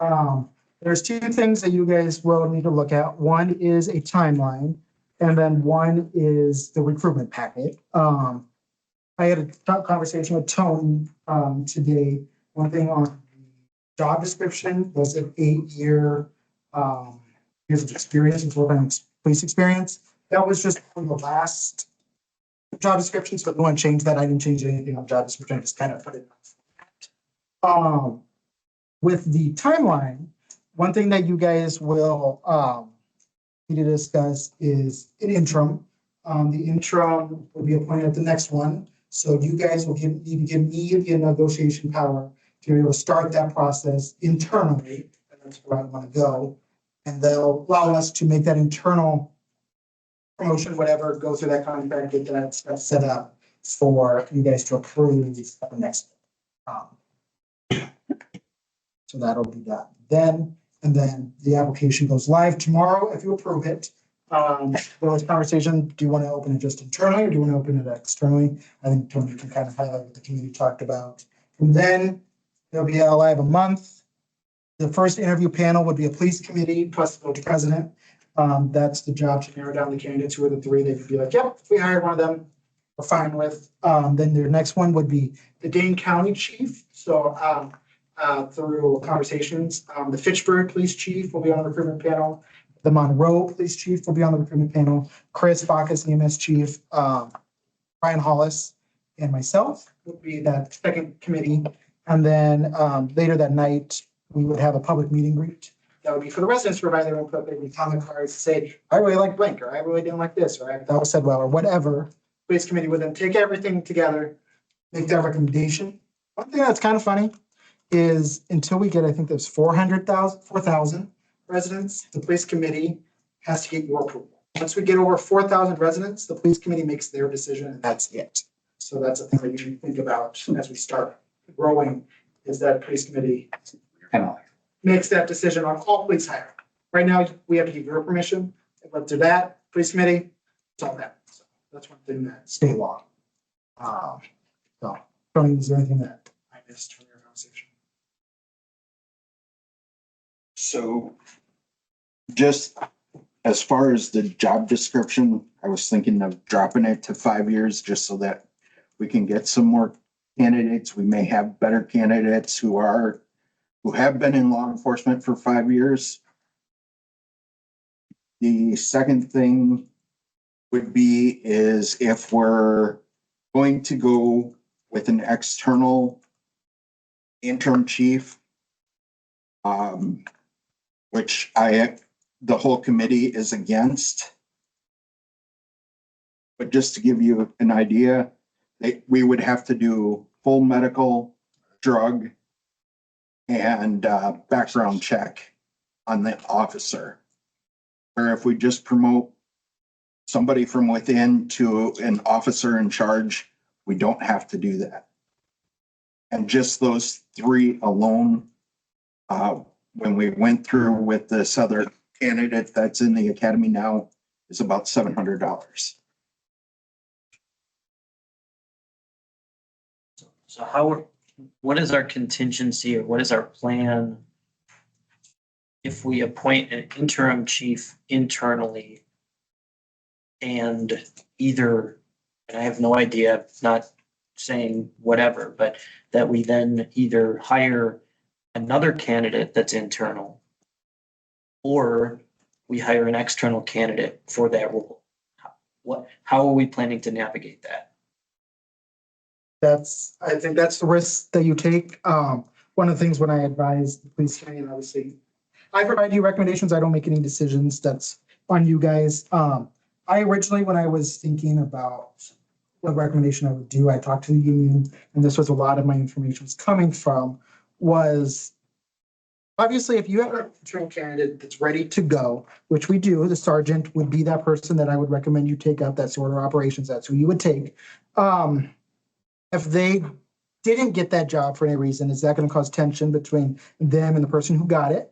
There's 2 things that you guys will need to look at. One is a timeline, and then one is the recruitment packet. I had a conversation with Tony today. One thing on the job description was an 8-year years of experience with working on police experience. That was just from the last job description, so no one changed that. I didn't change anything on job description. I just kind of put it. With the timeline, one thing that you guys will need to discuss is an interim. The interim will be appointed at the next one. So you guys will need to give me the negotiation power to be able to start that process internally. And that's where I want to go. And they'll allow us to make that internal promotion, whatever, go through that contract, get that stuff set up for you guys to approve the next. So that'll be done then, and then the application goes live tomorrow if you approve it. Those conversations, do you want to open it just internally or do you want to open it externally? I think Tony can kind of highlight what the community talked about. From then, it'll be live a month. The first interview panel would be a police committee plus the president. That's the job to narrow down the candidates who are the 3. They could be like, yep, if we hired one of them, we're fine with. Then their next one would be the Dane County chief. So through conversations, the Fitchburg police chief will be on the recruitment panel. The Monroe Police Chief will be on the recruitment panel. Chris Bacchus, EMS Chief, Brian Hollis, and myself would be that second committee. And then later that night, we would have a public meeting greet. That would be for the residents to provide their input, maybe comment cards, say, I really like blank, or I really didn't like this, or I thought it was said well, or whatever. Police committee would then take everything together, make that recommendation. One thing that's kind of funny is until we get, I think there's 4,000 residents, the police committee has to get your approval. Once we get over 4,000 residents, the police committee makes their decision and that's it. So that's a thing that you should think about as we start growing, is that police committee makes that decision on all police hiring. Right now, we have to give your permission, but to that, police committee, it's all that. So that's one thing that state law. So, Tony, is there anything that I missed from your conversation? So just as far as the job description, I was thinking of dropping it to 5 years just so that we can get some more candidates. We may have better candidates who have been in law enforcement for 5 years. The second thing would be is if we're going to go with an external interim chief, which the whole committee is against. But just to give you an idea, we would have to do full medical, drug, and background check on the officer. Where if we just promote somebody from within to an officer in charge, we don't have to do that. And just those three alone, when we went through with this other candidate that's in the academy now, is about $700. So what is our contingency or what is our plan if we appoint an interim chief internally and either, and I have no idea, not saying whatever, but that we then either hire another candidate that's internal or we hire an external candidate for that role? How are we planning to navigate that? I think that's the risk that you take. One of the things when I advise the police committee, and obviously I provide you recommendations, I don't make any decisions, that's on you guys. I originally, when I was thinking about what recommendation I would do, I talked to the union, and this was a lot of my information was coming from, was obviously if you have a interim candidate that's ready to go, which we do, the sergeant would be that person that I would recommend you take up, that's order operations, that's who you would take. If they didn't get that job for any reason, is that going to cause tension between them and the person who got it?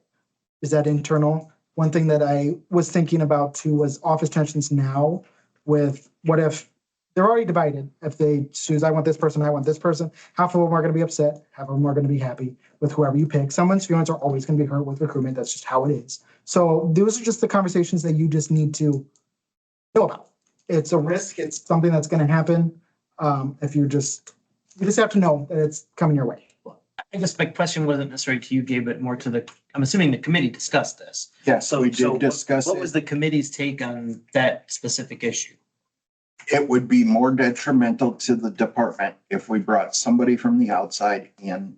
Is that internal? One thing that I was thinking about too was office tensions now with what if they're already divided? If they choose, I want this person, I want this person, half of them are going to be upset, half of them are going to be happy with whoever you pick. Someone's feelings are always going to be hurt with recruitment. That's just how it is. So those are just the conversations that you just need to know about. It's a risk. It's something that's going to happen. If you just have to know that it's coming your way. I guess my question wasn't necessarily to you, Gabe, but more to I'm assuming the committee discussed this. Yes, we did discuss it. What was the committee's take on that specific issue? It would be more detrimental to the department if we brought somebody from the outside in.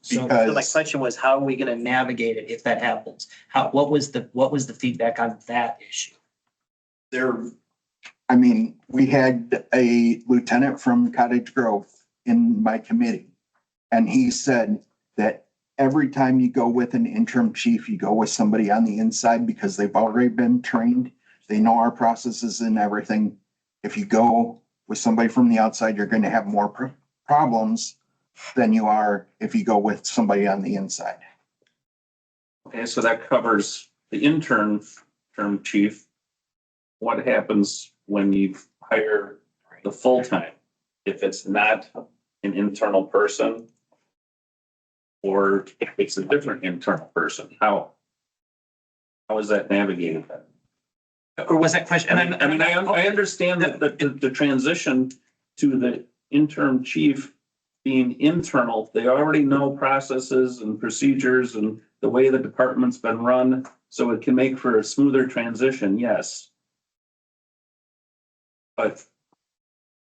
So my question was, how are we going to navigate it if that happens? What was the feedback on that issue? We had a lieutenant from Cottage Grove in my committee, and he said that every time you go with an interim chief, you go with somebody on the inside because they've already been trained. They know our processes and everything. If you go with somebody from the outside, you're going to have more problems than you are if you go with somebody on the inside. Okay, so that covers the interim chief. What happens when you hire the full-time? If it's not an internal person, or if it's a different internal person, how is that navigated then? Or was that question? I understand that the transition to the interim chief being internal, they already know processes and procedures and the way the department's been run, so it can make for a smoother transition, yes. But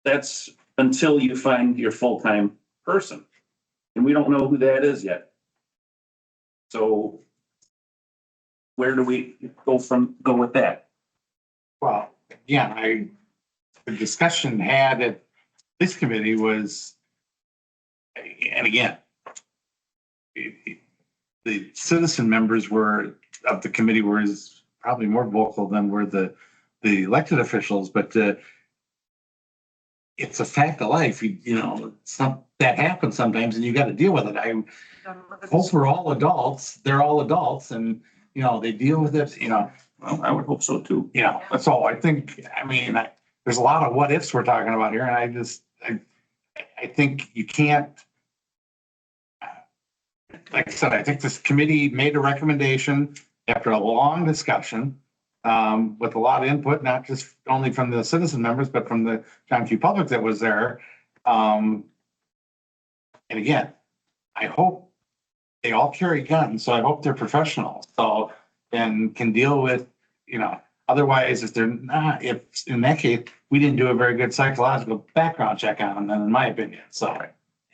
that's until you find your full-time person. And we don't know who that is yet. So where do we go with that? Well, again, the discussion had at this committee was, and again, the citizen members of the committee were probably more vocal than were the elected officials, but it's a fact of life. That happens sometimes and you got to deal with it. I hope we're all adults. They're all adults and, they deal with it, Well, I would hope so too. that's all. I think, there's a lot of what ifs we're talking about here and I think you can't, like I said, I think this committee made a recommendation after a long discussion with a lot of input, not just only from the citizen members, but from the John Q. public that was there. And again, I hope they all carry guns, so I hope they're professional, and can deal with, otherwise, if they're not, if in that case, we didn't do a very good psychological background check on them, then in my opinion, so.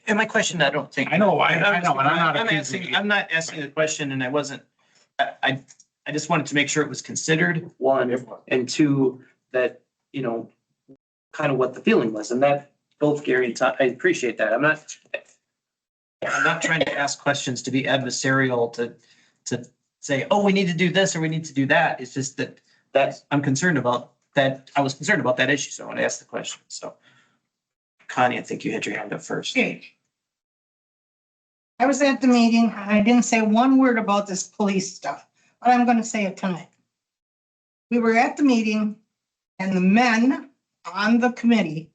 And my question, I don't think. I know, and I'm not. I'm not asking a question and I wasn't, I just wanted to make sure it was considered, one, and two, that, kind of what the feeling was, and that both Gary and Todd, I appreciate that. I'm not trying to ask questions to be adversarial to say, oh, we need to do this or we need to do that. It's just that I'm concerned about that. I was concerned about that issue, so I want to ask the question. So Connie, I think you had your hand up first. Okay. I was at the meeting and I didn't say one word about this police stuff, but I'm going to say it tonight. We were at the meeting and the men on the committee,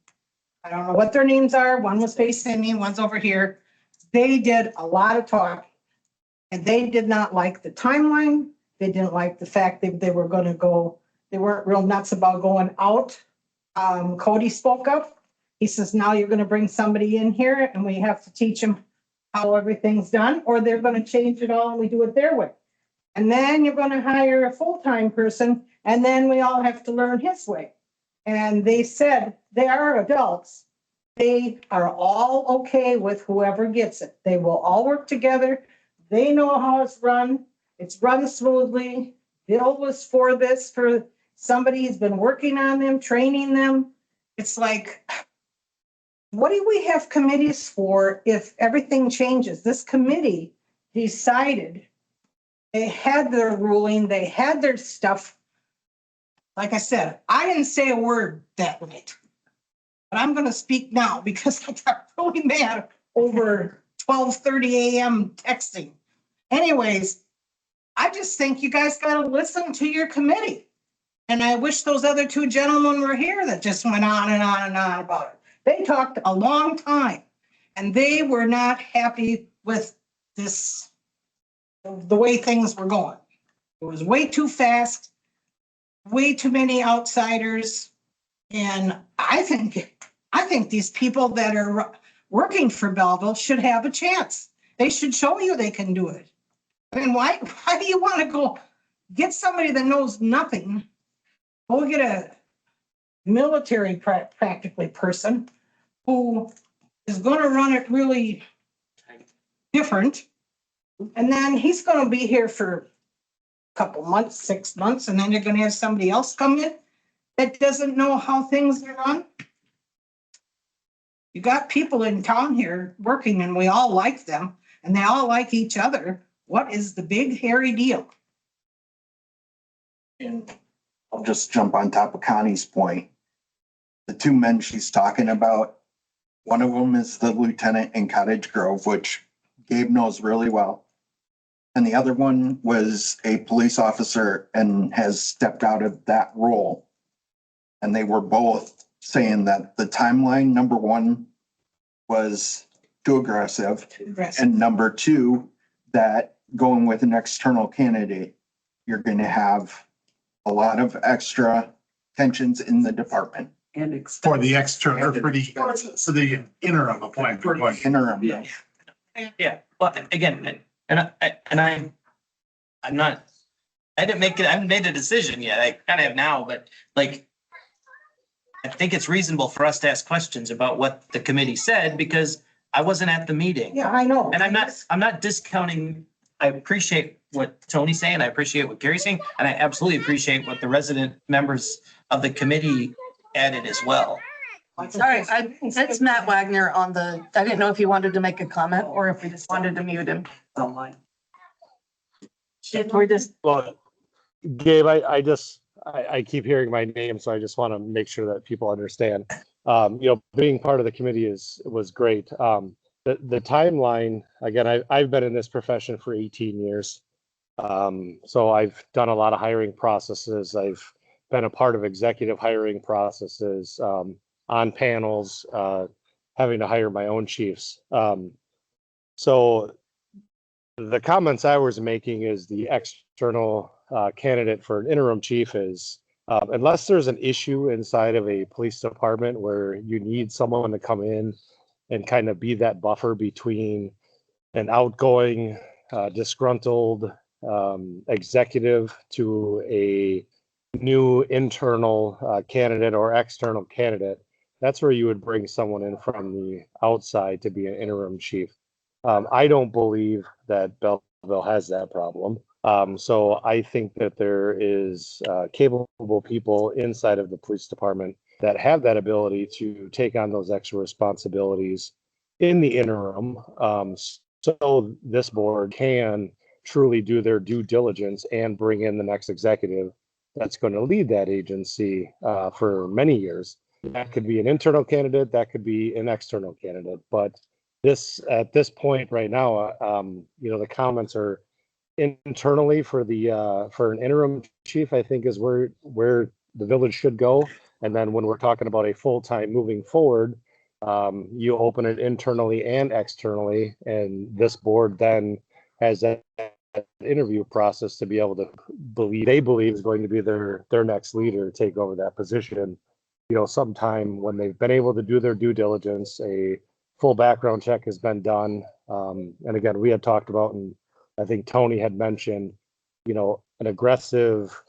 I don't know what their names are. One was facing me, one's over here. They did a lot of talking and they did not like the timeline. They didn't like the fact that they were going to go, they weren't real nuts about going out. Cody spoke up. He says, now you're going to bring somebody in here and we have to teach them how everything's done, or they're going to change it all and we do it their way. And then you're going to hire a full-time person and then we all have to learn his way. And they said they are adults. They are all okay with whoever gets it. They will all work together. They know how it's run. It's run smoothly. Bill was for this, for somebody who's been working on them, training them. It's like, what do we have committees for if everything changes? This committee decided, they had their ruling, they had their stuff. Like I said, I didn't say a word that night, but I'm going to speak now because I got really mad over 12:30 a.m. texting. Anyways, I just think you guys got to listen to your committee. And I wish those other two gentlemen were here that just went on and on and on about it. They talked a long time and they were not happy with this, the way things were going. It was way too fast, way too many outsiders. And I think these people that are working for Belleville should have a chance. They should show you they can do it. I mean, why do you want to go get somebody that knows nothing? Go get a military practically person who is going to run it really different. And then he's going to be here for a couple months, 6 months, and then you're going to have somebody else come in that doesn't know how things are run. You got people in town here working and we all like them and they all like each other. What is the big hairy deal? And I'll just jump on top of Connie's point. The two men she's talking about, one of them is the lieutenant in Cottage Grove, which Gabe knows really well. And the other one was a police officer and has stepped out of that role. And they were both saying that the timeline, number one, was too aggressive. And number two, that going with an external candidate, you're going to have a lot of extra tensions in the department. And For the extra, for the interim appointment. Interim. Yeah, well, again, and I I'm not, I didn't make it, I haven't made a decision yet. I kind of have now, but like, I think it's reasonable for us to ask questions about what the committee said because I wasn't at the meeting. Yeah, I know. And I'm not discounting, I appreciate what Tony's saying, I appreciate what Gary's saying, and I absolutely appreciate what the resident members of the committee added as well. Sorry, it's Matt Wagner on the, I didn't know if you wanted to make a comment or if we just wanted to mute him. Online. We're just, Well, Gabe, I keep hearing my name, so I just want to make sure that people understand. Being part of the committee was great. The timeline, again, I've been in this profession for 18 years. So I've done a lot of hiring processes. I've been a part of executive hiring processes, on panels, having to hire my own chiefs. So the comments I was making is the external candidate for an interim chief is, unless there's an issue inside of a police department where you need someone to come in and kind of be that buffer between an outgoing, disgruntled executive to a new internal candidate or external candidate, that's where you would bring someone in from the outside to be an interim chief. I don't believe that Belleville has that problem. So I think that there is capable people inside of the police department that have that ability to take on those extra responsibilities in the interim. So this board can truly do their due diligence and bring in the next executive that's going to lead that agency for many years. That could be an internal candidate, that could be an external candidate, but at this point right now, the comments are internally for an interim chief, I think is where the village should go. And then when we're talking about a full-time moving forward, you open it internally and externally, and this board then has that interview process to be able to believe is going to be their next leader, take over that position, sometime when they've been able to do their due diligence, a full background check has been done. And again, we had talked about, and I think Tony had mentioned, an aggressive,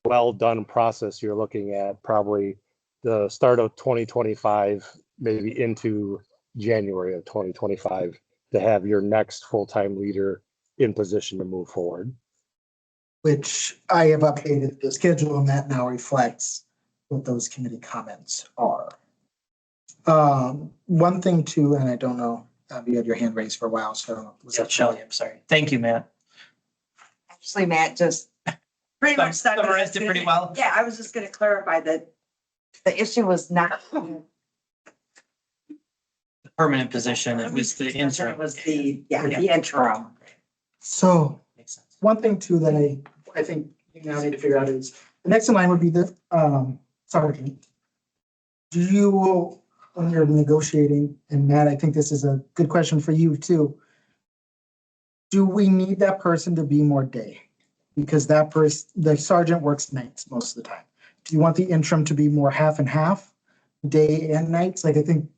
well done process. You're looking at probably the start of 2025, maybe into January of 2025 to have your next full-time leader in position to move forward. Which I have updated the schedule and that now reflects what those committee comments are. One thing too, and I don't know, you had your hand raised for a while, so. Yeah, Shelley, I'm sorry. Thank you, Matt. Actually, Matt just pretty much summarized it pretty well. Yeah, I was just gonna clarify that the issue was not The permanent position, it was the interim. it was the interim. So Makes sense. one thing too that I think you now need to figure out is, the next in line would be the sergeant. Do you, when you're negotiating, and Matt, I think this is a good question for you too. Do we need that person to be more day? Because the sergeant works nights most of the time. Do you want the interim to be more half and half, day and nights? Like, I think,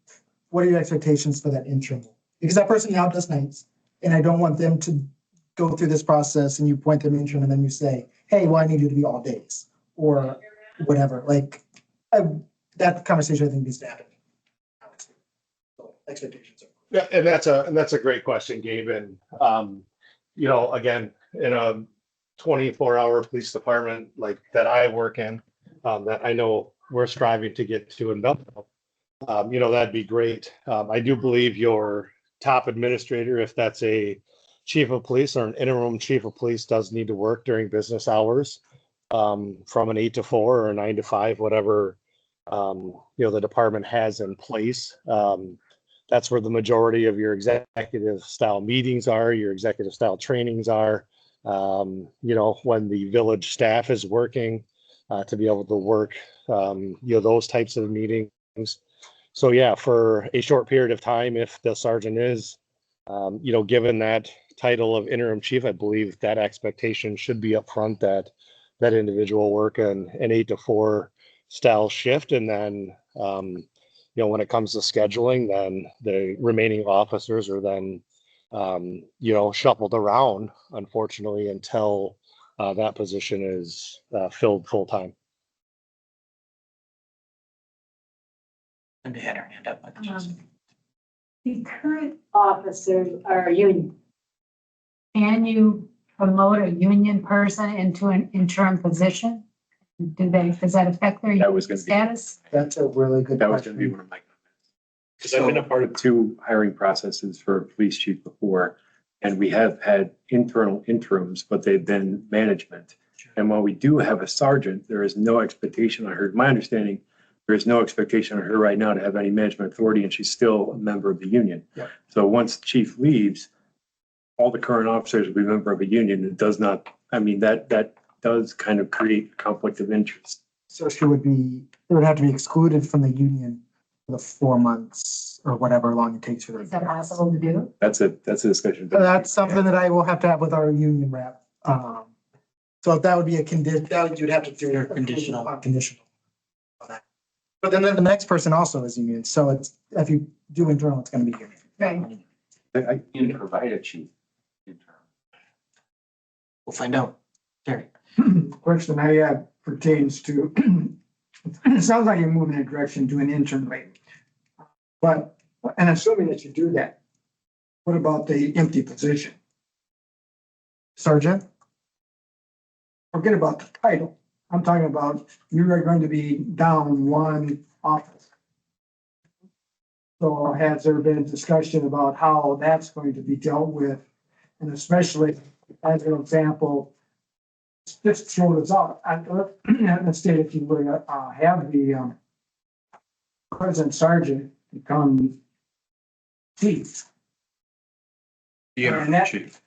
what are your expectations for that interim? Because that person now does nights, and I don't want them to go through this process and you point them interim and then you say, hey, well, I need you to be all days or whatever. Like, that conversation I think needs to happen. So, expectations are. Yeah, and that's a great question, Gabe. And again, in a 24-hour police department like that I work in, that I know we're striving to get to in Belleville, that'd be great. I do believe your top administrator, if that's a chief of police or an interim chief of police, does need to work during business hours, from an 8 to 4 or a 9 to 5, whatever the department has in place. That's where the majority of your executive style meetings are, your executive style trainings are. When the village staff is working, to be able to work, those types of meetings. So yeah, for a short period of time, if the sergeant is, given that title of interim chief, I believe that expectation should be upfront that that individual work an 8 to 4 style shift. And then, when it comes to scheduling, then the remaining officers are then, shuffled around, unfortunately, until that position is filled full-time. And they had her hand up. The current officers are union. Can you promote a union person into an interim position? Does that affect their That was gonna be- status? That's a really good That was gonna be question. one of my comments. Because I've been a part of 2 hiring processes for police chief before, and we have had internal interims, but they've been management. And while we do have a sergeant, there is no expectation on her, my understanding, there is no expectation on her right now to have any management authority, and she's still a member of the union. Yeah. So once the chief leaves, all the current officers will be a member of a union. It does not, I mean, that does kind of create conflict of interest. So she would have to be excluded from the union for the 4 months or whatever long it takes for Is them. that possible to do? That's a discussion. That's something that I will have to have with our union rep. So that would be a condition, you'd have to do. Or conditional. Conditional. on that. But then the next person also is union, so it's, if you do internal, it's gonna be union. Right. I can provide a chief. We'll find out. Terry. Question I have pertains to, it sounds like you're moving in a direction to an intern rate. But, and assuming that you do that, what about the empty position? Sergeant? Forget about the title. I'm talking about you are going to be down one office. So has there been discussion about how that's going to be dealt with? And especially as an example, just throw this out, let's say if you were to have the present sergeant become chief. The And interim that- chief.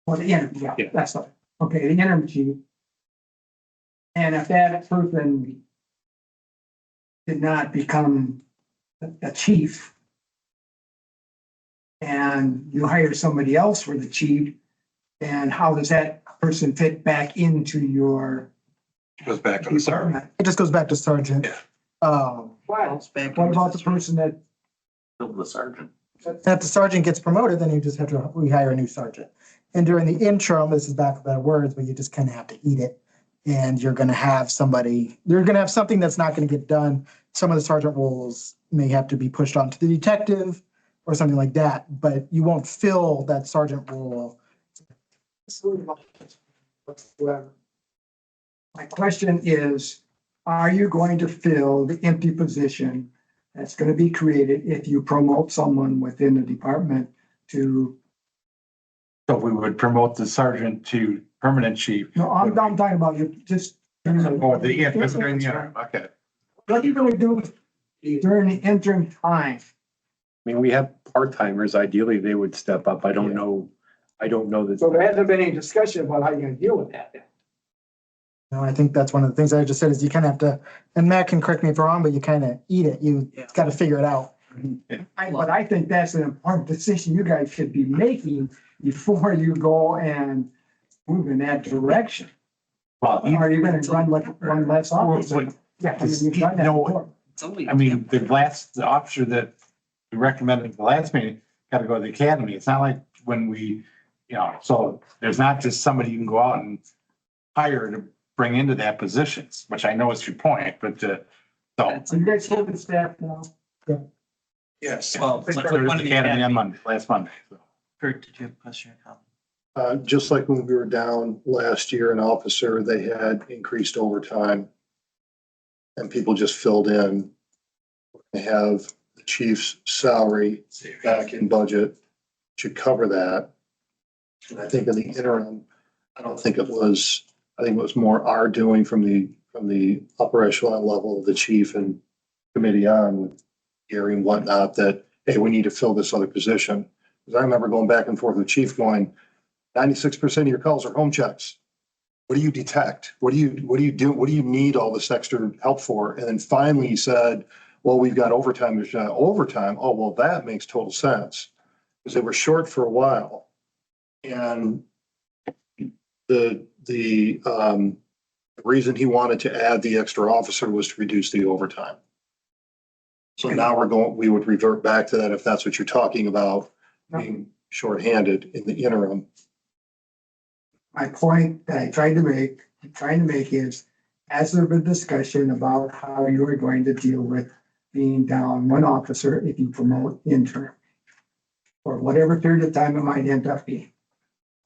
Well, the interim, yeah, Yeah. that's fine. Okay, the interim chief. And if that person did not become a chief and you hire somebody else for the chief, and how does that person fit back into your Goes back to the sergeant. department? It just goes back to sergeant. Yeah. What about the person that Fill the sergeant. If the sergeant gets promoted, then you just have to rehire a new sergeant. And during the interim, this is back to better words, but you just kind of have to eat it. And you're gonna have somebody, you're gonna have something that's not gonna get done. Some of the sergeant roles may have to be pushed on to the detective or something like that, but you won't fill that sergeant role. whatsoever? My question is, are you going to fill the empty position that's going to be created if you promote someone within the department to, So we would promote the sergeant to permanent chief. no, I'm talking about you just. Oh, the interim, okay. What are you going to do during the interim time? I mean, we have part-timers. Ideally, they would step up. I don't know that. So there hasn't been any discussion about how you're going to deal with that. No, I think that's one of the things I just said is you kind of have to, and Matt can correct me if I'm wrong, but you kind of eat it. You got to figure it out. But I think that's an important decision you guys should be making before you go and move in that direction. Well, Are you going to run like one less officer? Yeah, I mean, you've done that No, before. I mean, the officer that we recommended at the last meeting got to go to the academy. It's not like when we, so there's not just somebody you can go out and hire to bring into that positions, which I know is your point, but, so. So you guys have the staff now? Yes. Well, They started the academy on Monday, last Monday. So. Kurt, did you have a question or comment? Just like when we were down last year, an officer, they had increased overtime. And people just filled in. They have the chief's salary back in budget to cover that. And I think in the interim, I think it was more our doing from the upper echelon level of the chief and committee on with Gary and whatnot, that, hey, we need to fill this other position. Because I remember going back and forth with the chief going, 96% of your calls are home checks. What do you detect? What do you do? What do you need all this extra help for? And then finally he said, well, we've got overtime. There's not overtime. Oh, well, that makes total sense. Because they were short for a while. And the reason he wanted to add the extra officer was to reduce the overtime. So now we would revert back to that if that's what you're talking about, being shorthanded in the interim. my point that I'm trying to make is, has there been discussion about how you are going to deal with being down one officer if you promote interim? For whatever period of time it might end up being.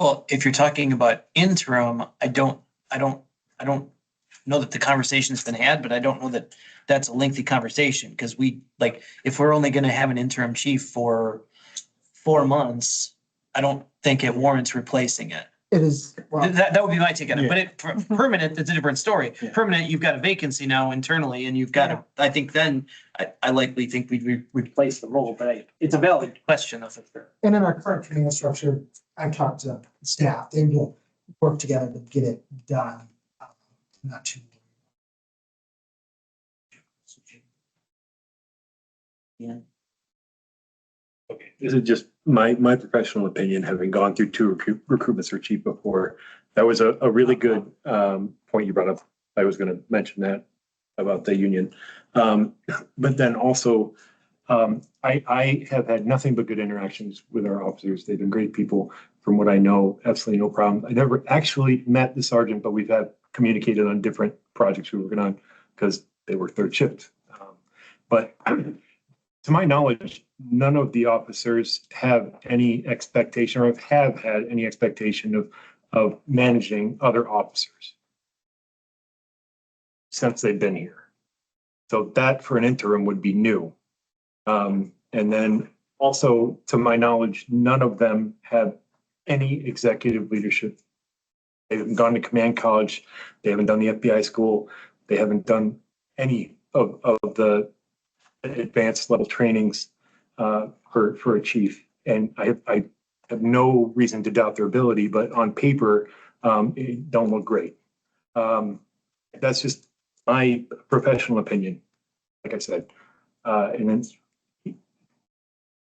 Well, if you're talking about interim, I don't know that the conversation's been had, but I don't know that that's a lengthy conversation, because if we're only gonna have an interim chief for 4 months, I don't think it warrants replacing it. It is, well, That would be my take on it, but permanent, it's a different story. Permanent, you've got a vacancy now internally, and you've got to, I think then, I likely think we'd replace the role, but it's a valid question, though, for sure. And in our current command structure, I've talked to staff, they will work together to get it done. Not too. Yeah. Okay, this is just my professional opinion, having gone through 2 recruitments for chief before. That was a really good point you brought up. I was gonna mention that about the union. But then also, I have had nothing but good interactions with our officers. They've been great people. From what I know, absolutely no problem. I never actually met the sergeant, but we've had communicated on different projects we were working on because they were third shift. But to my knowledge, none of the officers have any expectation or have had any expectation of managing other officers since they've been here. So that for an interim would be new. And then also, to my knowledge, none of them have any executive leadership. They haven't gone to command college. They haven't done the FBI school. They haven't done any of the advanced level trainings for a chief. And I have no reason to doubt their ability, but on paper, it don't look great. That's just my professional opinion, like I said. And then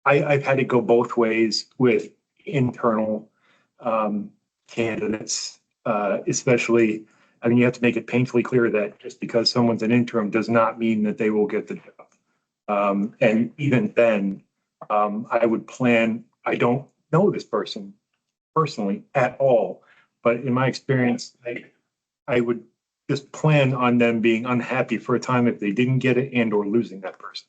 I've had to go both ways with internal candidates, especially. I mean, you have to make it painfully clear that just because someone's an interim does not mean that they will get the job. And even then, I would plan, I don't know this person personally at all, but in my experience, I would just plan on them being unhappy for a time if they didn't get it and or losing that person.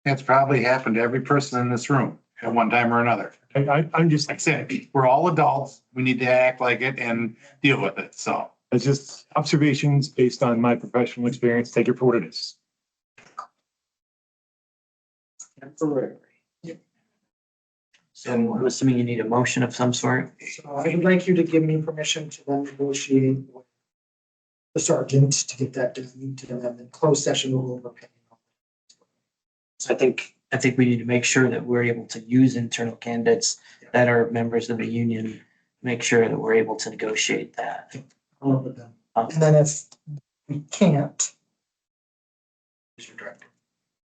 It's probably happened to every person in this room at one time or another. I'm just, Like I said, we're all adults. We need to act like it and deal with it. So it's just observations based on my professional experience. Take it for what it is. Temporary. So I'm assuming you need a motion of some sort. So I would like you to give me permission to then negotiate with the sergeant to get that done, to then closed session will overpay. So I think we need to make sure that we're able to use internal candidates that are members of the union, make sure that we're able to negotiate that. I'll work with them. And then if we can't,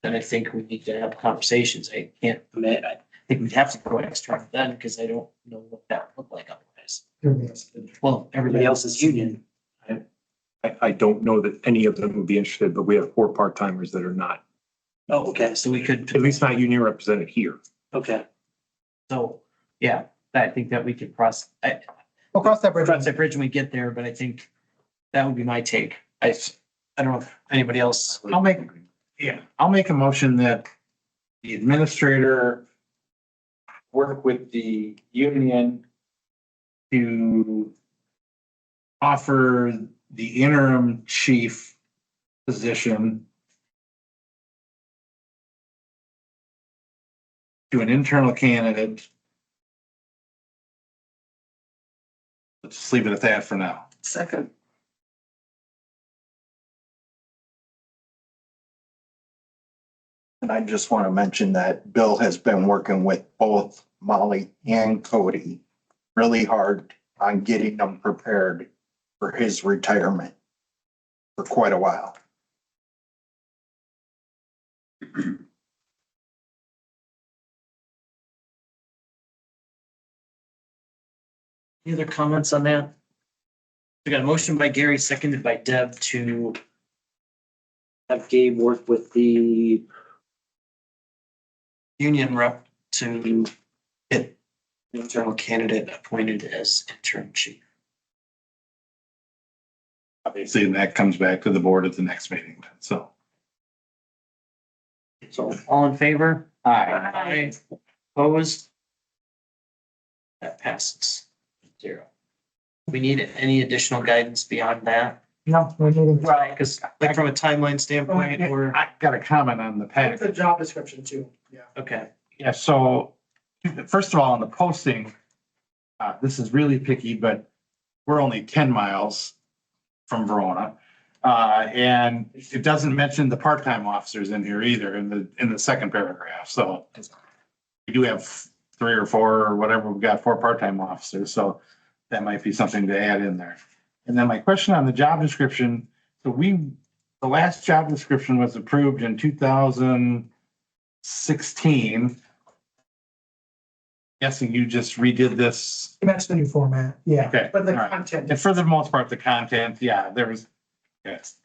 Then I think we need to have conversations. I can't admit, I think we'd have to go external then, because I don't know what that would look like otherwise. Well, everybody else is union. I don't know that any of them would be interested, but we have 4 part-timers that are not, Oh, okay, so we could, at least not union represented here. okay. So, yeah, I think that we could we'll cross that bridge. cross that bridge when we get there, but I think that would be my take. I don't know if anybody else. I'll make a motion that the administrator work with the union to offer the interim chief position to an internal candidate. Let's just leave it at that for now. Second. And I just want to mention that Bill has been working with both Molly and Cody really hard on getting them prepared for his retirement for quite a while. Any other comments on that? We got a motion by Gary, seconded by Deb to have Gabe work with the union rep to get Internal candidate appointed as interim chief. Obviously, and that comes back to the board at the next meeting, so. So all in favor? Aye. Opposed? That passes. 0. We need any additional guidance beyond that? No, we're moving. Right, because like from a timeline standpoint, or, I got a comment on the With package. the job description too, yeah. okay, Yeah, so first of all, on the posting, this is really picky, but we're only 10 miles from Verona. And it doesn't mention the part-time officers in here either in the second paragraph. So we do have 3 or 4 or whatever. We've got 4 part-time officers. So that might be something to add in there. And then my question on the job description. So the last job description was approved in 2016. Guessing you just redid this. That's the new format, yeah. Okay, But the all right. content. And for the most part, the content, yeah, there was, yes.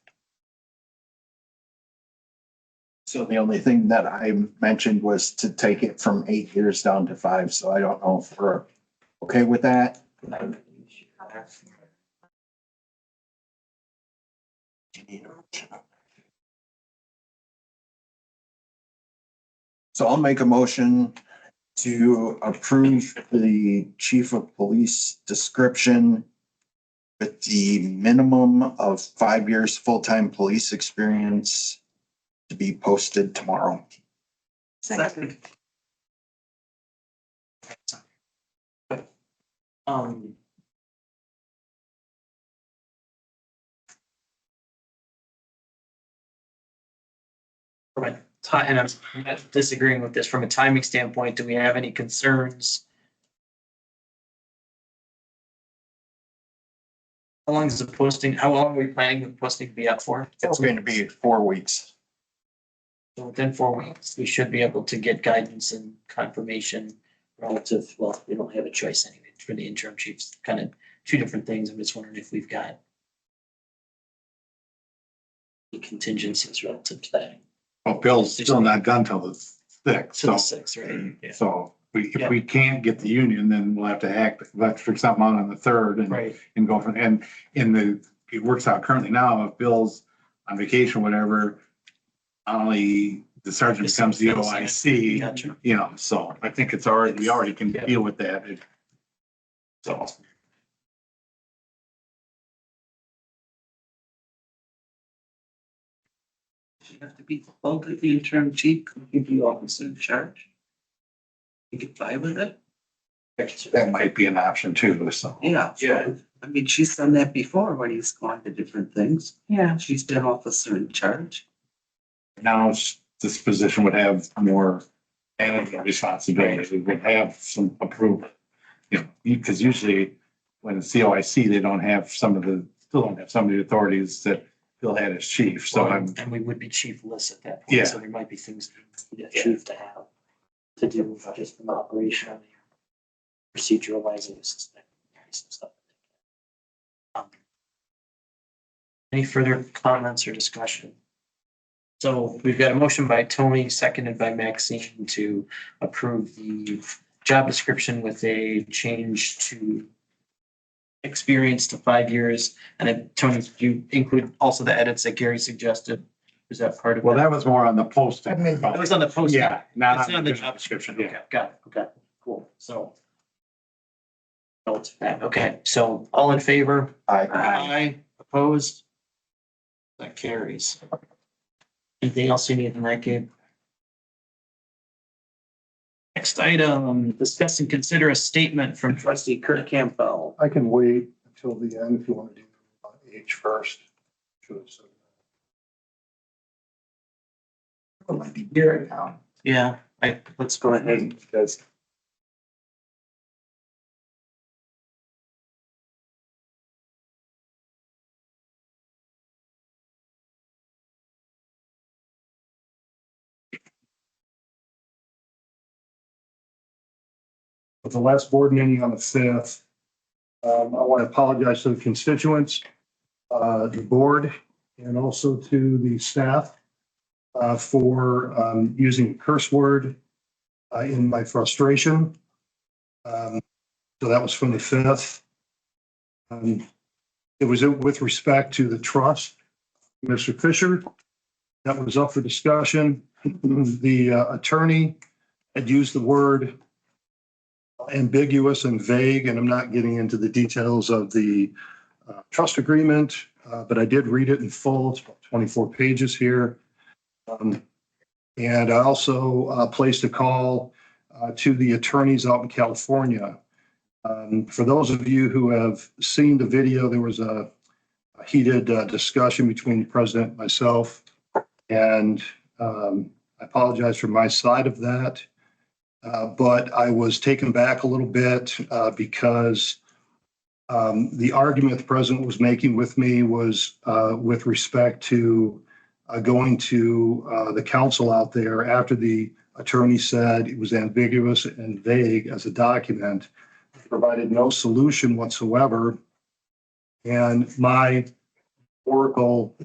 So the only thing that I mentioned was to take it from 8 years down to 5, so I don't know if we're okay with that. So I'll make a motion to approve the chief of police description with the minimum of 5 years full-time police experience to be posted tomorrow. Second. um. From a and I'm not disagreeing with this, from a timing standpoint, do we have any concerns? How long is the posting, how long are we planning the posting to be up for? It's going to be 4 weeks. So within 4 weeks, we should be able to get guidance and confirmation relative, well, we don't have a choice anyway, for the interim chiefs, kind of 2 different things. I'm just wondering if we've got any contingencies relative to that. Well, Bill's still not done till the 6th, To the so. 6th, right? Yeah. So if we can't get the union, then we'll have to figure something out on the 3rd Right. and go from, and it works out currently now, if Bill's on vacation, whatever, only the sergeant becomes the OIC, Gotcha. you know, so I think we already can deal with that. So. You have to be both the interim chief, give you officer in charge. You get by with it? That might be an option too, so. Yeah. Yeah. I mean, she's done that before when he's gone to different things. Yeah. She's been officer in charge. Now this position would have more management responsibility. We would have some approval. You know, because usually when it's COIC, they don't have still don't have some of the authorities that Bill had as chief. So And we would be chiefless at that point, Yeah. so there might be things that we need a chief to have to do just from operational, procedural wise, and some stuff. Any further comments or discussion? So we've got a motion by Tony, seconded by Maxine to approve the job description with a change to experience to 5 years. And then Tony, did you include also the edits that Gary suggested? Is that part of it? well, that was more on the posting. It was on the posting. Yeah, not It's on the the job description. description. Yeah. Okay, got it. Okay, cool. So. Okay, so all in favor? Aye. Opposed? That carries. Anything else you need in that, Gabe? Next item, discuss and consider a statement from trustee Kurt Campbell. I can wait until the end if you want to do H first. Here now. Yeah, let's go ahead. Because at the last board meeting on the 5th, I want to apologize to the constituents, the board, and also to the staff for using a curse word in my frustration. So that was from the 5th. It was with respect to the trust, Mr. Fisher. That was up for discussion. The attorney had used the word ambiguous and vague, and I'm not getting into the details of the trust agreement, but I did read it in full. It's about 24 pages here. And I also placed a call to the attorneys out in California. For those of you who have seen the video, there was a heated discussion between the president and myself. And I apologize for my side of that. But I was taken back a little bit because the argument the president was making with me was with respect to going to the council out there after the attorney said it was ambiguous and vague as a document, provided no solution whatsoever. And my oracle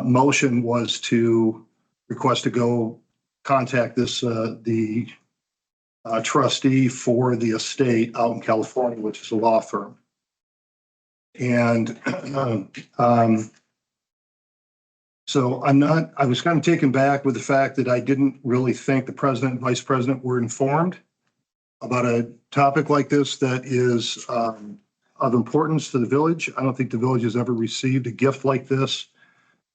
motion was to request to go contact the trustee for the estate out in California, which is a law firm. And so I was kind of taken back with the fact that I didn't really think the president and vice president were informed about a topic like this that is of importance to the village. I don't think the village has ever received a gift like this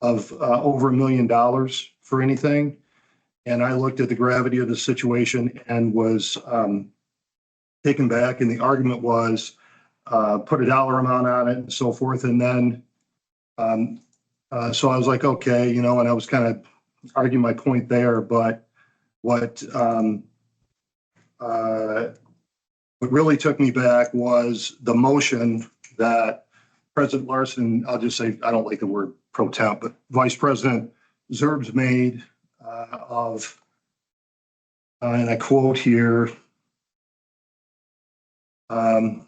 of over $1 million for anything. And I looked at the gravity of the situation and was taken back. And the argument was put a dollar amount on it and so forth. And then, so I was like, okay, and I was kind of arguing my point there. But what really took me back was the motion that President Larson, I'll just say, I don't like the word pro temp, but Vice President Zerbs made and I quote here from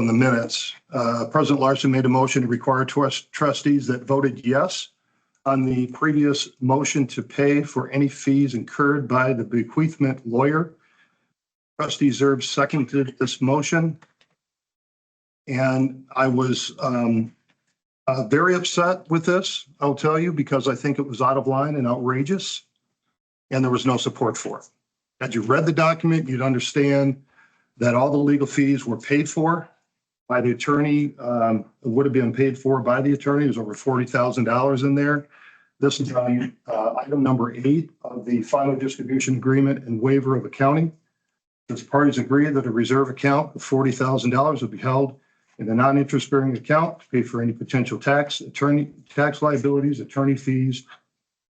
the minutes, President Larson made a motion to require trustees that voted yes on the previous motion to pay for any fees incurred by the bequeathment lawyer. Trustee Zerbs seconded this motion. And I was very upset with this, I'll tell you, because I think it was out of line and outrageous, and there was no support for it. Had you read the document, you'd understand that all the legal fees were paid for by the attorney, would have been paid for by the attorney. There's over $40,000 in there. This is item number 8 of the final distribution agreement and waiver of accounting. The parties agree that a reserve account of $40,000 will be held in a non-interest bearing account to pay for any potential tax liabilities, attorney fees,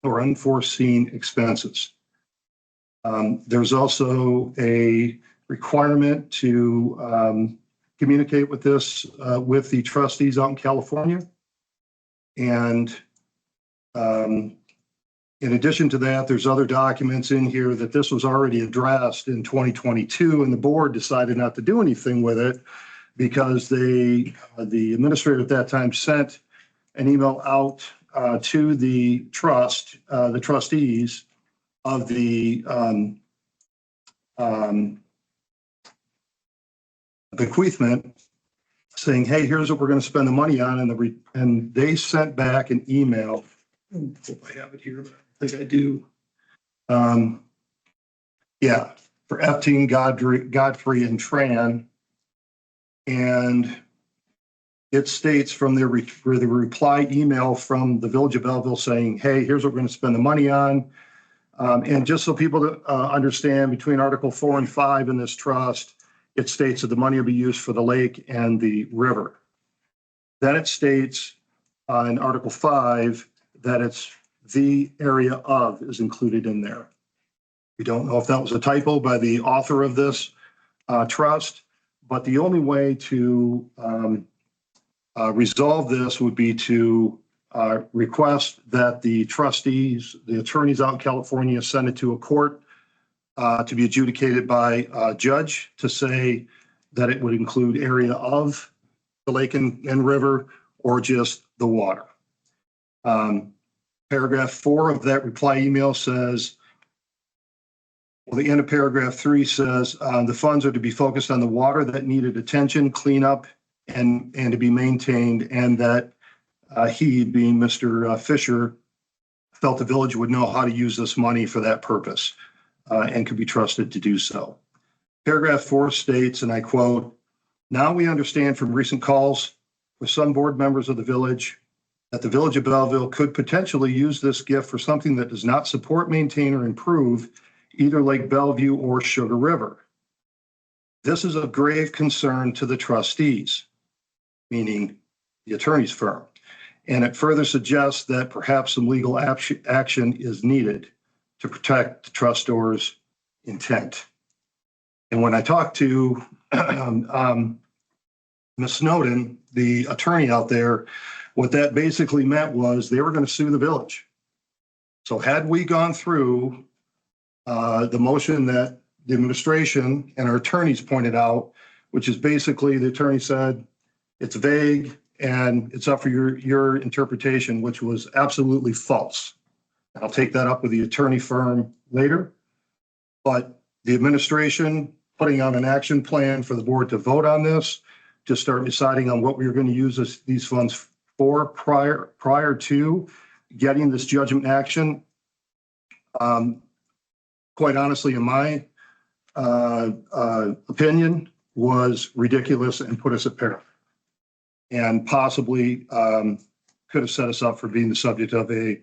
or unforeseen expenses. There's also a requirement to communicate with this with the trustees out in California. And in addition to that, there's other documents in here that this was already addressed in 2022, and the board decided not to do anything with it because the administrator at that time sent an email out to the trustees of the bequeathment saying, hey, here's what we're going to spend the money on. And they sent back an email. If I have it here, but I think I do. Yeah, for Epting, Godfrey, and Tran. And it states from the reply email from the Village of Belleville saying, hey, here's what we're going to spend the money on. And just so people understand, between Article 4 and 5 in this trust, it states that the money will be used for the lake and the river. Then it states in Article 5 that it's the area of is included in there. We don't know if that was a typo by the author of this trust, but the only way to resolve this would be to request that the trustees, the attorneys out in California, send it to a court to be adjudicated by a judge to say that it would include area of the lake and river or just the water. Paragraph 4 of that reply email says, Well, the end of paragraph 3 says, the funds are to be focused on the water that needed attention, cleanup, and to be maintained, and that he, being Mr. Fisher, felt the village would know how to use this money for that purpose and could be trusted to do so. Paragraph 4 states, and I quote, "Now we understand from recent calls with some board members of the village that the village of Belleville could potentially use this gift for something that does not support, maintain, or improve either Lake Bellevue or Sugar River. This is of grave concern to the trustees," meaning the attorney's firm, "and it further suggests that perhaps some legal action is needed to protect the trustor's intent." And when I talked to Ms. Snowden, the attorney out there, what that basically meant was they were going to sue the village. So had we gone through the motion that the administration and our attorneys pointed out, which is basically the attorney said it's vague and it's up for your interpretation, which was absolutely false. I'll take that up with the attorney firm later. But the administration putting out an action plan for the board to vote on this, to start deciding on what we were going to use these funds for prior to getting this judgment action. Quite honestly, in my opinion, was ridiculous and put us at peril. And possibly could have set us up for being the subject of a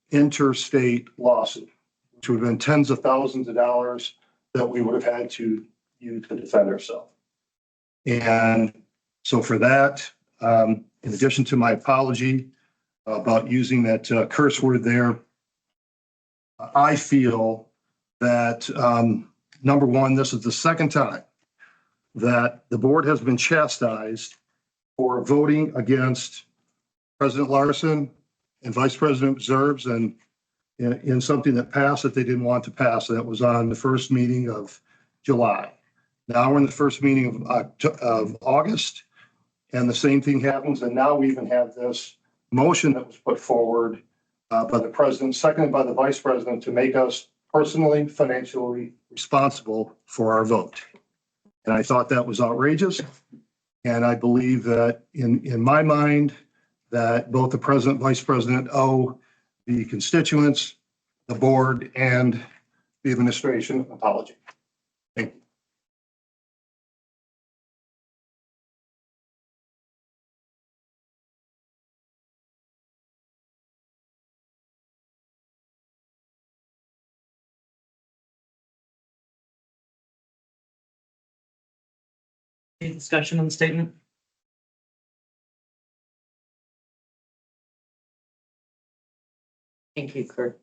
interstate lawsuit, which would have been tens of thousands of dollars that we would have had to use to defend ourselves. And so for that, in addition to my apology about using that curse word there, I feel that, number one, this is the second time that the board has been chastised for voting against President Larson and Vice President Zerbs and in something that passed that they didn't want to pass. That was on the first meeting of July. Now we're in the first meeting of August, and the same thing happens. And now we even have this motion that was put forward by the president, seconded by the vice president, to make us personally, financially responsible for our vote. And I thought that was outrageous. And I believe that in my mind, that both the president, vice president owe the constituents, the board, and the administration an apology. Thank you. Any discussion on the statement? Thank you, Kurt.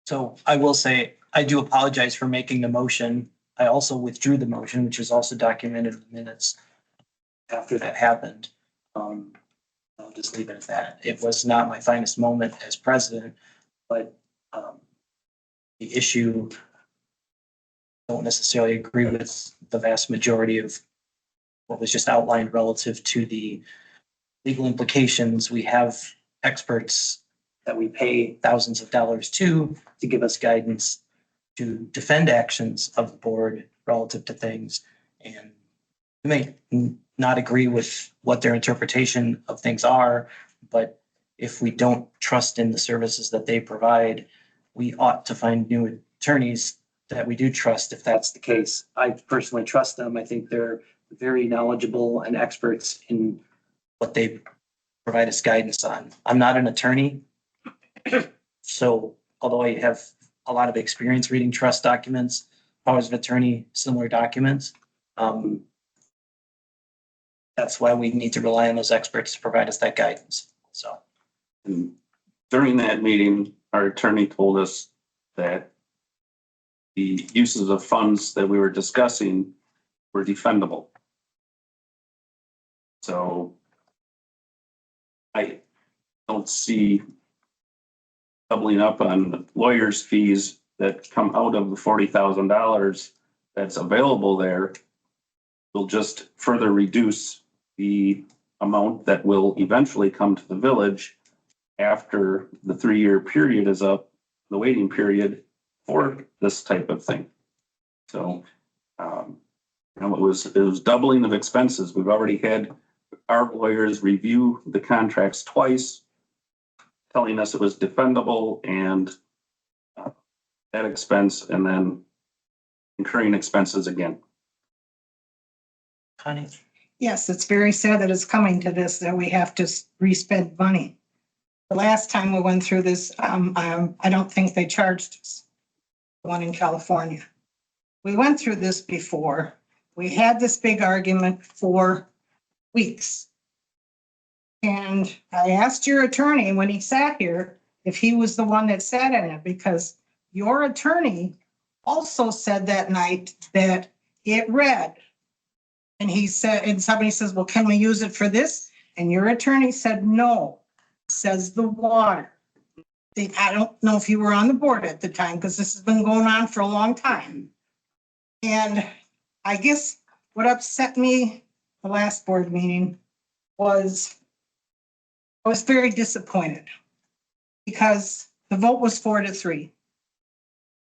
So I will say, I do apologize for making the motion. I also withdrew the motion, which is also documented in the minutes after that happened. I'll just leave it at that. It was not my finest moment as president, but the issue, I don't necessarily agree with the vast majority of what was just outlined relative to the legal implications. We have experts that we pay thousands of dollars to give us guidance to defend actions of the board relative to things. And we may not agree with what their interpretation of things are, but if we don't trust in the services that they provide, we ought to find new attorneys that we do trust if that's the case. I personally trust them. I think they're very knowledgeable and experts in what they provide us guidance on. I'm not an attorney. So although I have a lot of experience reading trust documents, powers of attorney, similar documents, that's why we need to rely on those experts to provide us that guidance. So during that meeting, our attorney told us that the uses of funds that we were discussing were defendable. So I don't see doubling up on lawyers' fees that come out of the $40,000 that's available there will just further reduce the amount that will eventually come to the village after the 3-year period is up, the waiting period, for this type of thing. So, you know, it was doubling of expenses. We've already had our lawyers review the contracts twice, telling us it was defendable and that expense, and then incurring expenses again. Connie? Yes, it's very sad that it's coming to this, that we have to re-spend money. The last time we went through this, I don't think they charged us, the one in California. We went through this before. We had this big argument for weeks. And I asked your attorney when he sat here if he was the one that sat in it, because your attorney also said that night that it read. And he said, and somebody says, well, can we use it for this? And your attorney said, no, says the water. I don't know if you were on the board at the time, because this has been going on for a long time. And I guess what upset me the last board meeting was I was very disappointed because the vote was 4-3.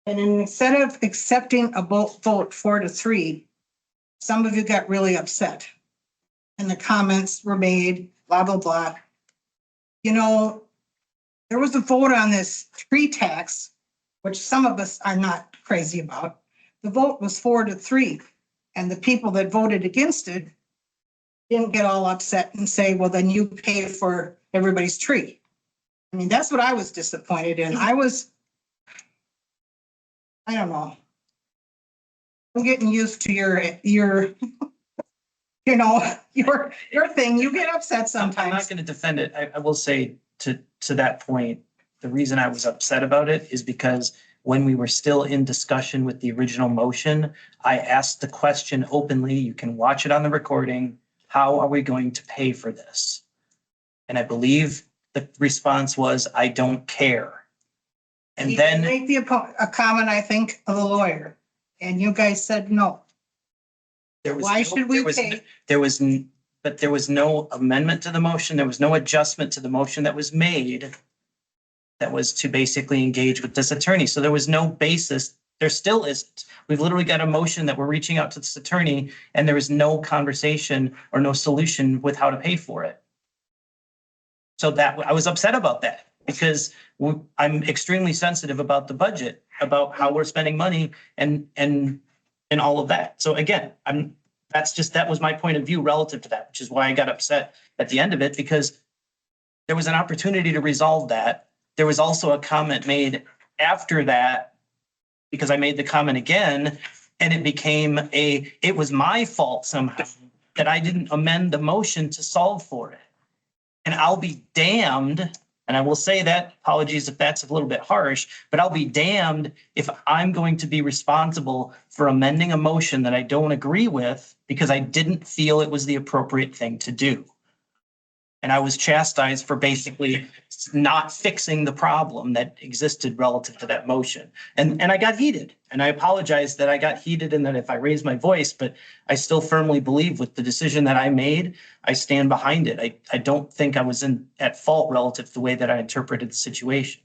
And instead of accepting a vote 4-3, some of you got really upset. And the comments were made, blah, blah, blah. You know, there was a vote on this tree tax, which some of us are not crazy about. The vote was 4-3. And the people that voted against it didn't get all upset and say, well, then you pay for everybody's tree. I mean, that's what I was disappointed in. I don't know. I'm getting used to your, you know, your thing. You get upset I'm not sometimes. going to defend it. I will say to that point, the reason I was upset about it is because when we were still in discussion with the original motion, I asked the question openly. You can watch it on the recording. How are we going to pay for this? And I believe the response was, I don't care. And You then make a comment, I think, of the lawyer, and you guys said no. there was. Why no- should we there was- pay? But there was no amendment to the motion. There was no adjustment to the motion that was made that was to basically engage with this attorney. So there was no basis. There still isn't. We've literally got a motion that we're reaching out to this attorney, and there is no conversation or no solution with how to pay for it. So that I was upset about that because I'm extremely sensitive about the budget, about how we're spending money and all of that. So again, that was my point of view relative to that, which is why I got upset at the end of it, because there was an opportunity to resolve that. There was also a comment made after that, because I made the comment again, and it became it was my fault somehow that I didn't amend the motion to solve for it. And I'll be damned, and I will say that, apologies if that's a little bit harsh, but I'll be damned if I'm going to be responsible for amending a motion that I don't agree with because I didn't feel it was the appropriate thing to do. And I was chastised for basically not fixing the problem that existed relative to that motion. And I got heated, and I apologize that I got heated and that if I raised my voice, but I still firmly believe with the decision that I made, I stand behind it. I don't think I was at fault relative to the way that I interpreted the situation.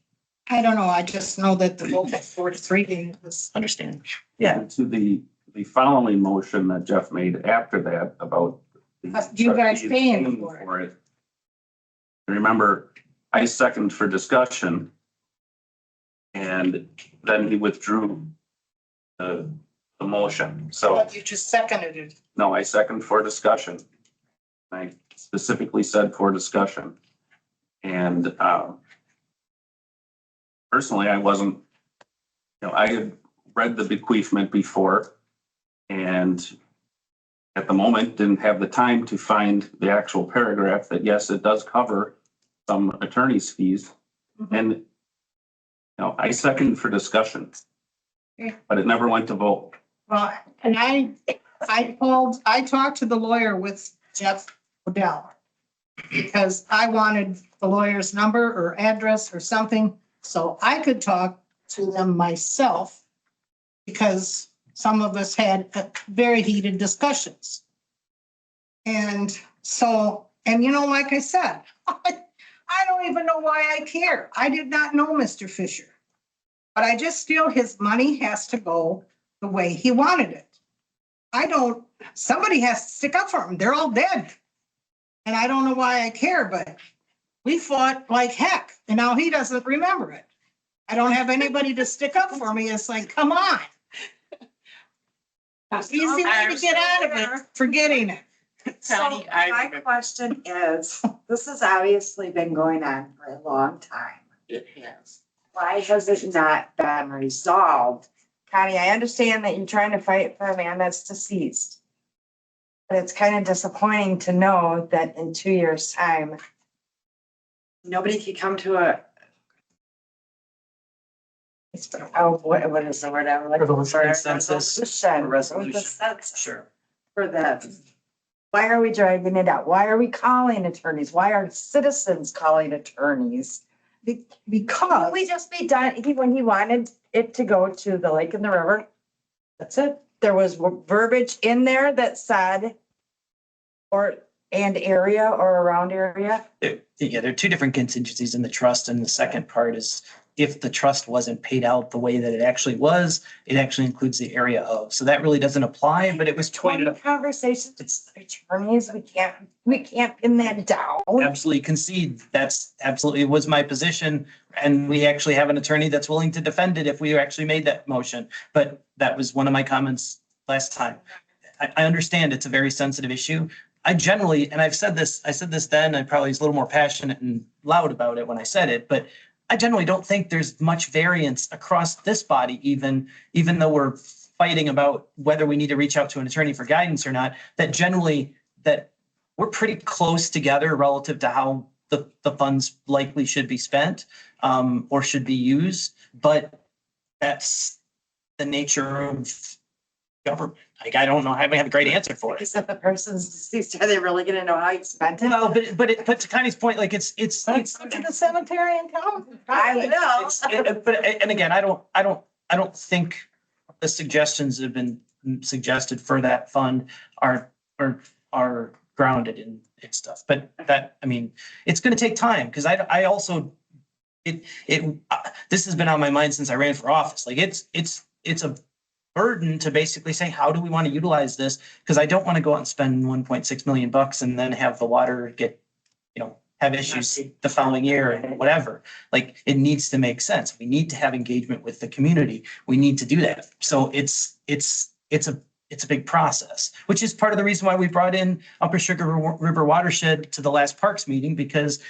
I don't know. I just know that the vote was 4-3 was. Understand? Yeah. And to the following motion that Jeff made after that about. You guys trustees paying for it. Remember, I seconded for discussion. And then he withdrew the motion. So, You just seconded it. no, I seconded for discussion. I specifically said for discussion. And personally, I wasn't, I had read the bequeathment before and at the moment didn't have the time to find the actual paragraph that, yes, it does cover some attorney's fees. And, I seconded for discussion, but it never went to vote. Well, and I talked to the lawyer with Jeff Odell because I wanted the lawyer's number or address or something so I could talk to them myself because some of us had very heated discussions. And so, and like I said, I don't even know why I care. I did not know Mr. Fisher. But I just feel his money has to go the way he wanted it. Somebody has to stick up for him. They're all dead. And I don't know why I care, but we fought like heck, and now he doesn't remember it. I don't have anybody to stick up for me. It's like, come on. Easy way to get out of it, forgetting it. So my question is, this has obviously been going on for a long time. It has. Why has it not been resolved? Connie, I understand that you're trying to fight for a man that's deceased. But it's kind of disappointing to know that in 2 years' time, nobody could come to what is the word I'm looking for? Consensus. Resolution. Sure. For this. Why are we dragging it out? Why are we calling attorneys? Why are citizens calling attorneys? Because We just be done, when he wanted it to go to the lake and the river, that's it. There was verbiage in there that said, and area or around area. There are two different contingencies in the trust, and the second part is if the trust wasn't paid out the way that it actually was, it actually includes the area of. So that really doesn't apply, but it was pointed out. Conversations with attorneys, we can't pin that down. Absolutely concede. That's absolutely was my position. And we actually have an attorney that's willing to defend it if we actually made that motion. But that was one of my comments last time. I understand it's a very sensitive issue. I generally, and I said this then, I probably was a little more passionate and loud about it when I said it, but I generally don't think there's much variance across this body, even though we're fighting about whether we need to reach out to an attorney for guidance or not, that we're pretty close together relative to how the funds likely should be spent or should be used. But that's the nature of government. Like, I don't know, I don't have a great answer for it. Because if the person's deceased, are they really gonna know how you spent it? Well, but to Connie's point, like it's to the cemetery and town. I will. But, and again, I don't think the suggestions that have been suggested for that fund are grounded in stuff. But that, I mean, it's gonna take time, because I also, this has been on my mind since I ran for office. Like it's a burden to basically say, how do we want to utilize this? Because I don't want to go out and spend 1.6 million bucks and then have the water get, have issues the following year and whatever. Like, it needs to make sense. We need to have engagement with the community. We need to do that. So it's a big process, which is part of the reason why we brought in Upper Sugar River Watershed to the last Parks meeting, because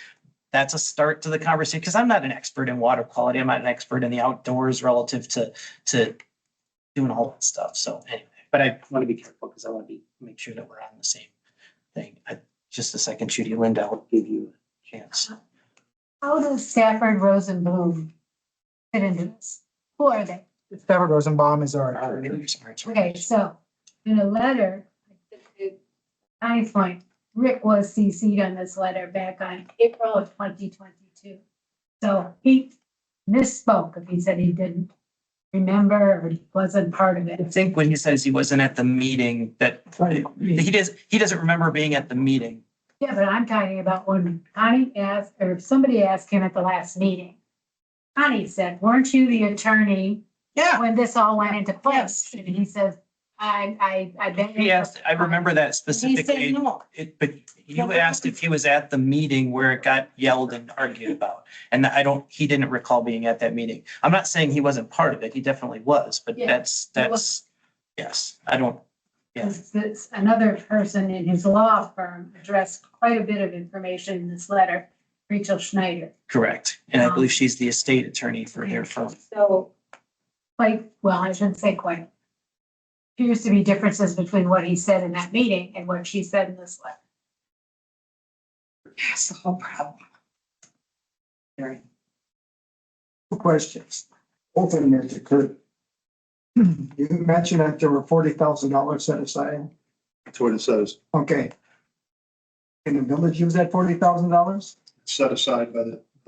that's a start to the conversation. Because I'm not an expert in water quality. I'm not an expert in the outdoors relative to doing all that stuff. So anyway, but I want to be careful because I want to make sure that we're on the same thing. Just a second, Judy, Linda, I'll give you a chance. How does Stafford Rosenblum fit into this? Who are they? Stafford Rosenbaum is our. Okay, so in a letter, Connie's point, Rick was CC'd on this letter back on April of 2022. So he misspoke if he said he didn't remember or he wasn't part of it. I think when he says he wasn't at the meeting, that he doesn't remember being at the meeting. Yeah, but I'm talking about when Connie asked, or somebody asked him at the last meeting. Connie said, weren't you the attorney? Yeah. When this all went into place? And he says, I bet. He asked, I remember that specifically. He said no. But you asked if he was at the meeting where it got yelled and argued about. And he didn't recall being at that meeting. I'm not saying he wasn't part of it. He definitely was, but Yeah, that's, yes, I don't, yeah. This another person in his law firm addressed quite a bit of information in this letter, Rachel Schneider. Correct. And I believe she's the estate attorney for their firm. So I shouldn't say quite. Appears to be differences between what he said in that meeting and what she said in this letter. That's the whole problem. Two questions. Both of them are to Kurt. You mentioned that there were $40,000 set aside. That's what it says. Okay. Can the village use that $40,000? Set aside by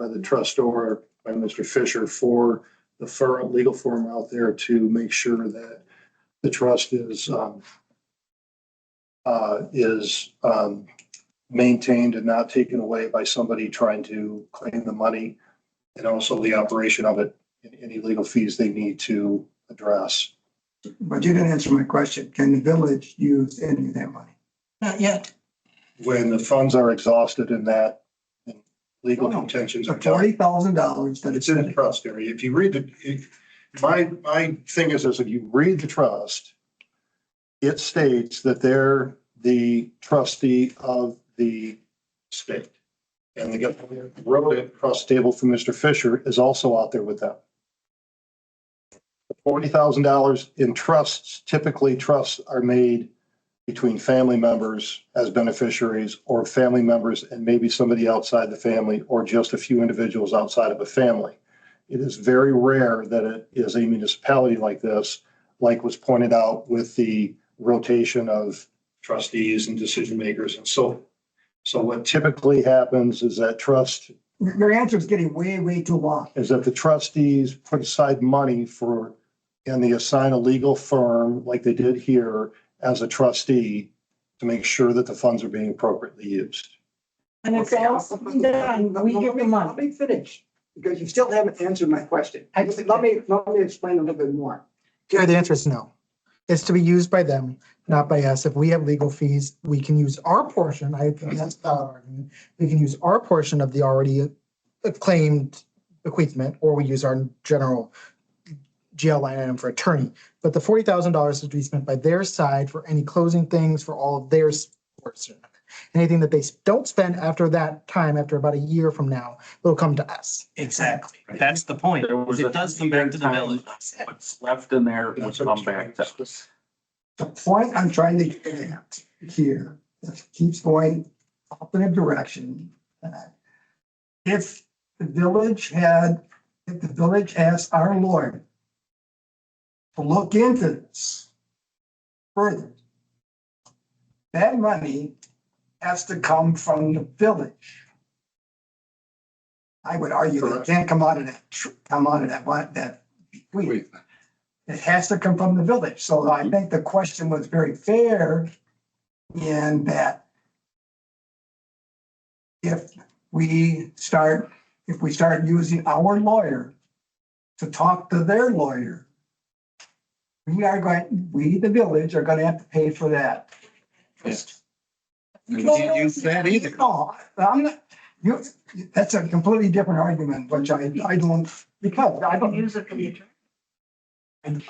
the trustor, by Mr. Fisher, for the legal firm out there to make sure that the trust is maintained and not taken away by somebody trying to claim the money, and also the operation of it and any legal fees they need to address. But you didn't answer my question. Can the village use any of that money? Not yet. When the funds are exhausted in that, and legal No, no. contentions The are done. $40,000 that It's in the trust area. If you read my thing is if you read the trust, it states that they're the trustee of the state. And the guy who wrote it across the table from Mr. Fisher is also out there with them. $40,000 in trusts, typically trusts are made between family members as beneficiaries or family members and maybe somebody outside the family or just a few individuals outside of a family. It is very rare that it is a municipality like this, like was pointed out with the rotation of trustees and decision makers and so. So what typically happens is that Your answer is getting way, way too long. is that the trustees put aside money for, and they assign a legal firm like they did here as a trustee to make sure that the funds are being appropriately used. And it's all done. We give the money. Let me finish, because you still haven't answered my question. Let me explain a little bit more. Yeah, the answer is no. It's to be used by them, not by us. If we have legal fees, we can use our portion. I think that's the argument. We can use our portion of the already claimed bequeathment, or we use our general GL line item for attorney. But the $40,000 is to be spent by their side for any closing things, for all of their portion. Anything that they don't spend after that time, after about a year from now, will come to us. Exactly. That's the point. It does come back to the village. What's left in there would come back to us. The point I'm trying to get at here, that keeps going up in a direction. If the village asked our lawyer to look into this further, that money has to come from the village. I would argue it can't come out of that bequeath. It has to come from the village. So I think the question was very fair in that if we start using our lawyer to talk to their lawyer, we, the village, are gonna have to pay for that. You can't use that either. No, I'm not, that's a completely different argument, which I don't, because I don't use it for the attorney. And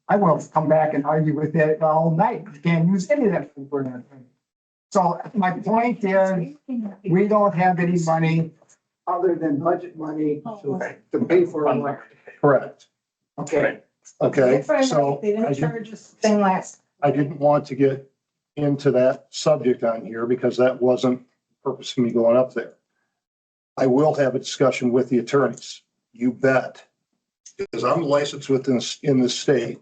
I will come back and argue with that all night. You can't use any of that for an attorney. So my point is, we don't have any money other than budget money to pay for a lawyer. Correct. Okay. Okay, so They didn't charge us thing last. I didn't want to get into that subject on here because that wasn't the purpose of me going up there. I will have a discussion with the attorneys. You bet. Because I'm licensed in this state.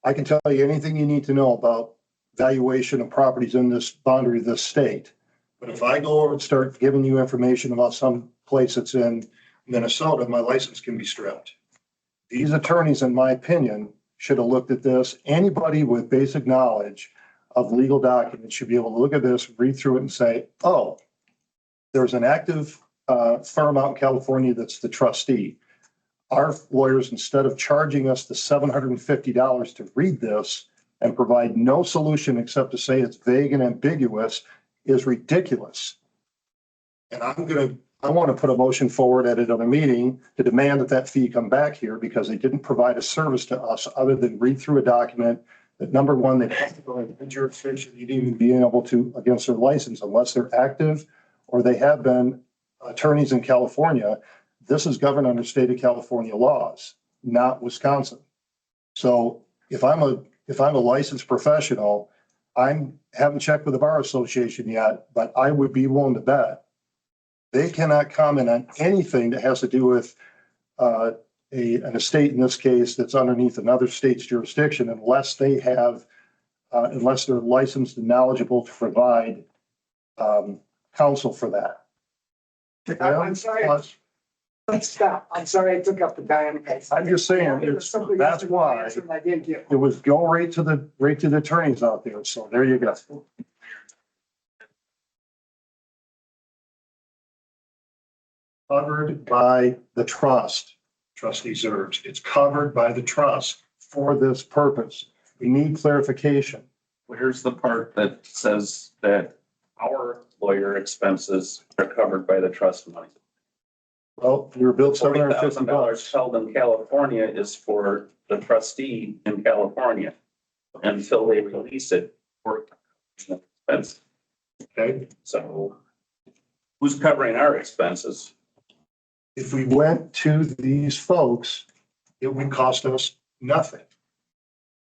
I can tell you anything you need to know about valuation of properties in this boundary of this state. But if I go over and start giving you information about some place that's in Minnesota, my license can be stripped. These attorneys, in my opinion, should have looked at this. Anybody with basic knowledge of legal documents should be able to look at this, read through it and say, oh, there's an active firm out in California that's the trustee. Our lawyers, instead of charging us the $750 to read this and provide no solution except to say it's vague and ambiguous, is ridiculous. And I want to put a motion forward at another meeting to demand that fee come back here because they didn't provide a service to us other than read through a document that, number one, they have to go into jurisdiction, you'd even be able to against their license unless they're active or they have been attorneys in California. This is governed under state of California laws, not Wisconsin. So if I'm a licensed professional, haven't checked with the Bar Association yet, but I would be willing to bet they cannot comment on anything that has to do with an estate, in this case, that's underneath another state's jurisdiction unless they have, unless they're licensed and knowledgeable to provide counsel for that. I'm sorry. Let's stop. I'm sorry I took up the time. I'm just saying, that's why I didn't get. it was go right to the attorneys out there. So there you go. Covered by the trust. trustee Zerbs. It's covered by the trust for this purpose. We need clarification. Where's the part that says that our lawyer expenses are covered by the trust money? Well, you were billed $750. $40,000 held in California is for the trustee in California until they release it for expense. Okay. So who's covering our expenses? If we went to these folks, it would cost us nothing.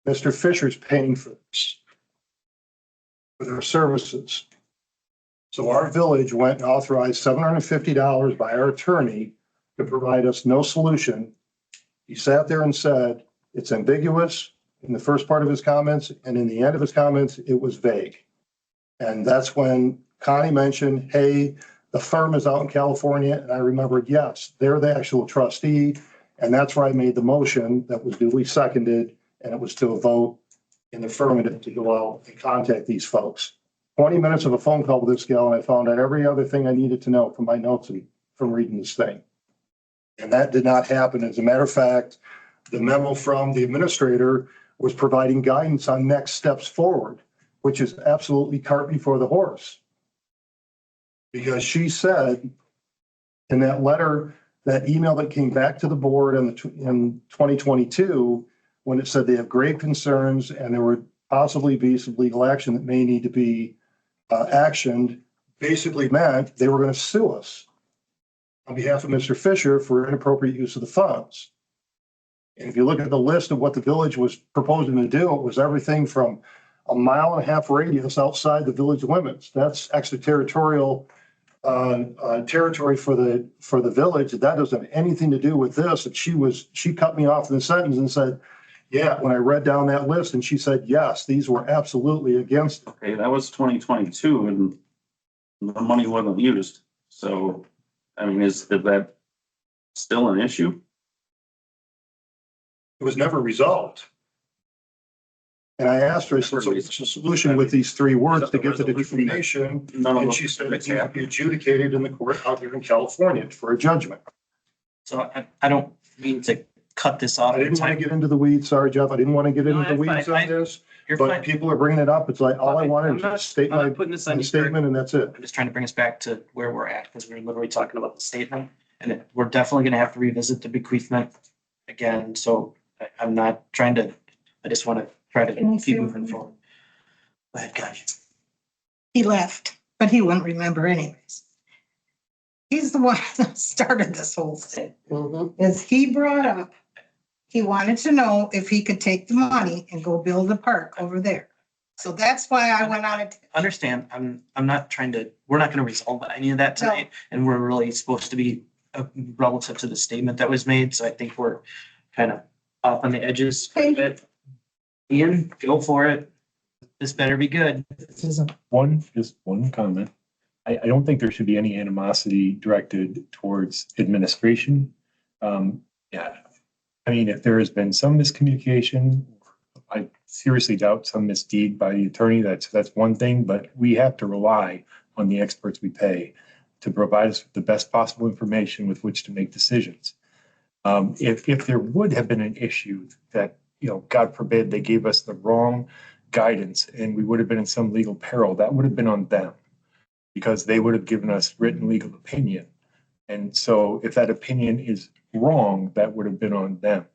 Mr. Fisher's paying for this, for their services. So our village went and authorized $750 by our attorney to provide us no solution. He sat there and said, it's ambiguous in the first part of his comments, and in the end of his comments, it was vague. And that's when Connie mentioned, hey, the firm is out in California. And I remembered, yes, they're the actual trustee. And that's where I made the motion that was duly seconded. And it was to a vote in the affirmative to go out and contact these folks. 20 minutes of a phone call with this gal, and I found out every other thing I needed to know from my notes and from reading this thing. And that did not happen. As a matter of fact, the memo from the administrator was providing guidance on next steps forward, which is absolutely cart before the horse. Because she said in that letter, that email that came back to the board in 2022, when it said they have grave concerns and there would possibly be some legal action that may need to be actioned, basically meant they were going to sue us on behalf of Mr. Fisher for inappropriate use of the funds. And if you look at the list of what the village was proposing to do, it was everything from a 1.5 mile radius outside the village limits. That's extraterritorial territory for the village. That doesn't have anything to do with this. And she cut me off in the sentence and said, yeah, when I read down that list, and she said, yes, these were absolutely against it. Okay, that was 2022 and the money wasn't used. So, I mean, is that still an issue? It was never resolved. And I asked her, I said, so what's the solution with these 3 words to get the determination? And she said it needs to be adjudicated in the court out here in California for a judgment. So I don't mean to cut this off. I didn't want to get into the weeds. Sorry, Jeff. I didn't want to get into the weeds on this. But people are bringing it up. It's like, all I wanted is to state my statement and that's it. I'm just trying to bring us back to where we're at, because we're literally talking about the statement. And we're definitely going to have to revisit the bequeathment again. So I'm not trying to, I just want to try to keep moving forward. Go ahead, guys. He left, but he wouldn't remember anyways. He's the one that started this whole thing. Is he brought up, he wanted to know if he could take the money and go build a park over there. So that's why I went on it. Understand, I'm not trying to, we're not going to resolve any of that tonight. And we're really supposed to be relative to the statement that was made. So I think we're kind of off on the edges a bit. Ian, go for it. This better be good. Just one comment. I don't think there should be any animosity directed towards administration. Yeah, I mean, if there has been some miscommunication, I seriously doubt some misdeed by the attorney. That's one thing, but we have to rely on the experts we pay to provide us with the best possible information with which to make decisions. If there would have been an issue that, God forbid, they gave us the wrong guidance and we would have been in some legal peril, that would have been on them, because they would have given us written legal opinion. And so if that opinion is wrong, that would have been on them.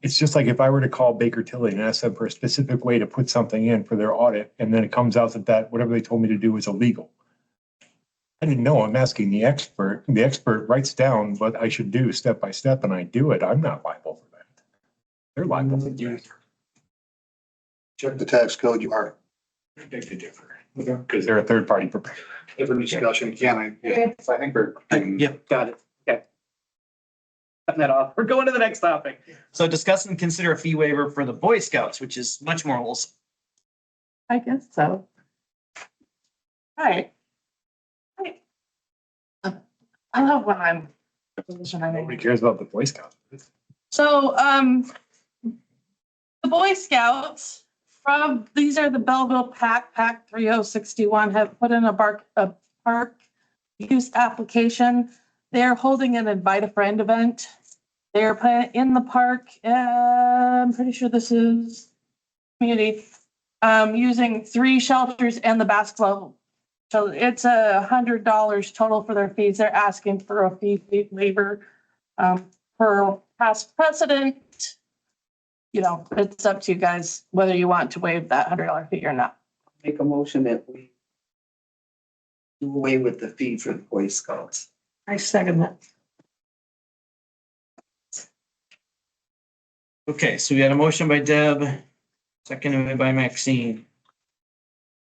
It's just like if I were to call Baker Tilly and ask them for a specific way to put something in for their audit, and then it comes out that whatever they told me to do is illegal. I didn't know. I'm asking the expert. The expert writes down what I should do step by step, and I do it. I'm not liable for that. They're liable for that. Check the tax code, you are. Beg to differ. Because they're a third party preparer. Different discussion. So I think we're. Yep. Got it. Okay. Cut that off. We're going to the next topic. So discuss and consider a fee waiver for the Boy Scouts, which is much more wholesome. I guess so. All right. I love when I'm. Nobody cares about the Boy Scouts. So, the Boy Scouts these are the Belleville Pack 3061 have put in a park use application. They're holding an invite a friend event They're planning in the park, I'm pretty sure this is community, using 3 shelters and the basketball. So it's $100 total for their fees. They're asking for a fee waiver, for past precedent. You know, it's up to you guys whether you want to waive that $100 fee or not. Make a motion that we do away with the fee for the Boy Scouts. I second that. Okay, so we had a motion by Deb, seconded by Maxine.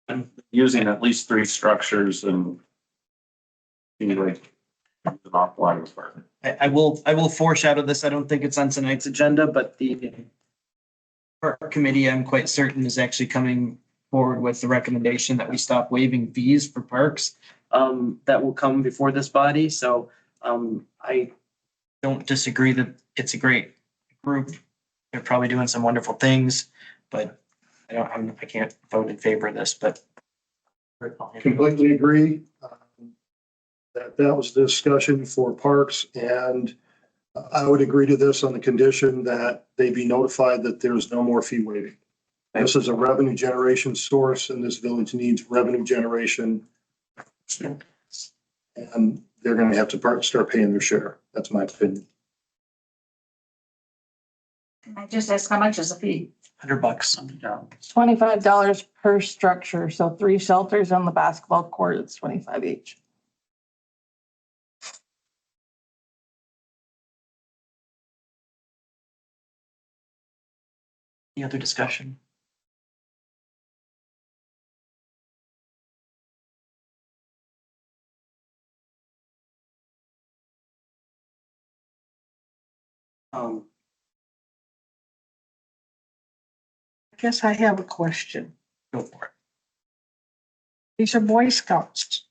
And using at least 3 structures and anyway, an awful lot of department. I will foreshadow this. I don't think it's on tonight's agenda, but the park committee, I'm quite certain, is actually coming forward with the recommendation that we stop waiving fees for parks. That will come before this body. So I don't disagree that it's a great group. They're probably doing some wonderful things, but I can't vote in favor of this, but. Completely agree. That was the discussion for parks, and I would agree to this on the condition that they be notified that there's no more fee waiving. This is a revenue generation source, and this village needs revenue generation. And they're gonna have to start paying their share. That's my opinion. I just asked how much is the fee? $100. It's $25 per structure. So 3 shelters on the basketball court, it's 25 each. Any other discussion? I guess I have a question. Go for it. These are Boy Scouts.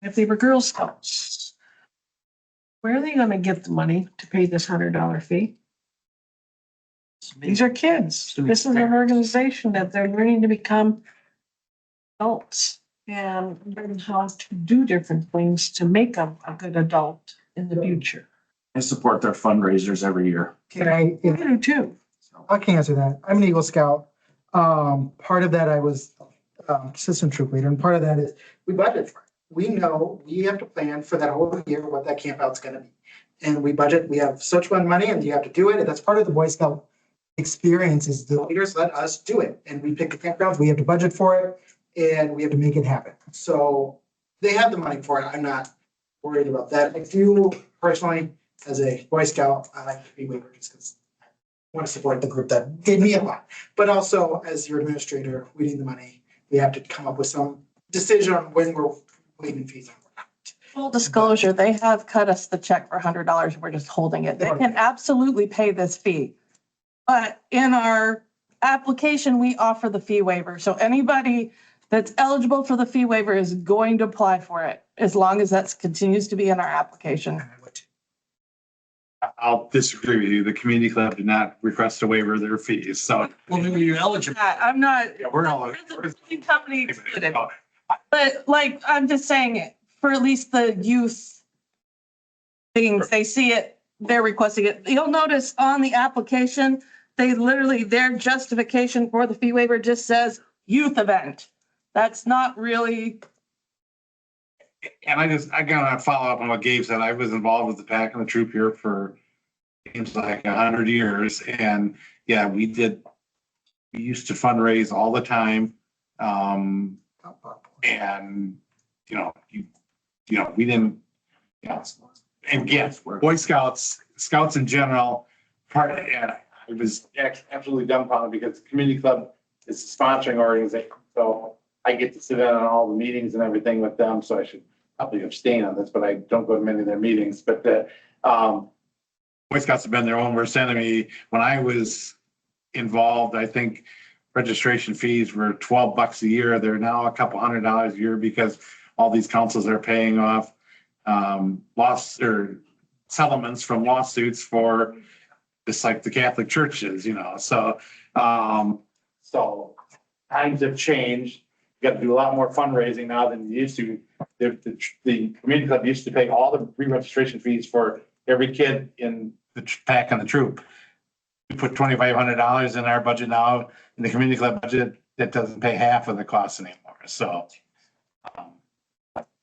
If they were Girl Scouts, where are they gonna get the money to pay this $100 fee? These are kids. This is an organization that they're learning to become adults and learn how to do different things to make them a good adult in the future. I support their fundraisers every year. Can I, I do too. I can answer that. I'm an Eagle Scout. Part of that I was assistant troop leader, and part of that is we budget for it. We know we have to plan for that whole year what that camp out's gonna be. And we budget, we have such one money and you have to do it. And that's part of the Boy Scout experience is the leaders let us do it. And we pick a campground, we have to budget for it and we have to make it happen. So they have the money for it. I'm not worried about that. I do personally, as a Boy Scout, I like to be waiver just because I want to support the group that gave me a lot. But also as your administrator, we need the money. We have to come up with some decision on when we're waiving fees. Full disclosure, they have cut us the check for $100. We're just holding it. They can absolutely pay this fee. But in our application, we offer the fee waiver. So anybody that's eligible for the fee waiver is going to apply for it, as long as that continues to be in our application. I'll disagree with you. The community club did not request a waiver of their fees, so. Well, maybe you're eligible. I'm not. Yeah, we're all. We're the company excluded. But like, I'm just saying, for at least the youth things, they see it, they're requesting it. You'll notice on the application, they literally, their justification for the fee waiver just says youth event. That's not really. And I gotta follow up on what Gabe said. I was involved with the pack and the troop here for seems like 100 years. And yeah, we used to fundraise all the time. And we didn't, and again, Boy Scouts in general, and I was absolutely dumbfounded because the community club is a sponsoring organization. So I get to sit in on all the meetings and everything with them. So I should probably abstain on this, but I don't go to many of their meetings. But the Boy Scouts have been their own worst enemy. When I was involved, I think registration fees were $12 a year. They're now a couple $100 a year because all these councils are paying off loss or settlements from lawsuits for just like the Catholic churches, So so times have changed. You got to do a lot more fundraising now than you used to. The community club used to pay all the re-registration fees for every kid in pack and the troop. We put $2,500 in our budget now, in the community club budget, that doesn't pay half of the cost anymore, so.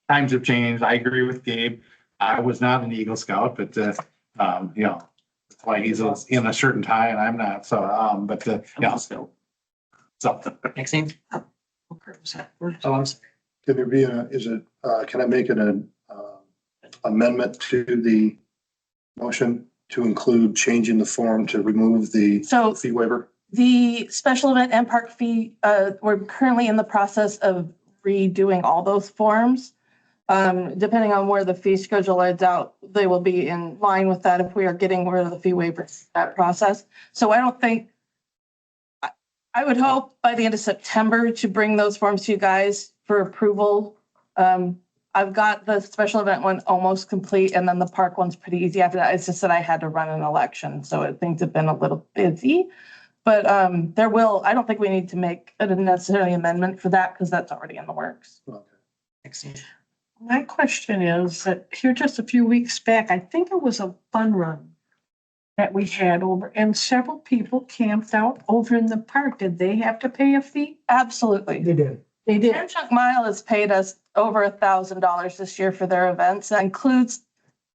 Times have changed. I agree with Gabe. I was not an Eagle Scout, but, you know, that's why he's in a shirt and tie and I'm not, so, yeah. So, Maxine? Oh, I'm sorry. Can there be can I make an amendment to the motion to include changing the form to remove the So fee waiver? the special event and park fee, we're currently in the process of redoing all those forms. Depending on where the fee schedule is out, they will be in line with that if we are getting rid of the fee waivers, that process. So I don't think, I would hope by the end of September to bring those forms to you guys for approval. I've got the special event one almost complete, and then the park one's pretty easy after that. It's just that I had to run an election, so things have been a little busy. But I don't think we need to make a necessary amendment for that because that's already in the works. Excellent. My question is that here just a few weeks back, I think it was a fun run that we had over, and several people camped out over in the park. Did they have to pay a fee? Absolutely. They did. They did. Ten Chunk Mile has paid us over $1,000 this year for their events. That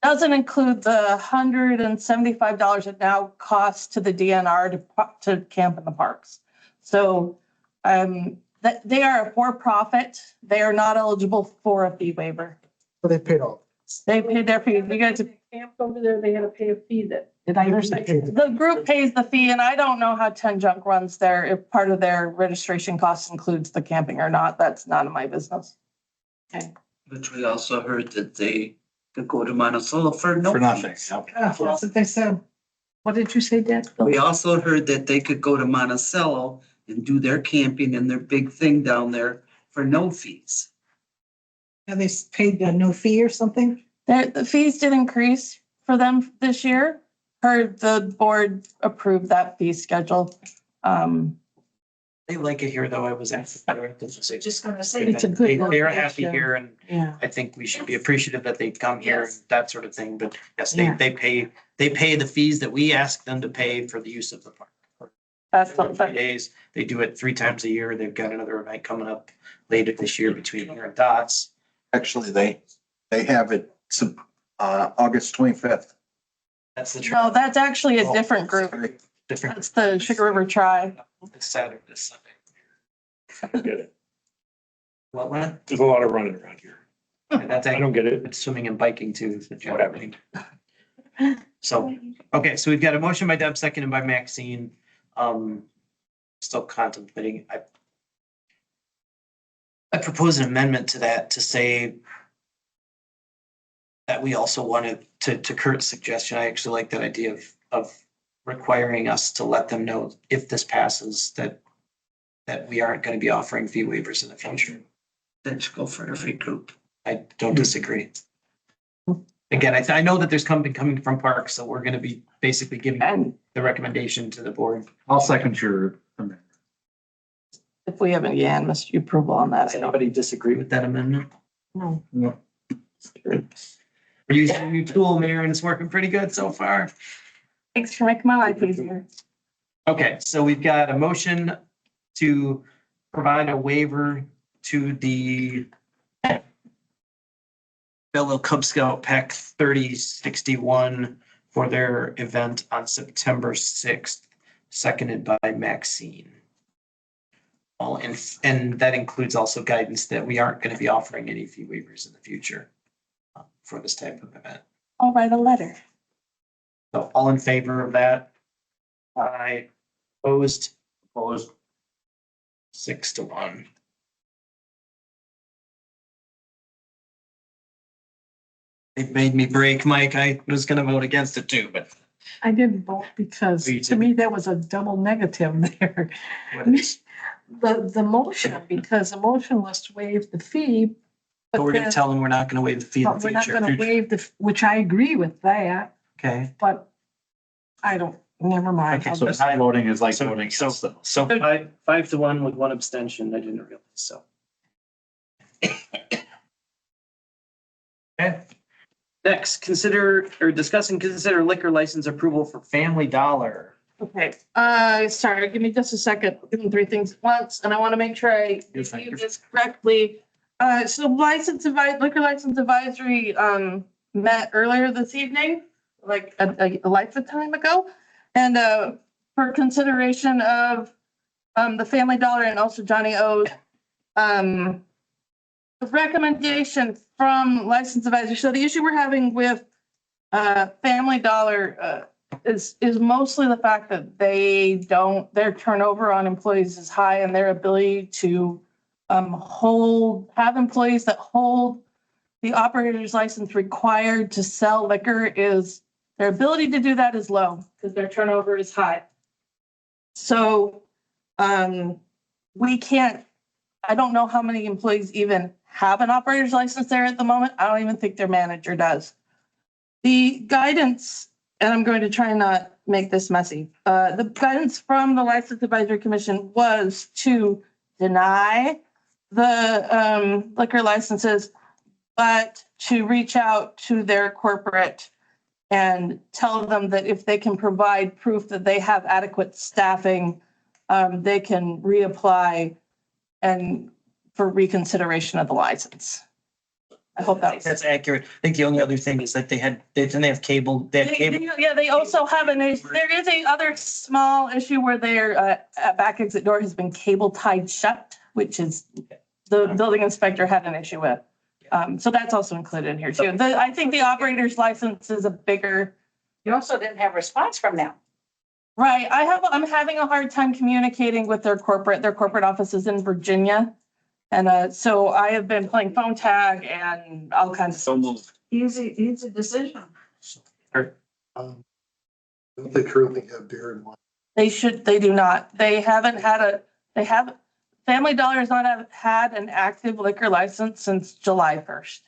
doesn't include the $175 it now costs to the DNR to camp in the parks. So they are a for-profit. They are not eligible for a fee waiver. So they paid all. They paid their fee. You guys, Camped over there, they had to pay a fee that. did I understand? The group pays the fee, and I don't know how Ten Junk runs if part of their registration costs includes the camping or not. That's none of my business. Okay. But we also heard that they could go to Monticello for no. For nothing. fees. That's what they said. What did you say, Dad? We also heard that they could go to Monticello and do their camping and their big thing down there for no fees. Have they paid a no fee or something? The fees did increase for them this year. The board approved that fee schedule. They like it here, though. I was asked. Just gonna say. It's a good They're location. happy here, and Yeah. I think we should be appreciative that they come here and Yes. that sort of thing. But yes, Yeah. they pay the fees that we ask them to pay for the use of the park. That's For 3 something. days. They do it 3 times a year. They've got another event coming up later this year between here and Dots. Actually, they have it, August 25th. That's the. No, that's actually a different group. Different. That's the Sugar River Tribe. This Saturday, this Sunday. I don't get it. What, what? There's a lot of running around here. And that's I don't get it. It's swimming and biking too. is the general Whatever. thing. So, okay, so we've got a motion by Deb, seconded by Maxine. Still contemplating. I propose an amendment to that to say that we also wanted to Kurt's suggestion. I actually like that idea of requiring us to let them know if this passes that we aren't going to be offering fee waivers in the future. That should go for every group. I don't disagree. Again, I know that there's coming from parks, so we're going to be basically giving the recommendation to the board. I'll second your amendment. If we have a unanimous approval on that, Does anybody disagree with that amendment? No. No. We're using a new tool, Mayor, and it's working pretty good so far. Thanks for making my life easier. Okay, so we've got a motion to provide a waiver to the Belleville Cub Scout Pack 3061 for their event on September 6th, seconded by Maxine. And that includes also guidance that we aren't going to be offering any fee waivers in the future for this type of event. I'll write a letter. So all in favor of that? Aye. Opposed? 6-1. It made me break, Mike. I was gonna vote against it too, but. I didn't vote because Oh, you to me, that was a double negative there. The motion, because the motion was to waive the fee. But we're gonna then- tell them we're not gonna waive the fee in the But we're not future. gonna waive which I agree with that, Okay. but I don't, never mind. Okay, I'll so just- Voting is like So- voting. so- against them. So 5-1 with one abstention. I didn't realize, so. Okay. Next, consider or discuss and consider liquor license approval for Family Dollar. Okay, sorry, give me just a second, doing three things at once, and I want to make sure I review this correctly. So liquor license advisory, met earlier this evening, like a lifetime ago. And, for consideration of, the Family Dollar and also Johnny O's, the recommendation from license advisory. So the issue we're having with, Family Dollar, is mostly the fact that their turnover on employees is high and their ability to have employees that hold the operator's license required to sell liquor their ability to do that is low because their turnover is high. So I don't know how many employees even have an operator's license there at the moment. I don't even think their manager does. The guidance, and I'm going to try and not make this messy. The guidance from the License Advisory Commission was to deny the liquor licenses, but to reach out to their corporate and tell them that if they can provide proof that they have adequate staffing, they can reapply and for reconsideration of the license. I hope That's accurate. I think the only other thing is that they have cable. Yeah, they also have there is a other small issue where their back exit door has been cable tied shut, which is the building inspector had an issue with. So that's also included in here too. I think the operator's license is a bigger. You also didn't have response from them. Right, I'm having a hard time communicating with their corporate offices in Virginia. And so I have been playing phone tag and all kinds of. So moved. Easy decision. Don't they currently have beer and wine? They do not. Family Dollar has not had an active liquor license since July 1st.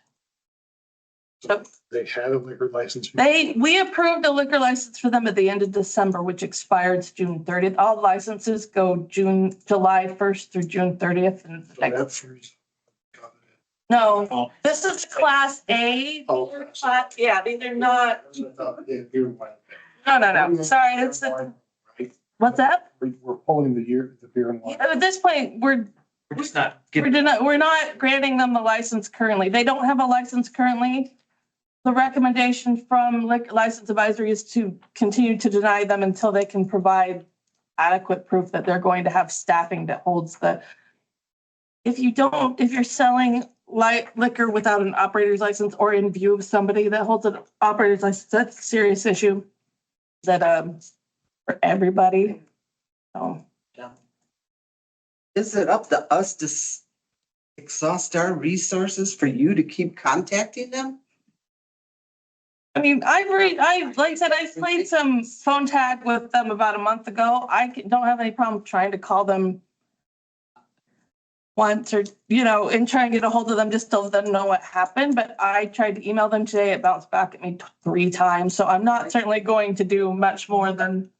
So They had a liquor license. we approved a liquor license for them at the end of December, which expired June 30th. All licenses go July 1st through June 30th. And no, this is class A. Yeah, these are not. No. Sorry, it's what's that? We're pulling the beer and wine. At this point, we're just not. We're not granting them the license currently. They don't have a license currently. The recommendation from license advisory is to continue to deny them until they can provide adequate proof that they're going to have staffing that holds if you're selling liquor without an operator's license or in view of somebody that holds an operator's license, that's a serious issue that, for everybody. So. Is it up to us to exhaust our resources for you to keep contacting them? I mean, like I said, I played some phone tag with them about a month ago. I don't have any problem trying to call them once or, and try and get a hold of them just to let them know what happened. But I tried to email them today. It bounced back at me 3 times. So I'm not certainly going to do much more than.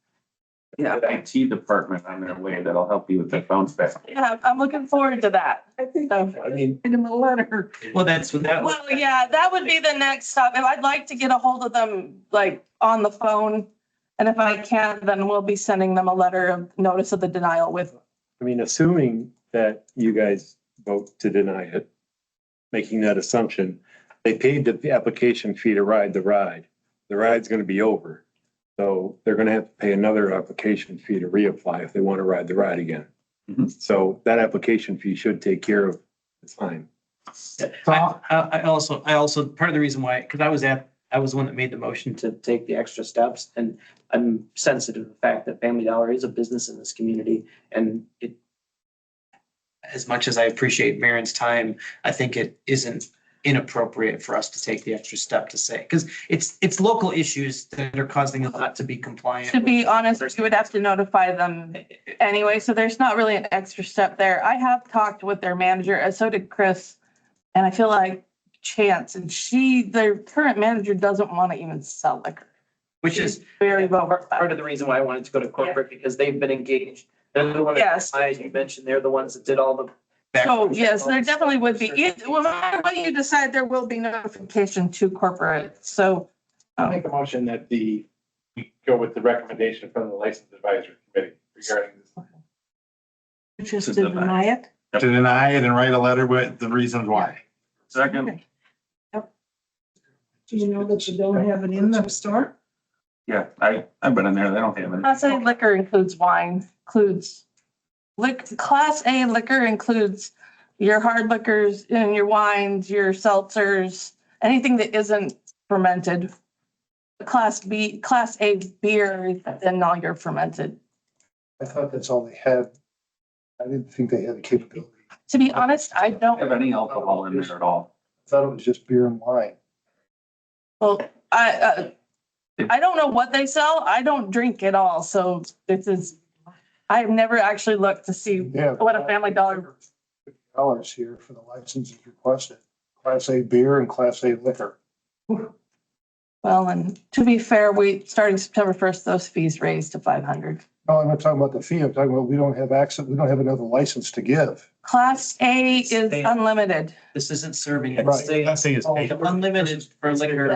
Yeah, the IT department on their way that'll help you with the bounce back. Yeah, I'm looking forward to that. I think I mean, in the letter. Well, that's what that. Well, yeah, that would be the next stop. And I'd like to get a hold of them like on the phone. And if I can't, then we'll be sending them a letter of notice of the denial with. I mean, assuming that you guys vote to deny it, making that assumption, they paid the application fee to ride the ride. The ride's gonna be over. So they're gonna have to pay another application fee to reapply if they want to ride the ride again. So that application fee should take care of the time. I also, part of the reason why, because I was the one that made the motion to take the extra steps, and I'm sensitive to the fact that Family Dollar is a business in this community, and as much as I appreciate Marin's time, I think it isn't inappropriate for us to take the extra step to say, because it's local issues that are causing a lot to be compliant. To be honest, you would have to notify them anyway, so there's not really an extra step there. I have talked with their manager, and so did Chris, and I feel like Chance, and their current manager doesn't want to even sell liquor. Which is very well part of the reason why I wanted to go to corporate, because they've been engaged. They're the ones, as you mentioned, they're the ones that did all the So yes, there definitely would be, no matter what you decide, there will be notification to corporate. So I'll make a motion that we go with the recommendation from the License Advisory Committee regarding this. Just to deny it. To deny it and write a letter with the reasons why. Second, Do you know that you don't have it in the store? yeah, I've been in there. They don't have it. Class A liquor includes wine, Class A liquor includes your hard liquors and your wines, your seltzers, anything that isn't fermented. Class A beer, then all your fermented. I thought that's all they had. I didn't think they had the capability. To be honest, I don't. Have any alcohol in there at all? I thought it was just beer and wine. Well, I don't know what they sell. I don't drink at all. So I have never actually looked to see Yeah. what a Family Dollar. $50 here for the licenses requested. Class A beer and Class A liquor. Well, and to be fair, starting September 1st, those fees raised to 500. No, I'm not talking about the fee. I'm talking about we don't have access. We don't have another license to give. Class A is unlimited. This isn't serving. Right. Class A is paid. Unlimited for liquor.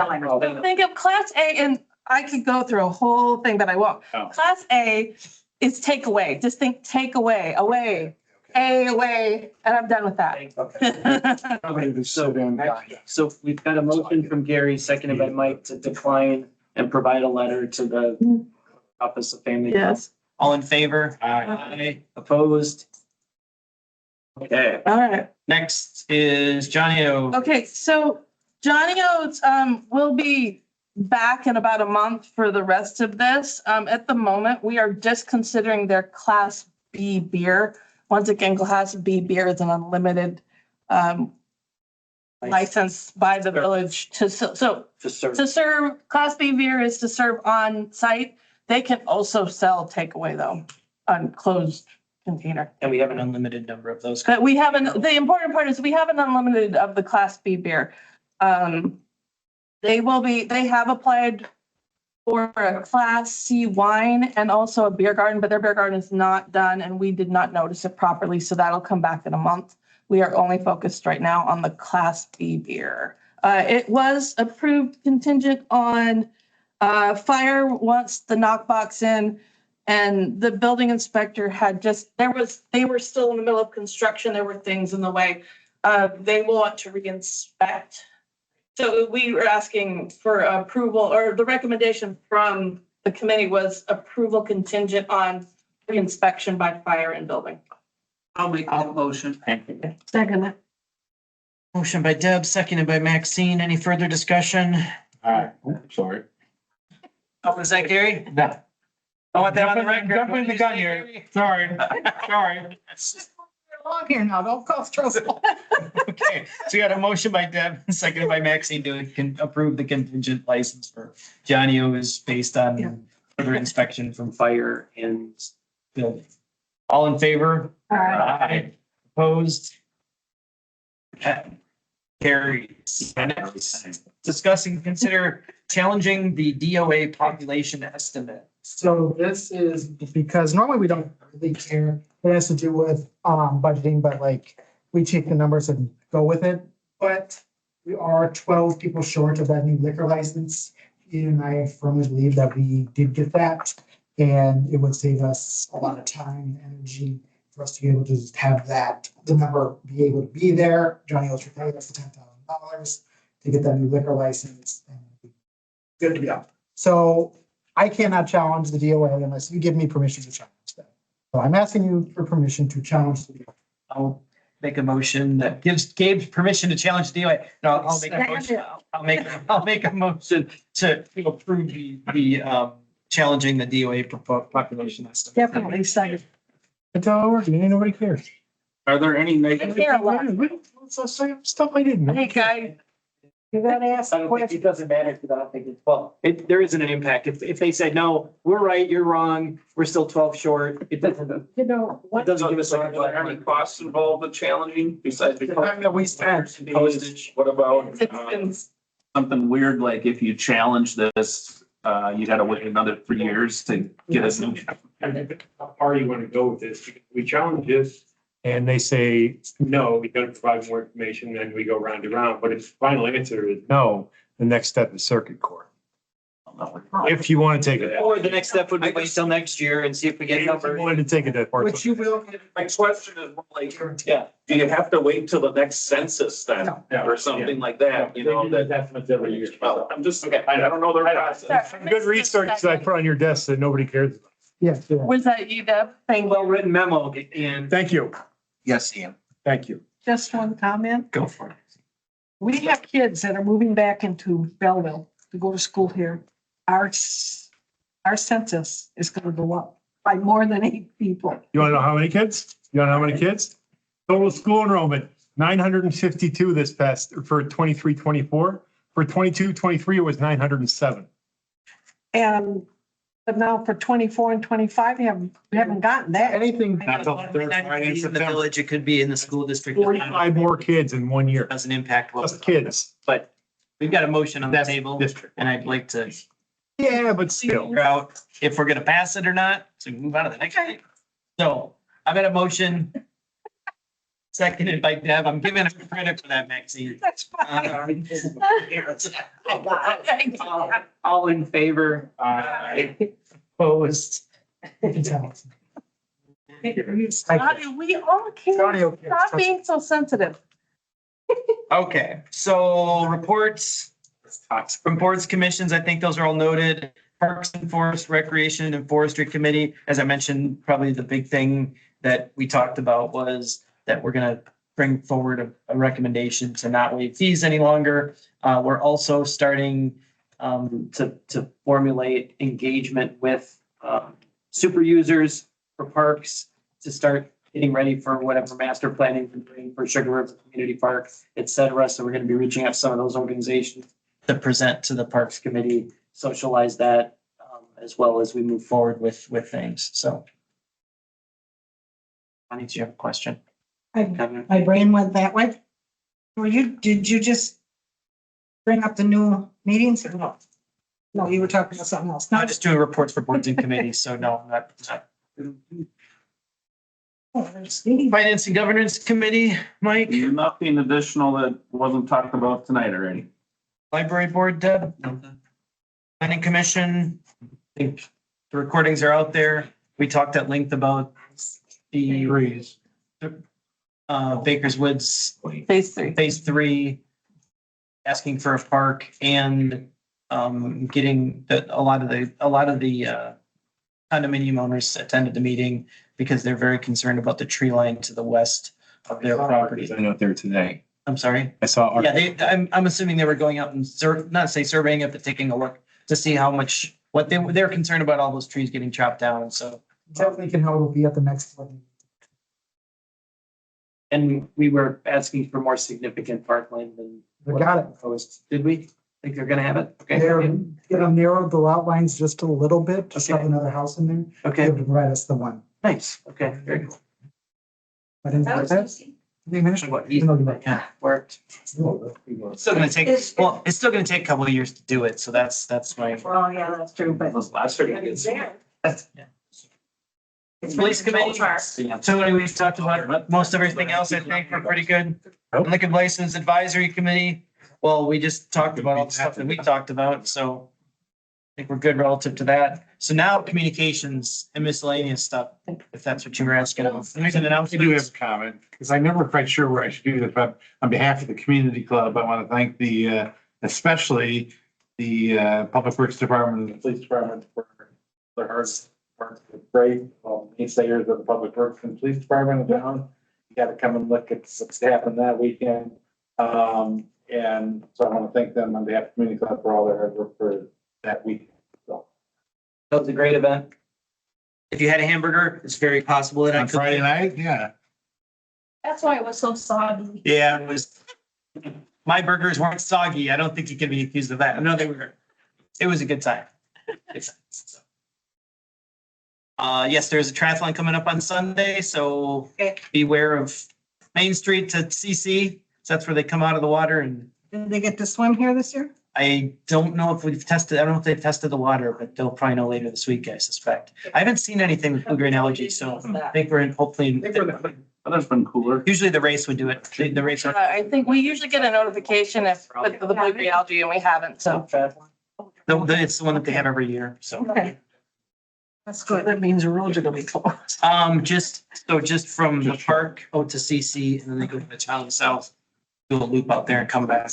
Think of Class A, and I could go through a whole thing, but I won't. Oh. Class A is takeaway. Just think takeaway, away, away, and I'm done with that. Ready to sit in. So we've got a motion from Gary, seconded by Mike, to decline and provide a letter to the Office of Family. Yes. All in favor? Aye. Opposed? Okay, All right. next is Johnny O. Okay, so Johnny O's will be back in about a month for the rest of this. At the moment, we are just considering their Class B beer. Once again, Class B beer is an unlimited license by the village to serve. Class B beer is to serve on site. They can also sell takeaway though, on closed container. And we have an unlimited number of those. But the important part is we have an unlimited of the Class B beer. They have applied for a Class C wine and also a beer garden, but their beer garden is not done and we did not notice it properly. So that'll come back in a month. We are only focused right now on the Class B beer. It was approved contingent on fire once the knockbox in, and the building inspector had they were still in the middle of construction. There were things in the way. They will want to reinspect. So we were asking for approval, or the recommendation from the committee was approval contingent on reinspection by fire and building. I'll make that motion. Second. Motion by Deb, seconded by Maxine. Any further discussion? All right, sorry. Oh, was that Gary? No. I want that on the record. Jumping the gun here. Sorry, sorry. Along here now, don't cause trouble. Okay, so we got a motion by Deb, seconded by Maxine to approve the contingent license for Johnny O is based on further inspection from fire and building. All in favor? Aye. Opposed? Carries. Discuss and consider challenging the DOA population estimate. So this is because normally we don't really care. It has to do with budgeting, but like we take the numbers and go with it. But we are 12 people short of that new liquor license. Ian and I firmly believe that we did get that. And it would save us a lot of time and energy for us to be able to just have the number be able to be there. Johnny O's paid us $10,000 to get that new liquor license. And good to go. So I cannot challenge the DOA unless you give me permission to challenge them. So I'm asking you for permission to challenge the DOA. I'll make a motion that gives Gabe permission to challenge the DOA. No, I'll make a motion. I'll make a motion to approve the challenging the DOA population estimate. Definitely second. That's how it works. Nobody cares. Are there any negative? Stuff I didn't know. Hey, guy. You gotta ask I the don't think question. it doesn't matter because I don't think it's, well, there isn't an impact. If they said, no, we're right, you're wrong, we're still 12 short, it doesn't, You know, it what, doesn't give us Are there any like. costs involved with challenging besides the time that we spent, postage. What about It's been something weird, like if you challenge this, you'd have to wait another 3 years to get us new. How far you want to go with this? We challenge this, and they say, no, we gotta provide more information, then we go round and round. But if the final answer is no, the next step is circuit court. If you want to take it. Or the next step would be wait till next year and see if we get If you numbers. wanted to take it to court. Which you will. My question is more like, do you have to wait till the next census then, or something like that, you know, that? Every year. Well, I'm just, I don't know the process. Good research that I put on your desk that nobody cares about. Yes. Was that you, Deb? Thank you. Well-written memo, and Thank you. Yes, Ian. Thank you. Just one comment. go for it. We have kids that are moving back into Belleville to go to school here. Our census is gonna go up by more than 8 people. You want to know how many kids? You want to know how many kids? Total school enrollment, 952 this past, for 23-24. For 22-23, it was 907. But now for 24 and 25, we haven't gotten that. Anything. Not Not till the third Friday in in the September. village, it could be in the school district. 45 more kids in 1 year. Doesn't impact what, Just kids. but we've got a motion on the That's table, district. and I'd like to Yeah, but still. figure out if we're gonna pass it or not, so we move on to the next thing. So I've got a motion. Seconded by Deb. I'm giving her credit for that, Maxine. That's fine. All in favor? Opposed? Scotty, we all can't, stop being so sensitive. Okay, so reports from boards, commissions, I think those are all noted. Parks and Forest, Recreation and Forestry Committee, as I mentioned, probably the big thing that we talked about was that we're gonna bring forward a recommendation to not waive fees any longer. We're also starting to formulate engagement with super users for parks to start getting ready for whatever master planning we're doing for Sugar River Community Park, et cetera. So we're gonna be reaching out to some of those organizations to present to the Parks Committee, socialize that as well as we move forward with things. So. Bonnie, do you have a question? My brain went that way. Did you just bring up the new meetings or no? No, you were talking about something else. I'm just doing reports for boards and committees, so no, not. Finance and Governance Committee, Mike, Nothing additional that wasn't talked about tonight already. Library Board, Deb. Planning Commission, I think the recordings are out there. We talked at length about the Trees. Baker's Woods Phase 3. asking for a park and getting a lot of the condominium owners attended the meeting because they're very concerned about the tree line to the west of their property. I out there today. I'm sorry. I saw. Yeah, I'm assuming they were going out and not say surveying it, but taking a look to see how much, they're concerned about all those trees getting chopped down, so. Definitely can help. Will be at the next one. And we were asking for more significant parkland than. We got it. Proposed. Did we? Think they're gonna have it? Okay. They're narrowed the lot lines just a little bit, just Okay. have another house in there. Okay, To provide us the one. nice. Okay, very cool. I didn't like that. They mentioned What, You know, like, yeah, worked. It's still gonna take, well, it's still gonna take a couple of years to do it, so that's my. Well, yeah, that's true, but. Those last are good. Police committee, Tony, we've talked about most everything else, I think, we're pretty good. Liquor license advisory committee, well, we just talked about all the stuff that we talked about, so. I think we're good relative to that. So now communications and miscellaneous stuff, if that's what you were asking. There's an I do announcement. have a comment, because I'm never quite sure where I should do this, but on behalf of the community club, I want to thank especially the Public Works Department and the Police Department for their hard work. It's great, mainstayers of the Public Works and Police Department in town. You got to come and look at what's happened that weekend. And so I want to thank them on behalf of the community club for all their hard work for that week. So That was a great event. If you had a hamburger, it's very possible that I on could. Friday night, yeah. That's why it was so soggy. Yeah, it was. My burgers weren't soggy. I don't think you can be accused of that. No, they were. It was a good time. Yes, there's a triathlon coming up on Sunday, so beware of Main Street to CC. So that's where they come out of the water, and Did they get to swim here this year? I don't know if we've tested, I don't know if they've tested the water, but they'll probably know later this week, I suspect. I haven't seen anything with blue green algae, so I think we're in, hopefully, Weather's been cooler. Usually the race would do it. The race. I think we usually get a notification if, with the blue algae and we haven't, so. It's the one that they have every year, so. Okay. That's good. That means the roads are gonna be closed. Just from the park out to CC and then they go to the town south, do a loop out there and come back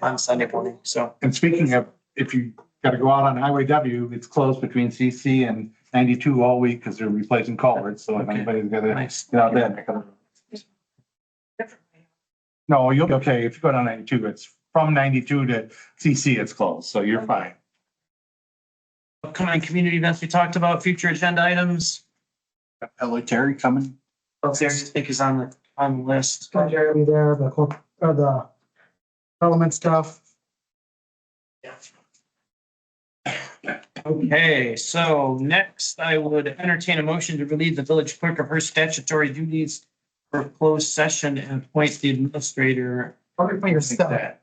on Sunday morning, so. And speaking of, if you gotta go out on Highway W, it's closed between CC and 92 all week because they're replacing culverts. So if anybody's gotta Nice. get out there. No, you'll be okay. If you go down 92, it's from 92 to CC, it's closed. So you're fine. Upcoming community events we talked about, future agenda items. Military coming. Both areas I think is on the list. Jerry will be there, the parliament stuff. Okay, so next I would entertain a motion to relieve the village clerk of her statutory duties for closed session and appoint the administrator. Probably for your stuff.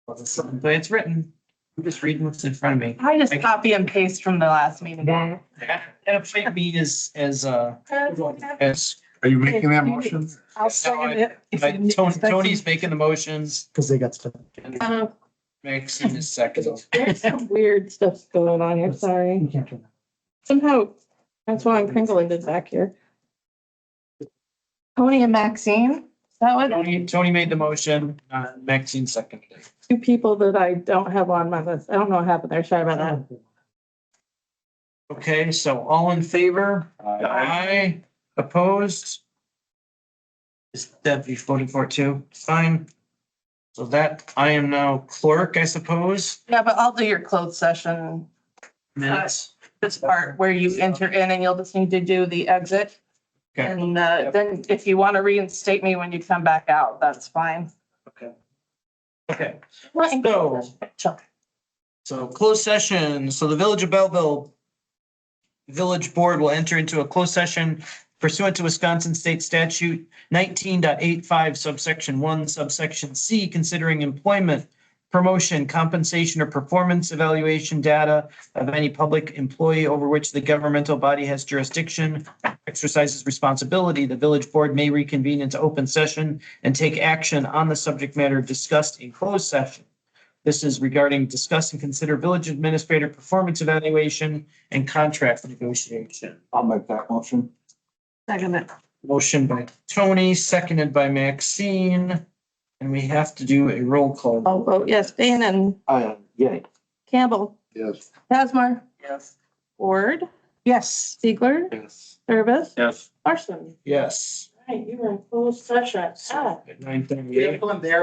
The way it's written, I'm just reading what's in front of me. I just copy and paste from the last meeting. And appoint me as. Are you making that motion? I'll second it. Tony's making the motions. Cause they got stuff. Maxine is second. There's some weird stuff going on here, sorry. You can't turn that. Somehow, that's why I'm crinkling it back here. Tony and Maxine, is that what, Tony made the motion, Maxine seconded it. two people that I don't have on my list. I don't know what happened there, sorry about that. Okay, so all in favor? Aye. Opposed? Is Debbie voting for it too? Fine. So that, I am now clerk, I suppose. Yeah, but I'll do your closed session, Minutes. this part where you enter in and you'll just need to do the exit. Okay. And then if you want to reinstate me when you come back out, that's fine. Okay. Okay. So. So closed session, so the Village of Belleville Village Board will enter into a closed session pursuant to Wisconsin State Statute 19.85 subsection 1 subsection C, considering employment, promotion, compensation, or performance evaluation data of any public employee over which the governmental body has jurisdiction, exercises responsibility. The village board may reconvene into open session and take action on the subject matter discussed in closed session. This is regarding discuss and consider village administrator performance evaluation and contract negotiation. I'll make that motion. Second it. Motion by Tony, seconded by Maxine, and we have to do a roll call. I'll vote yes. Bannon, Yeah. Campbell, Yes. Casmar, Yes. Ward, Yes. Ziegler, Yes. Service, Yes. Larson. Yes. Right, you were in closed session. At 9:38. There.